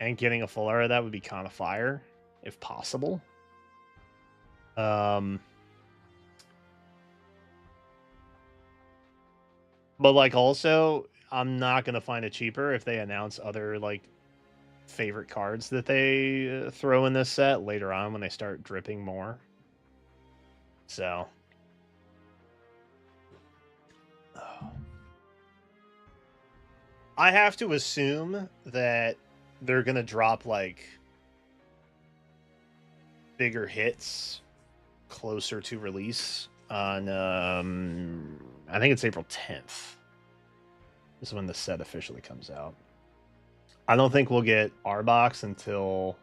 And getting a full art of that would be kind of fire, if possible. But like also, I'm not gonna find it cheaper if they announce other like favorite cards that they throw in this set later on when they start dripping more. So I have to assume that they're gonna drop like bigger hits closer to release on I think it's April 10th. This is when the set officially comes out. I don't think we'll get our box until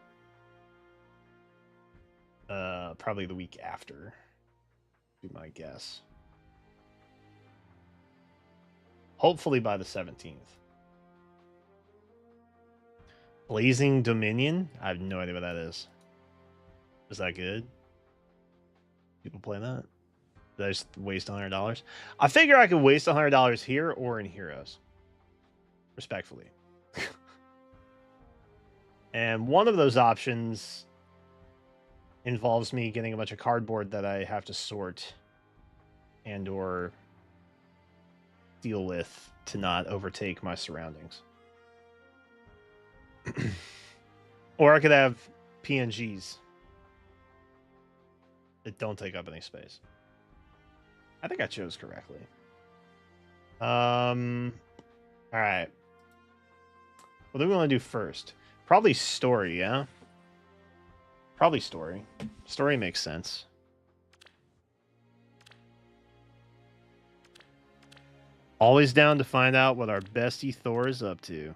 probably the week after. Be my guess. Hopefully by the 17th. Blazing Dominion? I have no idea what that is. Is that good? People play that? Did I just waste $100? I figure I could waste $100 here or in Heroes. Respectfully. And one of those options involves me getting a bunch of cardboard that I have to sort and or deal with to not overtake my surroundings. Or I could have PNGs that don't take up any space. I think I chose correctly. All right. What do we want to do first? Probably story, yeah? Probably story. Story makes sense. Always down to find out what our bestie Thor is up to.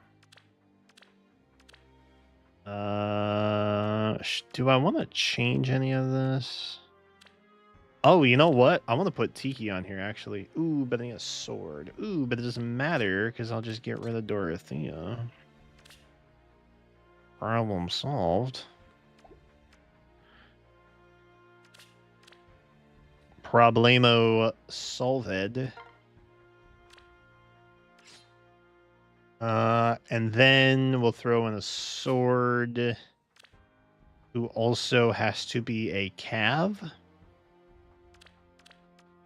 Do I want to change any of this? Oh, you know what? I want to put Tiki on here, actually. Ooh, but I need a sword. Ooh, but it doesn't matter, because I'll just get rid of Dorothea. Problem solved. Problemo solved. And then we'll throw in a sword who also has to be a Cav,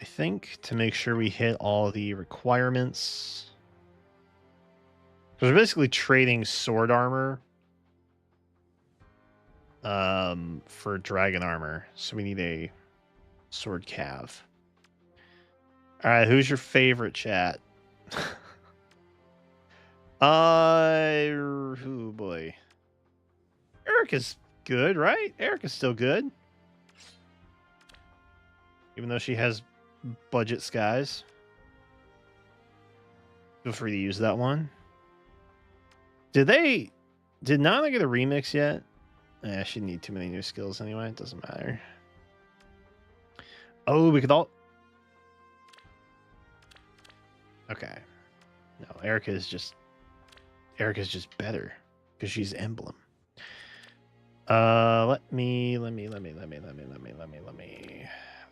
I think, to make sure we hit all the requirements. Because we're basically trading sword armor for dragon armor. So we need a sword Cav. Alright, who's your favorite, chat? Oh boy. Erica's good, right? Erica's still good. Even though she has budget skies. Feel free to use that one. Did Nana get a remix yet? Yeah, she need too many new skills anyway. It doesn't matter. Oh, we could all... Okay. No, Erica's just better because she's emblem. Let me.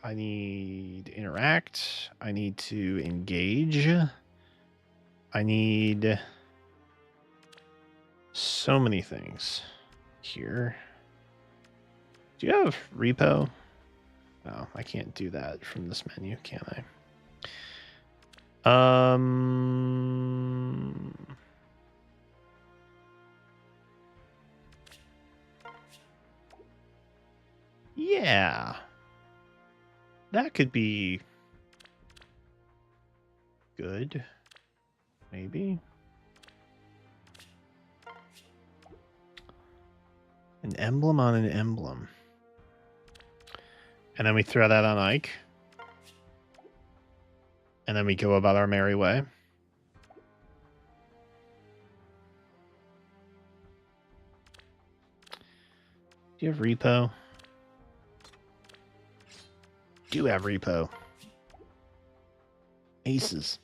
I need to interact. I need to engage. I need so many things here. Do you have repo? No, I can't do that from this menu, can I? Yeah. That could be good. Maybe. An emblem on an emblem. And then we throw that on Ike. And then we go about our merry way. Do you have repo? Do have repo. Aces.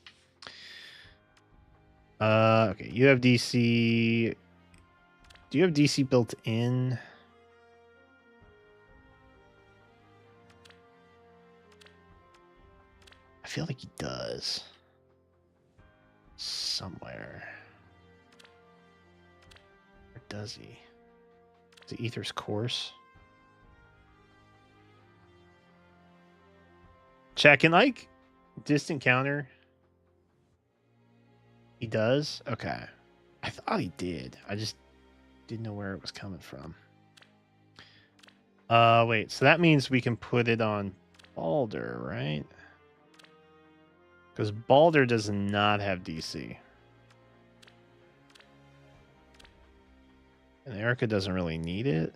Okay, you have DC. Do you have DC built in? I feel like he does. Somewhere. Or does he? Is it Aether's Course? Check and like distant counter. He does? Okay. I thought he did. I just didn't know where it was coming from. Wait, so that means we can put it on Balder, right? Because Balder does not have DC. And Erica doesn't really need it.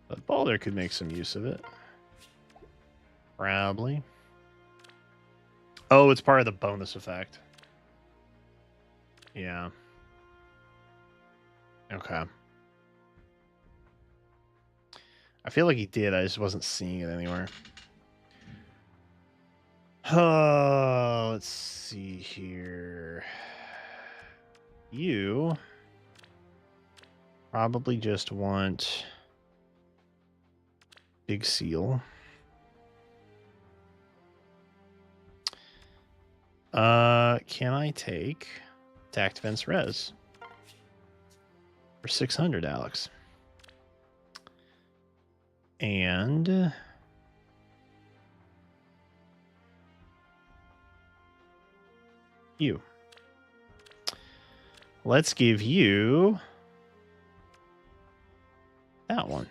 But Balder could make some use of it. Probably. Oh, it's part of the bonus effect. Yeah. Okay. I feel like he did. I just wasn't seeing it anywhere. Oh, let's see here. You probably just want Big Seal. Can I take Attack Defense Res for 600, Alex? And you. Let's give you that one.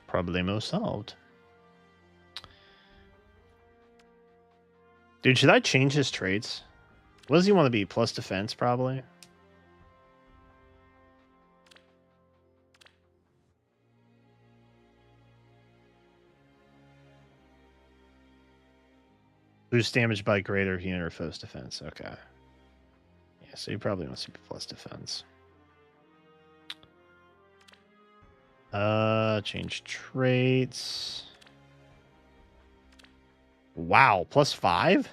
Problemo solved. Dude, should I change his traits? What does he want to be? Plus defense, probably? Boost damage by greater unit or foe's defense. Okay. Yeah, so he probably wants to be plus defense. Change traits. Wow, +5?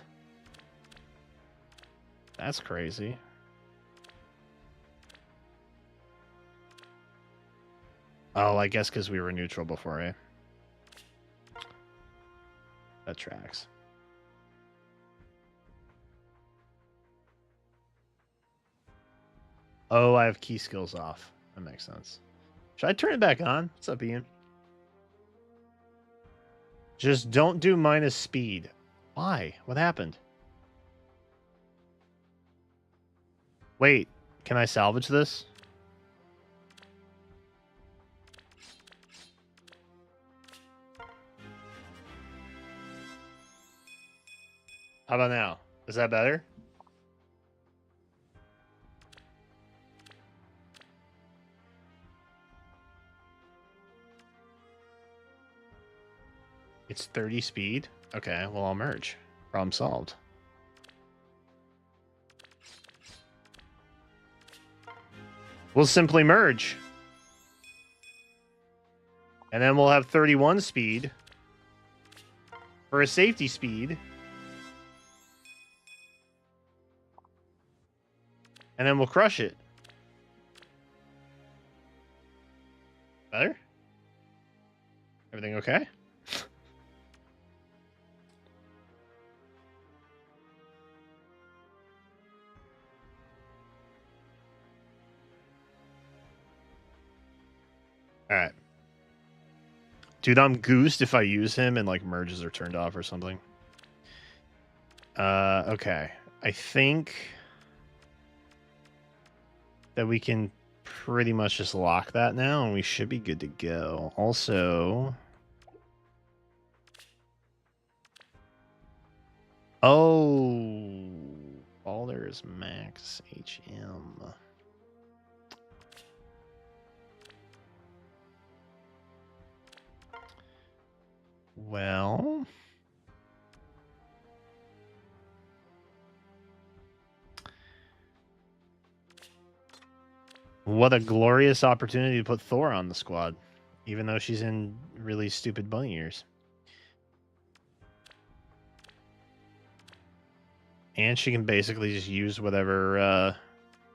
That's crazy. Oh, I guess because we were neutral before, eh? That tracks. Oh, I have key skills off. That makes sense. Should I turn it back on? What's up, Ian? Just don't do minus speed. Why? What happened? Wait, can I salvage this? How about now? Is that better? It's 30 speed? Okay, well, I'll merge. Problem solved. We'll simply merge. And then we'll have 31 speed for a safety speed. And then we'll crush it. Better? Everything okay? All right. Dude, I'm goosed if I use him and like merges are turned off or something. Okay. I think that we can pretty much just lock that now and we should be good to go. Also, oh, Balder is max HM. Well, what a glorious opportunity to put Thor on the squad, even though she's in really stupid bunny ears. And she can basically just use whatever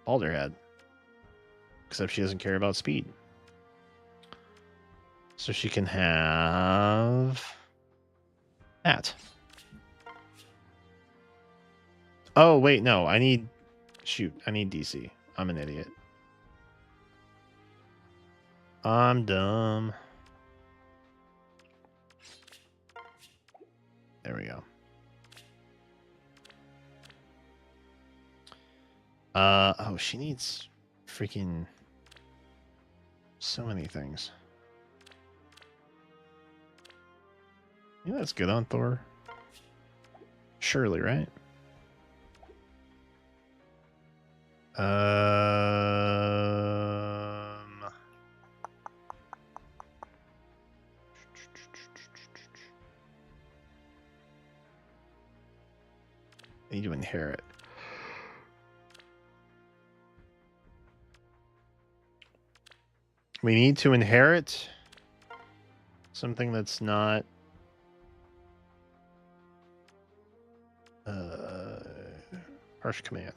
Balder had, except she doesn't care about speed. So she can have that. Oh, wait, no. I need DC. I'm an idiot. I'm dumb. There we go. Oh, she needs freaking so many things. Yeah, that's good on Thor. Surely, right? I need to inherit. We need to inherit something that's not harsh command.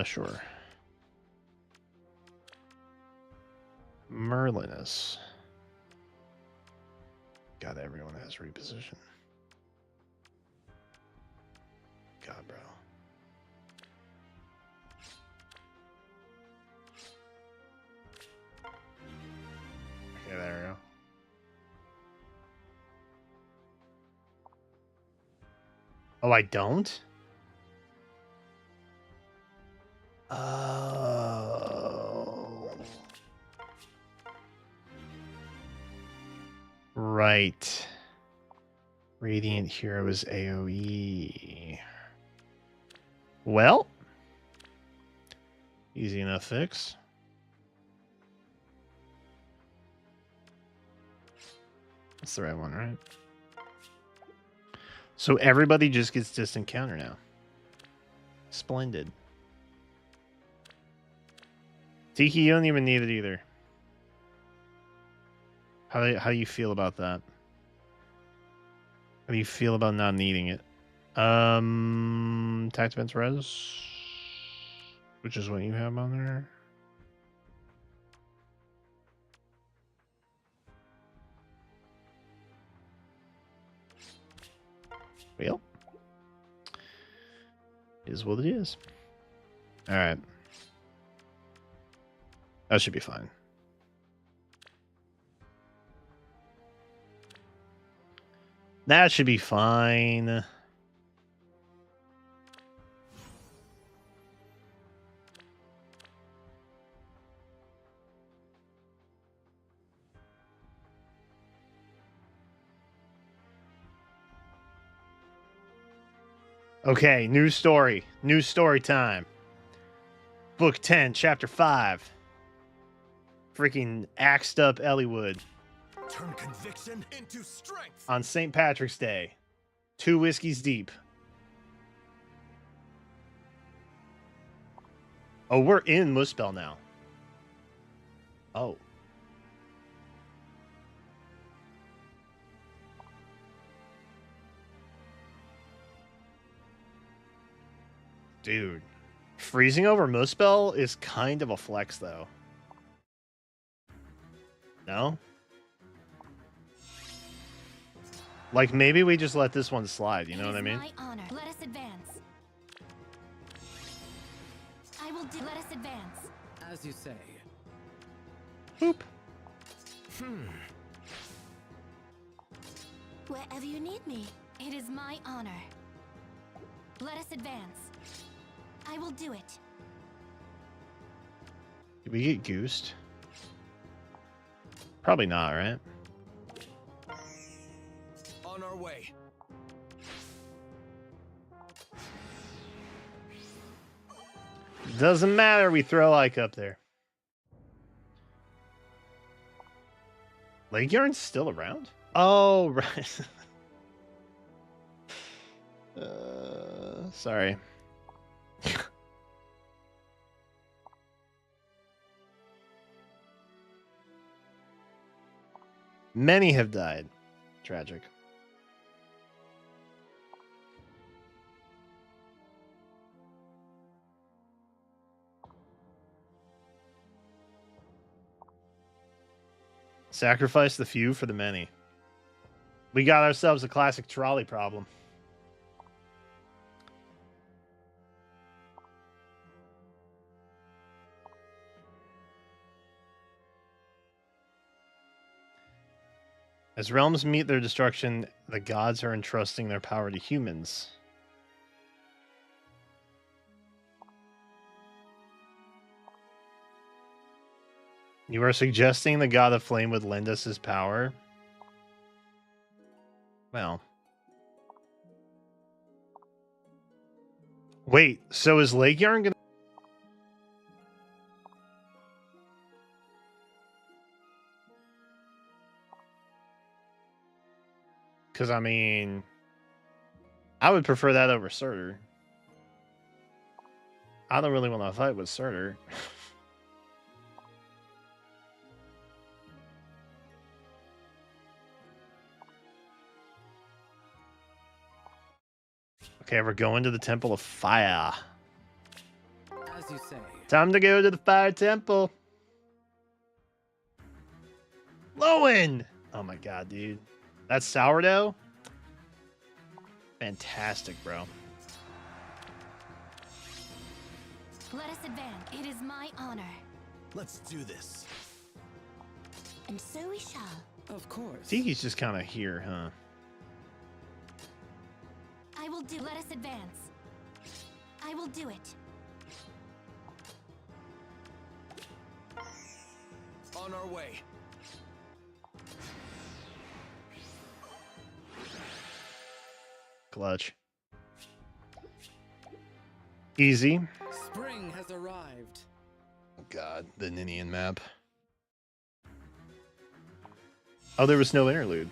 Sure. Merlinus. God, everyone has reposition. God, bro. Okay, there we go. Oh, I don't? Oh. Right. Radiant Hero is AoE. Well, easy enough fix. That's the right one, right? So everybody just gets distant counter now. Splendid. Tiki, you don't even need it either. How do you feel about that? How do you feel about not needing it? Tax defense res, which is what you have on there. Well, is what it is. All right, that should be fine. That should be fine. Okay, new story. New story time. Book 10, Chapter 5. Freaking axed up Elliewood. Turn conviction into strength. On St. Patrick's Day. 2 whiskeys deep. Oh, we're in Muspel now. Oh. Dude. Freezing over Muspel is kind of a flex, though. No? Like, maybe we just let this one slide, you know what I mean? My honor. Let us do. Let us advance. As you say. Boop. Wherever you need me. It is my honor. Let us advance. I will do it. Did we get goosed? Probably not, right? On our way. Doesn't matter. We throw like up there. Lake Yarn's still around? Oh, right. Sorry. Many have died. Tragic. Sacrifice the few for the many. We got ourselves a classic trolley problem. As realms meet their destruction, the gods are entrusting their power to humans. You are suggesting the god of flame would lend us his power? Well. Wait, so is Lake Yarn gonna... Because, I mean... I would prefer that over Surtur. I don't really want to fight with Surtur. Okay, we're going to the Temple of Fire. As you say. Time to go to the Fire Temple. Lowen! Oh my god, dude. That's sourdough? Fantastic, bro. Let us advance. It is my honor. Let's do this. And so we shall. Of course. Tiki's just kind of here, huh? I will do. Let us advance. I will do it. On our way. Clutch. Easy. Spring has arrived. Oh god, the Ninian map. Oh, there was no interlude.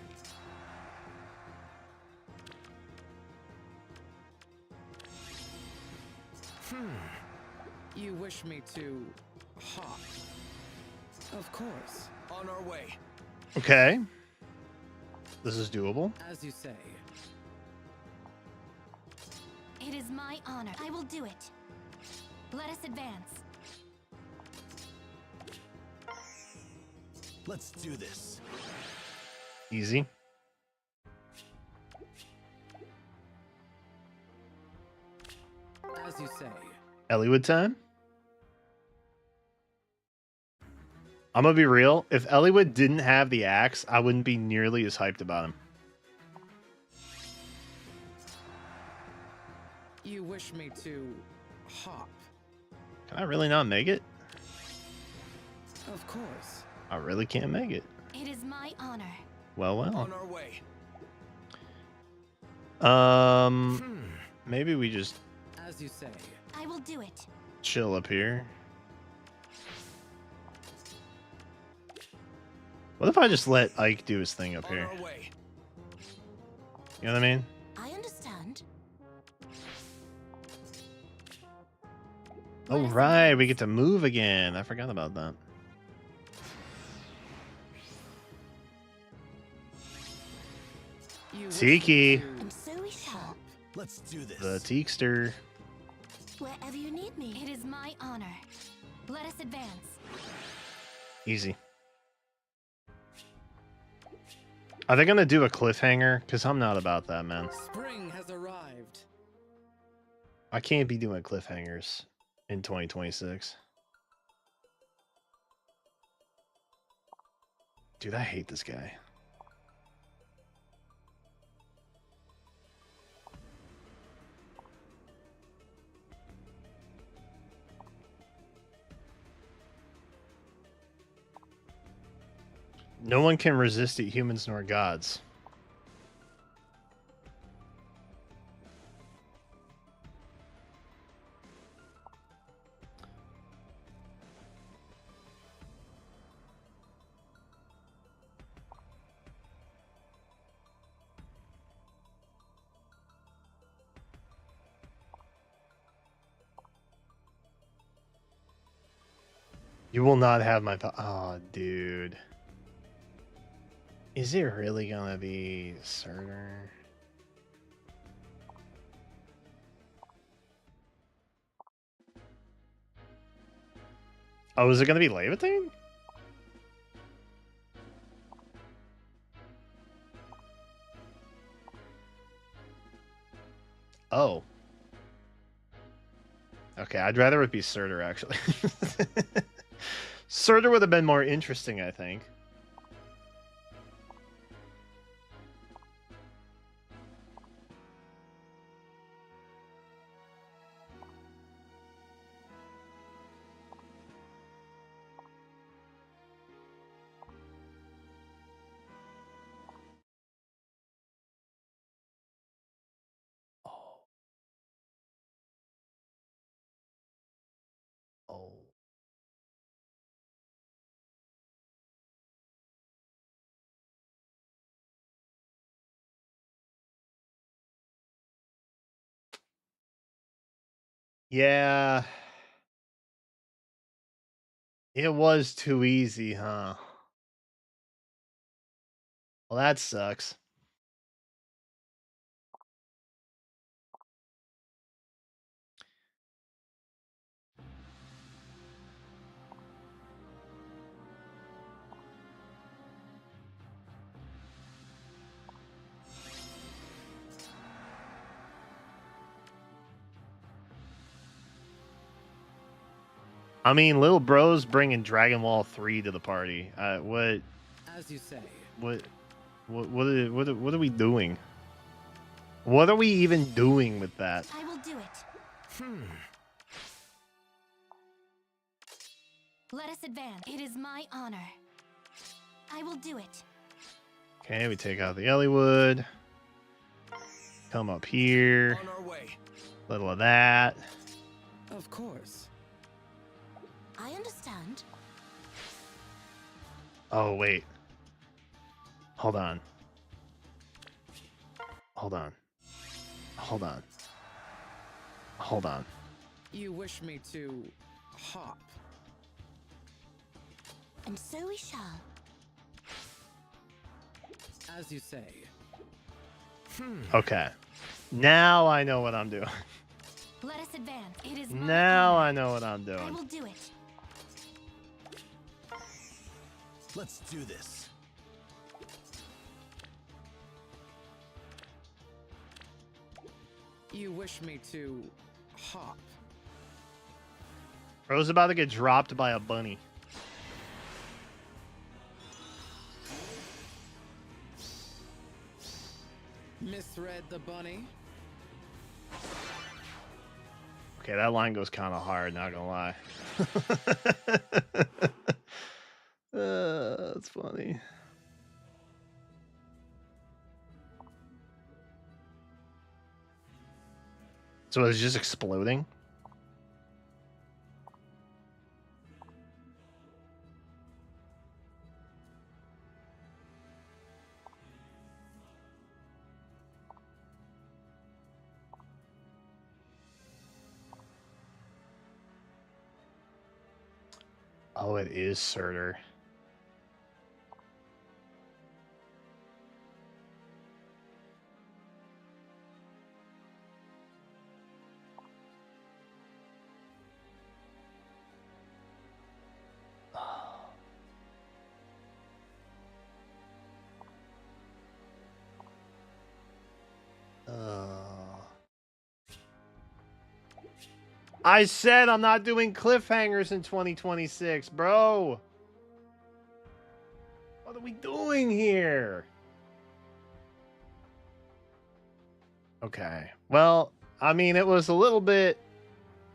You wish me to hop? Of course. On our way. Okay. This is doable. As you say. It is my honor. I will do it. Let us advance. Let's do this. Easy. As you say. Eliwood time? I'm gonna be real. If Eliwood didn't have the axe, I wouldn't be nearly as hyped about him. You wish me to hop? Can I really not make it? Of course. I really can't make it. It is my honor. Well, well. On our way. Maybe we just As you say. I will do it. chill up here. What if I just let Ike do his thing up On here? our way. You know what I mean? I understand. Oh, right. We get to move again. I forgot about that. You wish Tiki. me to And so we shall. Let's do this. The Teekster. Wherever you need me. It is my honor. Let us advance. Easy. Are they going to do a cliffhanger? Because I'm not about that, man. Spring has arrived. I can't be doing cliffhangers. in 2026. Dude, I hate this guy. No one can resist it, humans nor gods. You will not have my... Oh, dude. Is it really gonna be Surtur? Oh, is it gonna be Levitine? Oh. Okay, I'd rather it be Surtur, actually. Surtur would have been more interesting, I think. Oh. Oh. Yeah. It was too easy, huh? Well, that sucks. I mean, little bro's bringing Dragon Ball 3 to the party. What? As you say. What are we doing? What are we even doing with that? I will do it. Let us advance. It is my honor. I will do it. Okay, we take out the Elliewood. Come up here. On our way. Little of that. Of course. I understand. Oh, wait. Hold on. Hold on. Hold on. Hold on. You wish me to hop. And so we shall. As you say. Okay. Now I know what I'm doing. Let us advance. It is my Now honor. I know what I'm I doing. will do it. Let's do this. You wish me to hop. Bro's about to get dropped by a bunny. Misread the bunny. Okay, that line goes kind of hard, not gonna lie. That's funny. So it's just exploding? Oh, it is Surtur. I said I'm not doing cliffhangers in 2026, bro. What are we doing here? Okay. Well, I mean, it was a little bit,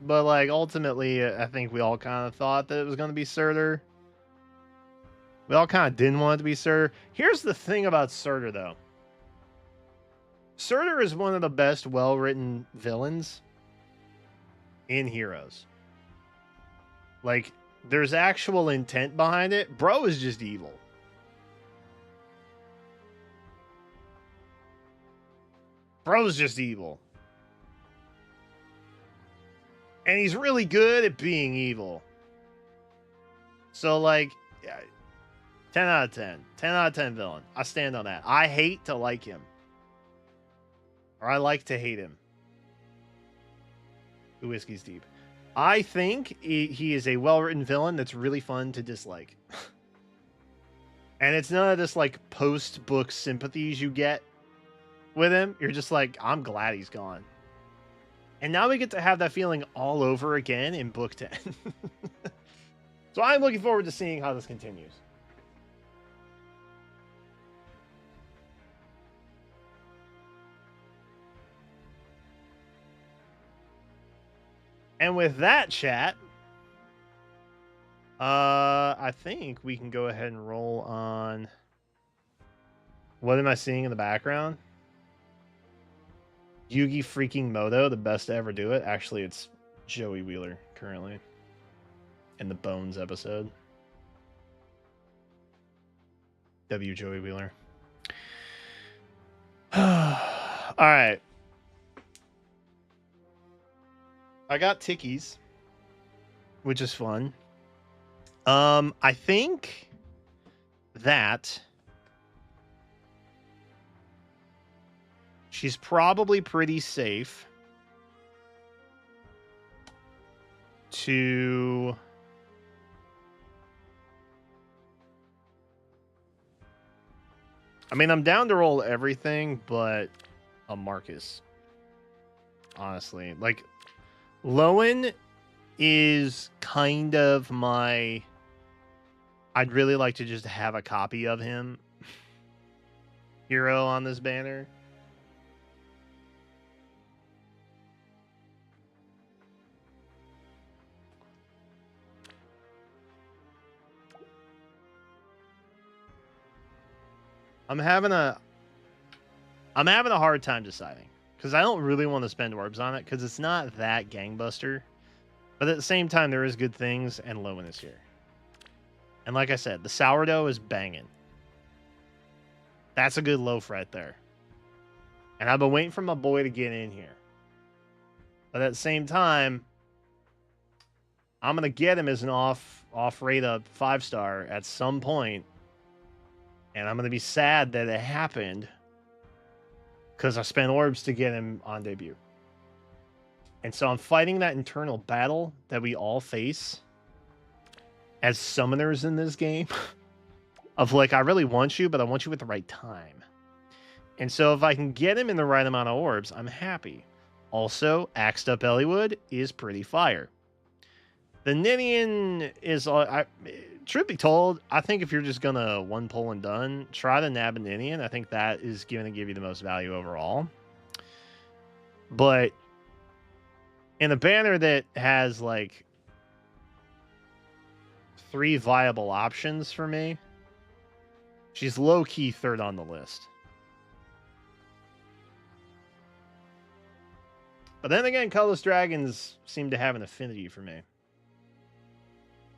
but like ultimately, I think we all kind of thought that it was going to be Surtur. We all kind of didn't want it to be Surtur. Here's the thing about Surtur, though. Surtur is one of the best well-written villains in Heroes. Like, there's actual intent behind it. Bro is just evil. Bro's just evil. And he's really good at being evil. So, like, yeah, 10 out of 10. 10 out of 10 villain. I stand on that. I hate to like him. Or I like to hate him. The whiskey's deep. I think he is a well-written villain that's really fun to dislike. And it's none of this, like, post-book sympathies you get with him. You're just like, I'm glad he's gone. And now we get to have that feeling all over again in book 10. So I'm looking forward to seeing how this continues. And with that, chat, I think we can go ahead and roll on. What am I seeing in the background? Yugi freaking Moto, the best to ever do it. Actually, it's Joey Wheeler currently in the Bones episode. W. Joey Wheeler. All right. I got tickies, which is fun. I think that she's probably pretty safe to I mean, I'm down to roll everything but a Marcus. Honestly, like Lowen is kind of my I'd really like to just have a copy of him hero on this banner. I'm having a hard time deciding because I don't really want to spend orbs on it because it's not that gangbuster. But at the same time, there is good things, and Lowen is here. And like I said, the sourdough is banging. That's a good loaf right there. And I've been waiting for my boy to get in here. But at the same time, I'm going to get him as an off rate up 5-star at some point. And I'm going to be sad that it happened because I spent orbs to get him on debut. And so I'm fighting that internal battle that we all face as summoners in this game of like, I really want you, but I want you at the right time. And so if I can get him in the right amount of orbs, I'm happy. Also, Axed Up Eliwood is pretty fire. The Ninian is, truth be told, I think if you're just going to one pull and done, try the Nab and Ninian. I think that is going to give you the most value overall. But in a banner that has like 3 viable options for me, she's low-key third on the list. But then again, Colorless Dragons seem to have an affinity for me.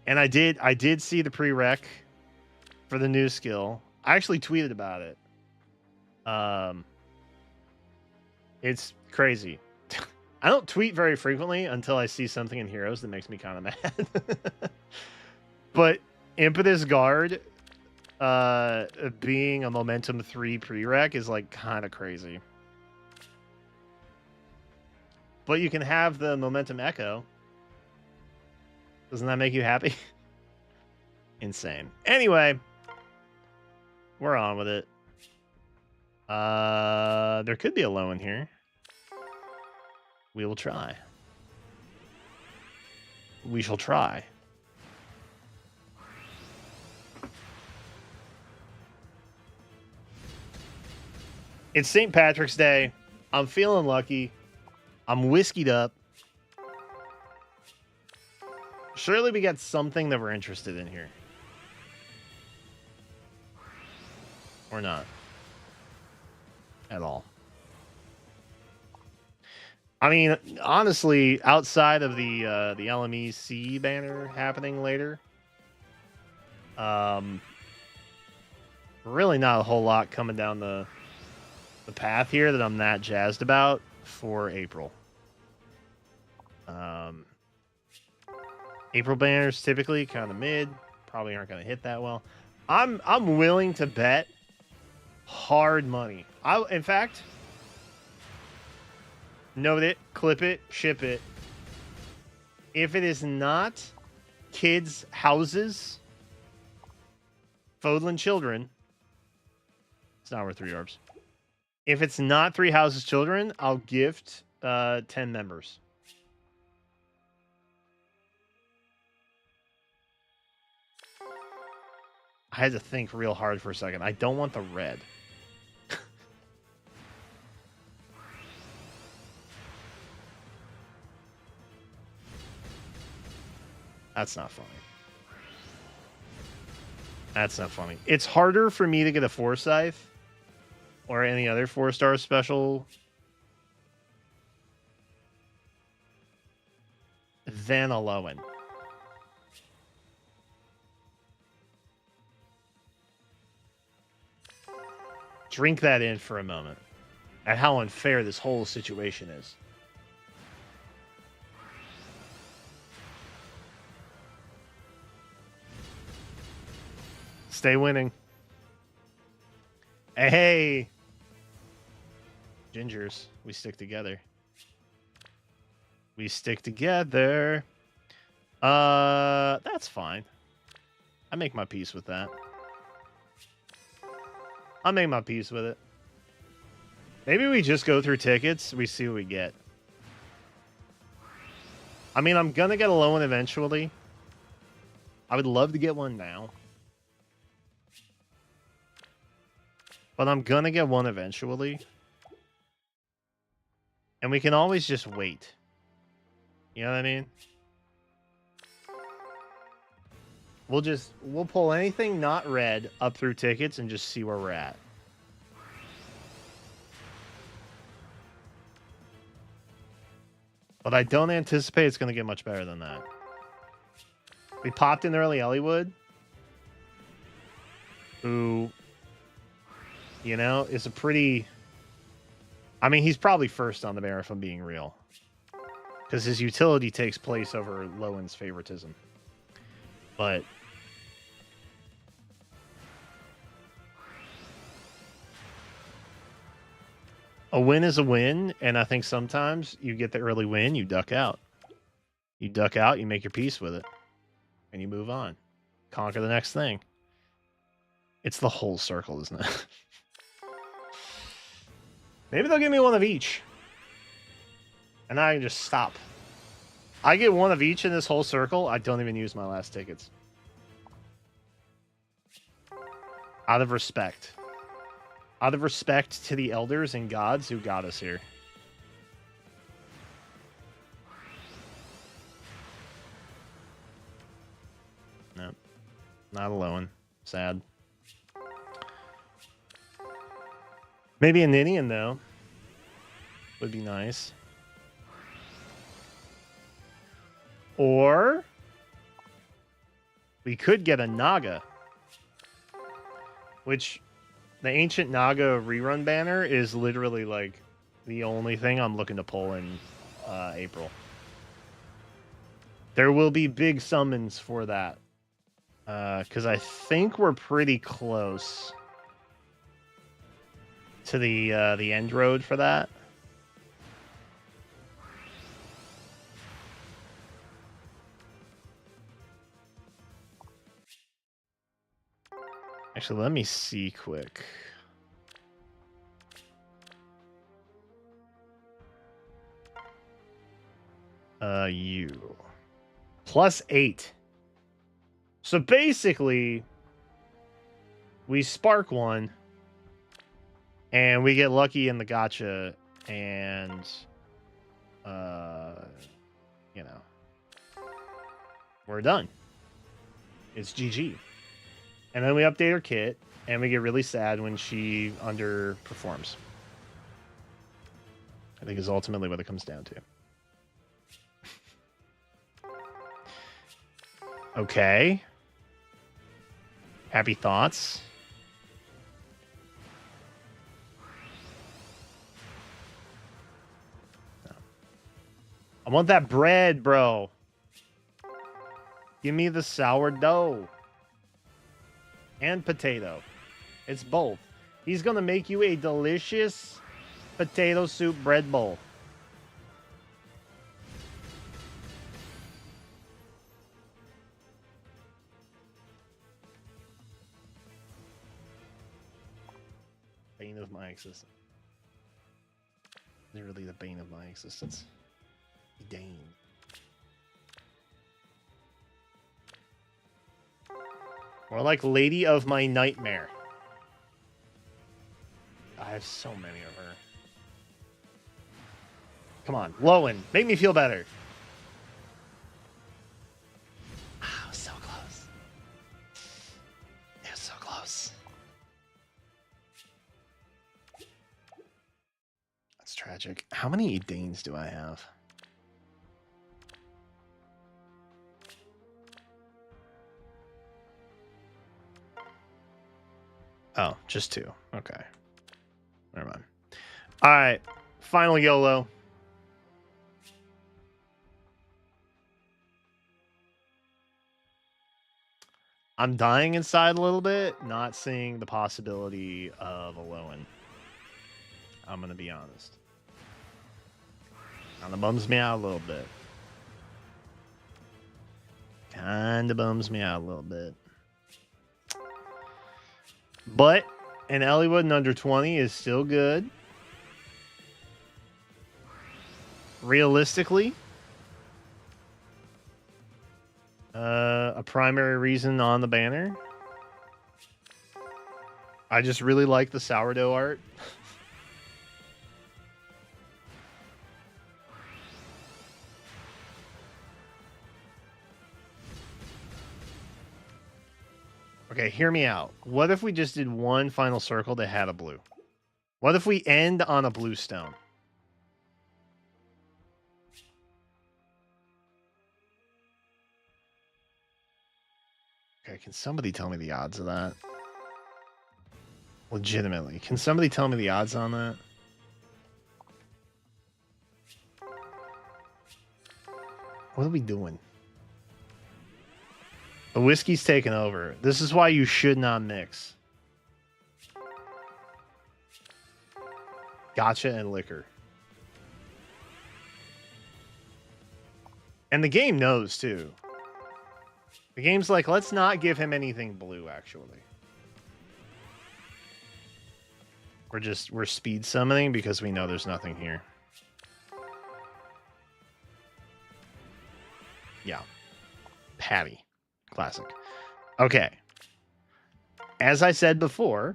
And I did see the prereq for the new skill. I actually tweeted about it. It's crazy. I don't tweet very frequently until I see something in Heroes that makes me kind of mad. But Impetus Guard being a Momentum 3 prereq is like kind of crazy. But you can have the Momentum Echo. Doesn't that make you happy? Insane. Anyway, we're on with it. There could be a low in here. We will try. we shall try. It's St. Patrick's Day. I'm feeling lucky. I'm whiskeyed up. Surely we got something that we're interested in here. Or not. At all. I mean, honestly, outside of the LMEC banner happening later, really not a whole lot coming down the path here that I'm that jazzed about for April. April banners typically kind of mid, probably aren't going to hit that well. I'm willing to bet hard money. In fact, note it, clip it, ship it. If it is not kids' houses, Fodlan children, it's not worth 3 orbs. If it's not 3 houses children, I'll gift 10 members. I had to think real hard for a second. I don't want the red. That's not funny. That's not funny. It's harder for me to get a Forsyth or any other 4-star special than a Lowen. Drink that in for a moment at how unfair this whole situation is. Stay winning. Hey, Gingers, we stick together. We stick together. That's fine. I make my peace with that. I'll make my peace with it. Maybe we just go through tickets. We see what we get. I mean, I'm going to get a low one eventually. I would love to get one now. But I'm going to get one eventually. And we can always just wait. You know what I mean? We'll pull anything not red up through tickets and just see where we're at. But I don't anticipate it's going to get much better than that. We popped in early Elliewood, who, you know, is a pretty... I mean, he's probably first on the banner if I'm being real. Because his utility takes place over Lowen's favoritism. But... a win is a win, and I think sometimes you get the early win, you duck out. You duck out, you make your peace with it, and you move on. Conquer the next thing. It's the whole circle, isn't it? Maybe they'll give me one of each. And I can just stop. I get one of each in this whole circle, I don't even use my last tickets. Out of respect. Out of respect to the elders and gods who got us here. No. Not alone. Sad. Maybe a Ninian, though. Would be nice. Or... we could get a Naga. Which... the Ancient Naga rerun banner is literally, like, the only thing I'm looking to pull in April. There will be big summons for that. Because I think we're pretty close to the end road for that. Actually, let me see quick. You. +8. So basically, we spark one, and we get lucky in the gacha, and you know, we're done. It's GG. And then we update her kit, and we get really sad when she underperforms. I think is ultimately what it comes down to. Okay. Happy thoughts. I want that bread, bro. Give me the sourdough. And potato. It's both. He's going to make you a delicious potato soup bread bowl. Bane of my existence. Literally the bane of my existence. Dane. More like Lady of my nightmare. I have so many of her. Come on, Lowen, make me feel better. Ah, so close. It was so close. That's tragic. How many Danes do I have? Oh, just 2. Okay. Never mind. All right. Final YOLO. I'm dying inside a little bit, not seeing the possibility of a Lowen. I'm going to be honest. Kind of bums me out a little bit. Kind of bums me out a little bit. But an Eliwood in under 20 is still good. Realistically, a primary reason on the banner. I just really like the sourdough art. Okay, hear me out. What if we just did one final circle that had a blue? What if we end on a blue stone? Okay, can somebody tell me the odds of that? Legitimately, can somebody tell me the odds on that? What are we doing? The whiskey's taken over. This is why you should not mix. Gacha and liquor. And the game knows, too. The game's like, let's not give him anything blue, actually. We're speed summoning because we know there's nothing here. Yeah. Patty. Classic. Okay. As I said before.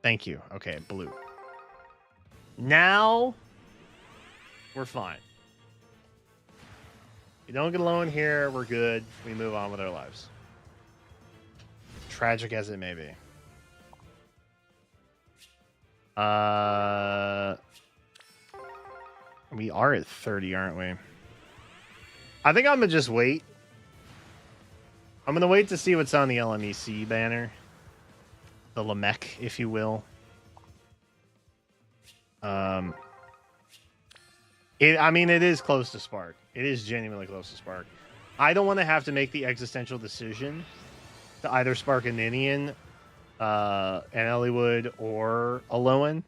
Thank you. Okay, blue. Now we're fine. You don't get alone here, we're good. We move on with our lives. Tragic as it may be. We are at 30, aren't we? I think I'm gonna just wait. I'm going to wait to see what's on the LMEC banner. The Lamech, if you will. I mean, it is close to Spark. It is genuinely close to Spark. I don't want to have to make the existential decision to either Spark a Ninian, an Eliwood, or a Lowen.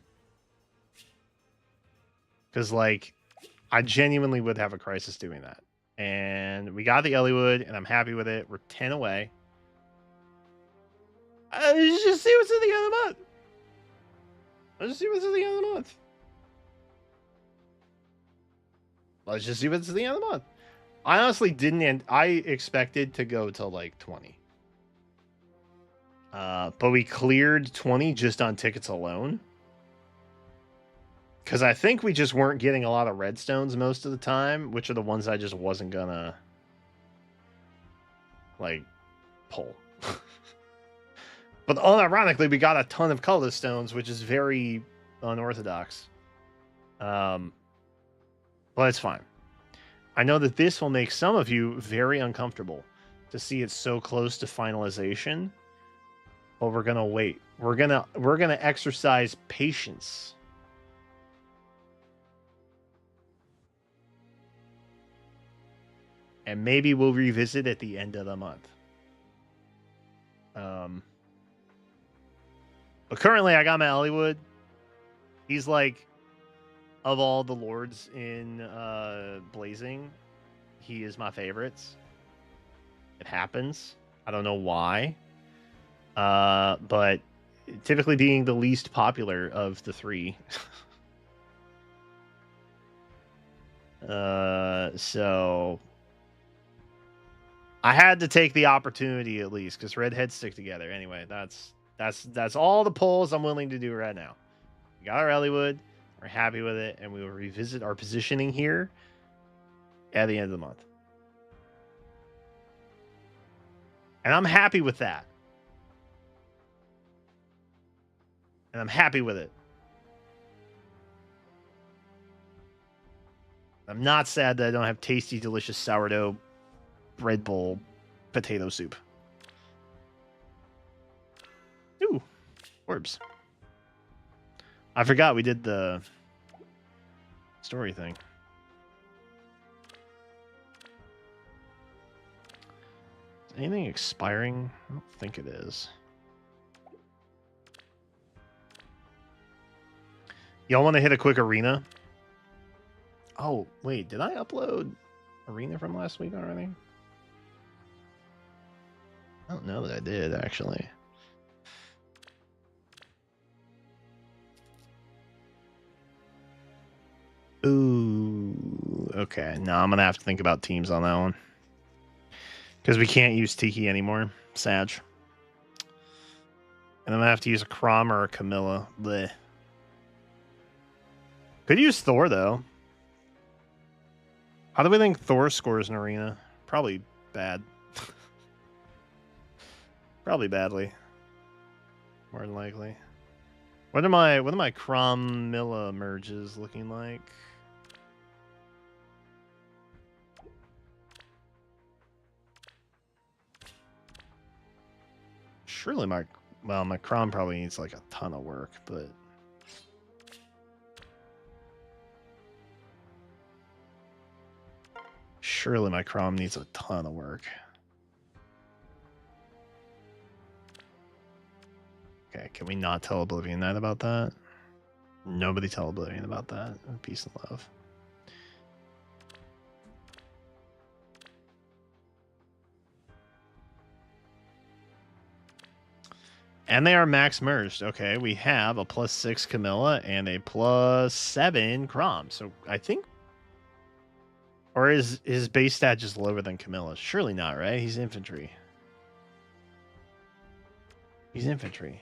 Because, like, I genuinely would have a crisis doing that. And we got the Eliwood, and I'm happy with it. We're 10 away. Let's just see what's at the end of the month. Let's just see what's at the end of the month. Let's just see what's at the end of the month. I honestly didn't. I expected to go to like 20. But we cleared 20 just on tickets alone. Because I think we just weren't getting a lot of redstones most of the time, which are the ones I just wasn't gonna like pull. But unironically, we got a ton of colorless stones, which is very unorthodox. But it's fine. I know that this will make some of you very uncomfortable to see it so close to finalization. But we're gonna wait. We're gonna exercise patience. And maybe we'll revisit at the end of the month. But currently I got my Eliwood. He's like, of all the lords in Blazing, he is my favorites. It happens. I don't know why. But typically being the least popular of the three. So I had to take the opportunity at least, because redheads stick together. Anyway, that's all the polls I'm willing to do right now. We got our Eliwood, we're happy with it, and we will revisit our positioning here at the end of the month. And I'm happy with that. And I'm happy with it. I'm not sad that I don't have tasty, delicious sourdough bread bowl potato soup. Ooh, orbs. I forgot we did the story thing. Is anything expiring? I don't think it is. Y'all want to hit a quick arena? Oh, wait, did I upload arena from last week already? I don't know that I did, actually. Ooh, okay. No, I'm going to have to think about teams on that one. Because we can't use Tiki anymore. Sag. And I'm going to have to use a Chrom or a Camilla. Bleh. Could use Thor, though. How do we think Thor scores in arena? Probably bad. Probably badly. More than likely. What are my Chrom Milla merges looking like? Surely my Chrom probably needs like a ton of work, but surely my Chrom needs a ton of work. Okay, can we not tell Oblivion that about that? Nobody tell Oblivion about that. Peace and love. And they are max merged. Okay, we have a +6 Camilla and a +7 Chrom. So I think... Or is his base stat just lower than Camilla's? Surely not, right? He's infantry. He's infantry.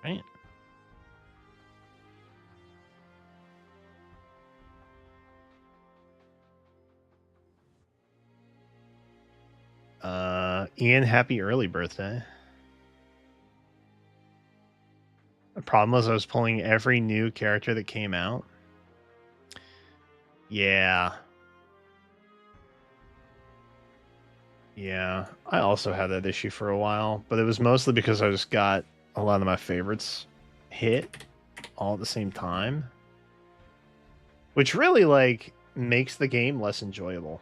Right? Ian, happy early birthday. The problem was I was pulling every new character that came out. Yeah. Yeah, I also had that issue for a while, but it was mostly because I just got a lot of my favorites hit all at the same time, which really like makes the game less enjoyable.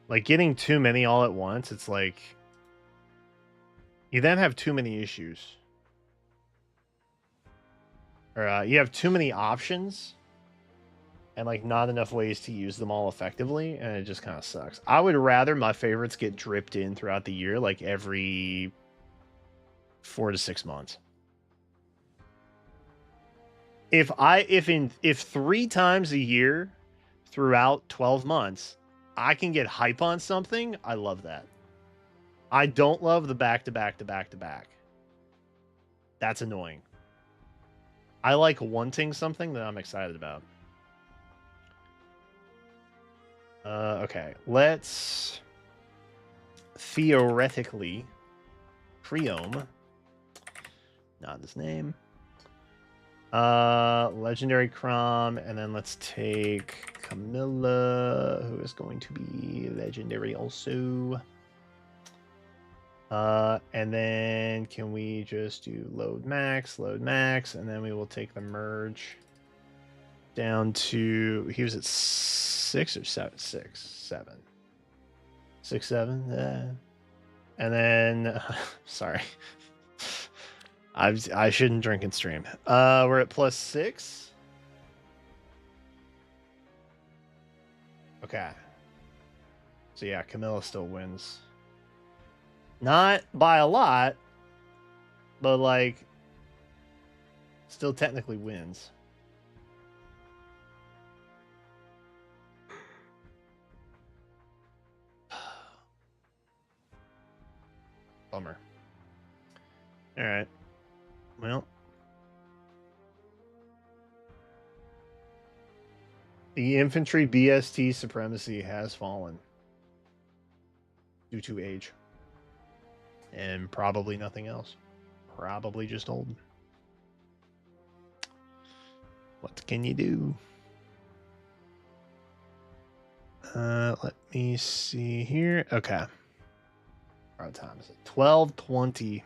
Like getting too many all at once, it's like you then have too many issues. Or you have too many options and like not enough ways to use them all effectively, and it just kind of sucks. I would rather my favorites get dripped in throughout the year, like every 4 to 6 months. If 3 times a year throughout 12 months, I can get hype on something. I love that. I don't love the back to back to back to back. That's annoying. I like wanting something that I'm excited about. Okay, let's theoretically Creome, not his name. Legendary Crom, and then let's take Camilla, who is going to be legendary also. And then can we just do load max, and then we will take the merge down to, he was at 6 or 7, 6, 7. 6, 7, and then, sorry. I shouldn't drink and stream. We're at +6. Okay. So yeah, Camilla still wins. Not by a lot, but like still technically wins. Bummer. All right. Well, the infantry BST supremacy has fallen due to age and probably nothing else. Probably just old. What can you do? Let me see here. Okay. What time is it? 12:20.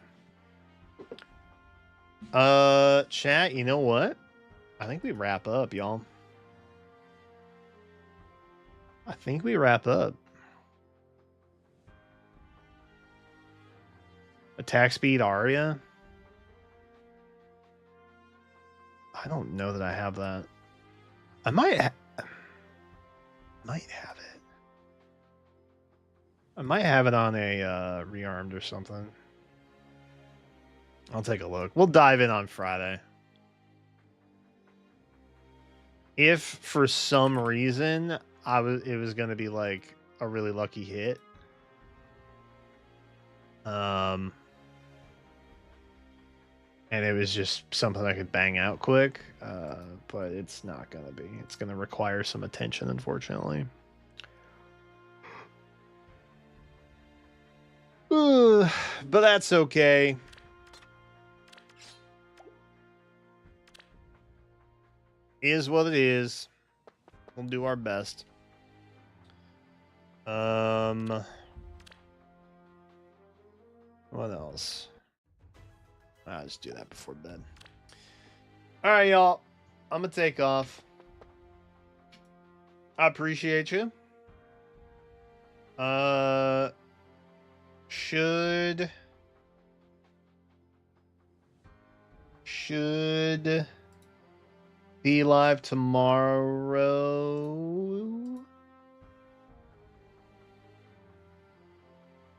Chat, you know what? I think we wrap up, y'all. I think we wrap up. Attack speed Arya? I don't know that I have that. I might have it. I might have it on a rearmed or something. I'll take a look. We'll dive in on Friday. If for some reason it was going to be like a really lucky hit, and it was just something I could bang out quick, but it's not going to be. It's going to require some attention, unfortunately. But that's okay. Is what it is. We'll do our best. What else? I'll just do that before bed. All right, y'all. I'm gonna take off. I appreciate you. Should be live tomorrow?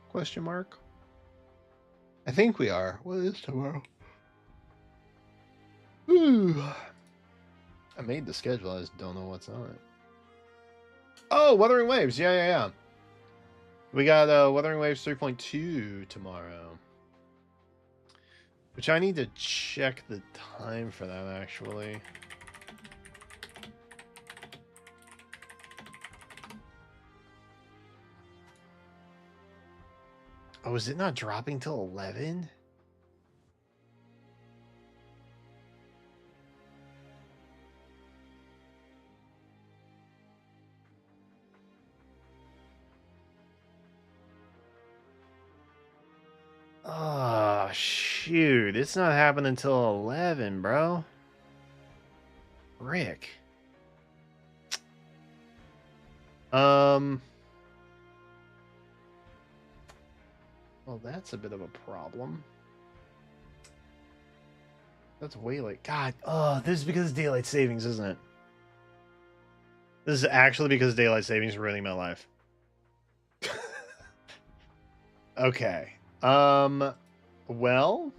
Question mark. I think we are. What is tomorrow? Ooh. I made the schedule. I just don't know what's on it. Oh, Wuthering Waves. Yeah. We got Wuthering Waves 3.2 tomorrow. Which I need to check the time for that, actually. Oh, is it not dropping till 11? Oh, shoot. It's not happening until 11, bro. Rick. Well, that's a bit of a problem. That's way late. God, this is because of daylight savings, isn't it? This is actually because daylight savings is ruining my life. Okay. Well,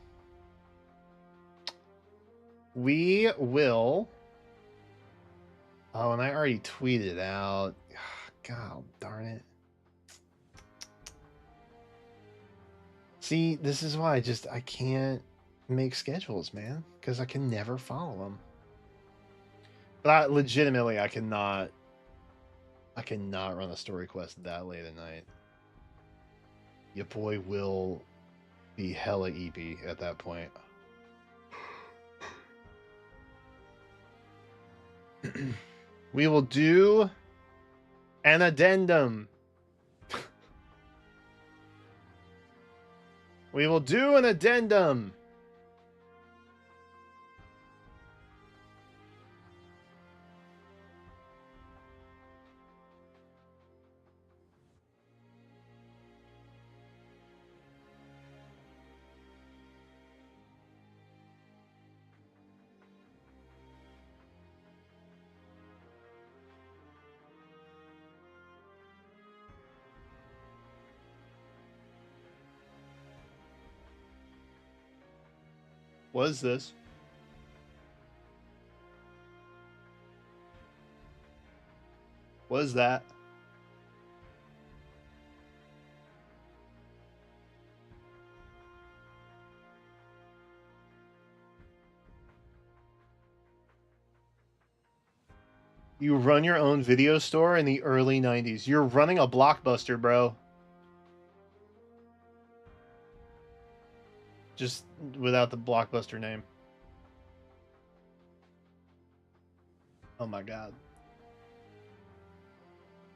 we will Oh, and I already tweeted out. God darn it. See, this is why I can't make schedules, man, because I can never follow them. But legitimately, I cannot run a story quest that late at night. Your boy will be hella EP at that point. We will do an addendum. We will do an addendum. What is this? What is that? You run your own video store in the early 90s. You're running a Blockbuster, bro. Just without the Blockbuster name. Oh my god.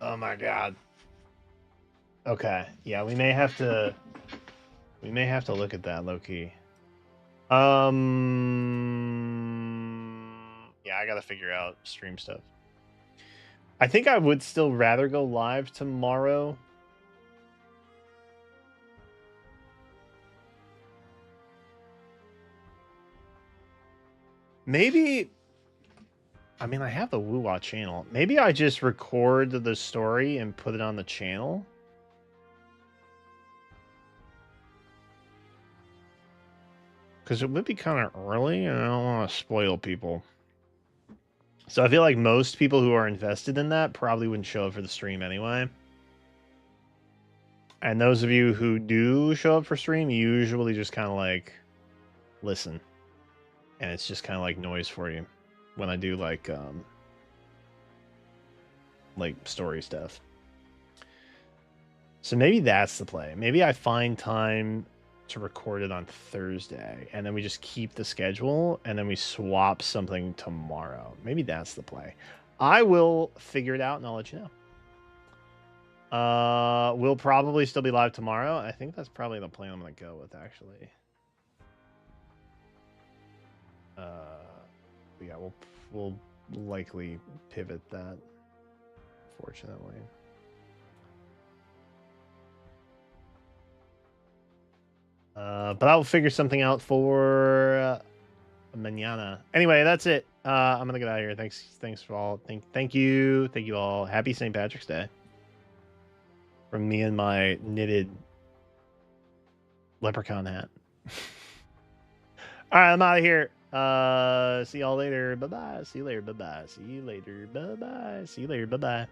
Oh my god. Okay. Yeah, we may have to look at that low key. Yeah, I got to figure out stream stuff. I think I would still rather go live tomorrow. Maybe, I mean, I have the Woo-Wah channel. Maybe I just record the story and put it on the channel. Because it would be kind of early, and I don't want to spoil people. So I feel like most people who are invested in that probably wouldn't show up for the stream anyway. And those of you who do show up for stream usually just kind of like listen. And it's just kind of like noise for you when I do like story stuff. So maybe that's the play. Maybe I find time to record it on Thursday, and then we just keep the schedule, and then we swap something tomorrow. Maybe that's the play. I will figure it out, and I'll let you know. We'll probably still be live tomorrow. I think that's probably the plan I'm going to go with, actually. Yeah, we'll likely pivot that, fortunately. But I'll figure something out for mañana. Anyway, that's it. I'm gonna get out of here. Thanks for all. Thank you all. Happy St. Patrick's Day from me and my knitted leprechaun hat. All right, I'm out of here. See y'all later. Bye bye. See you later. Bye bye. See you later. Bye bye. See you later. Bye bye.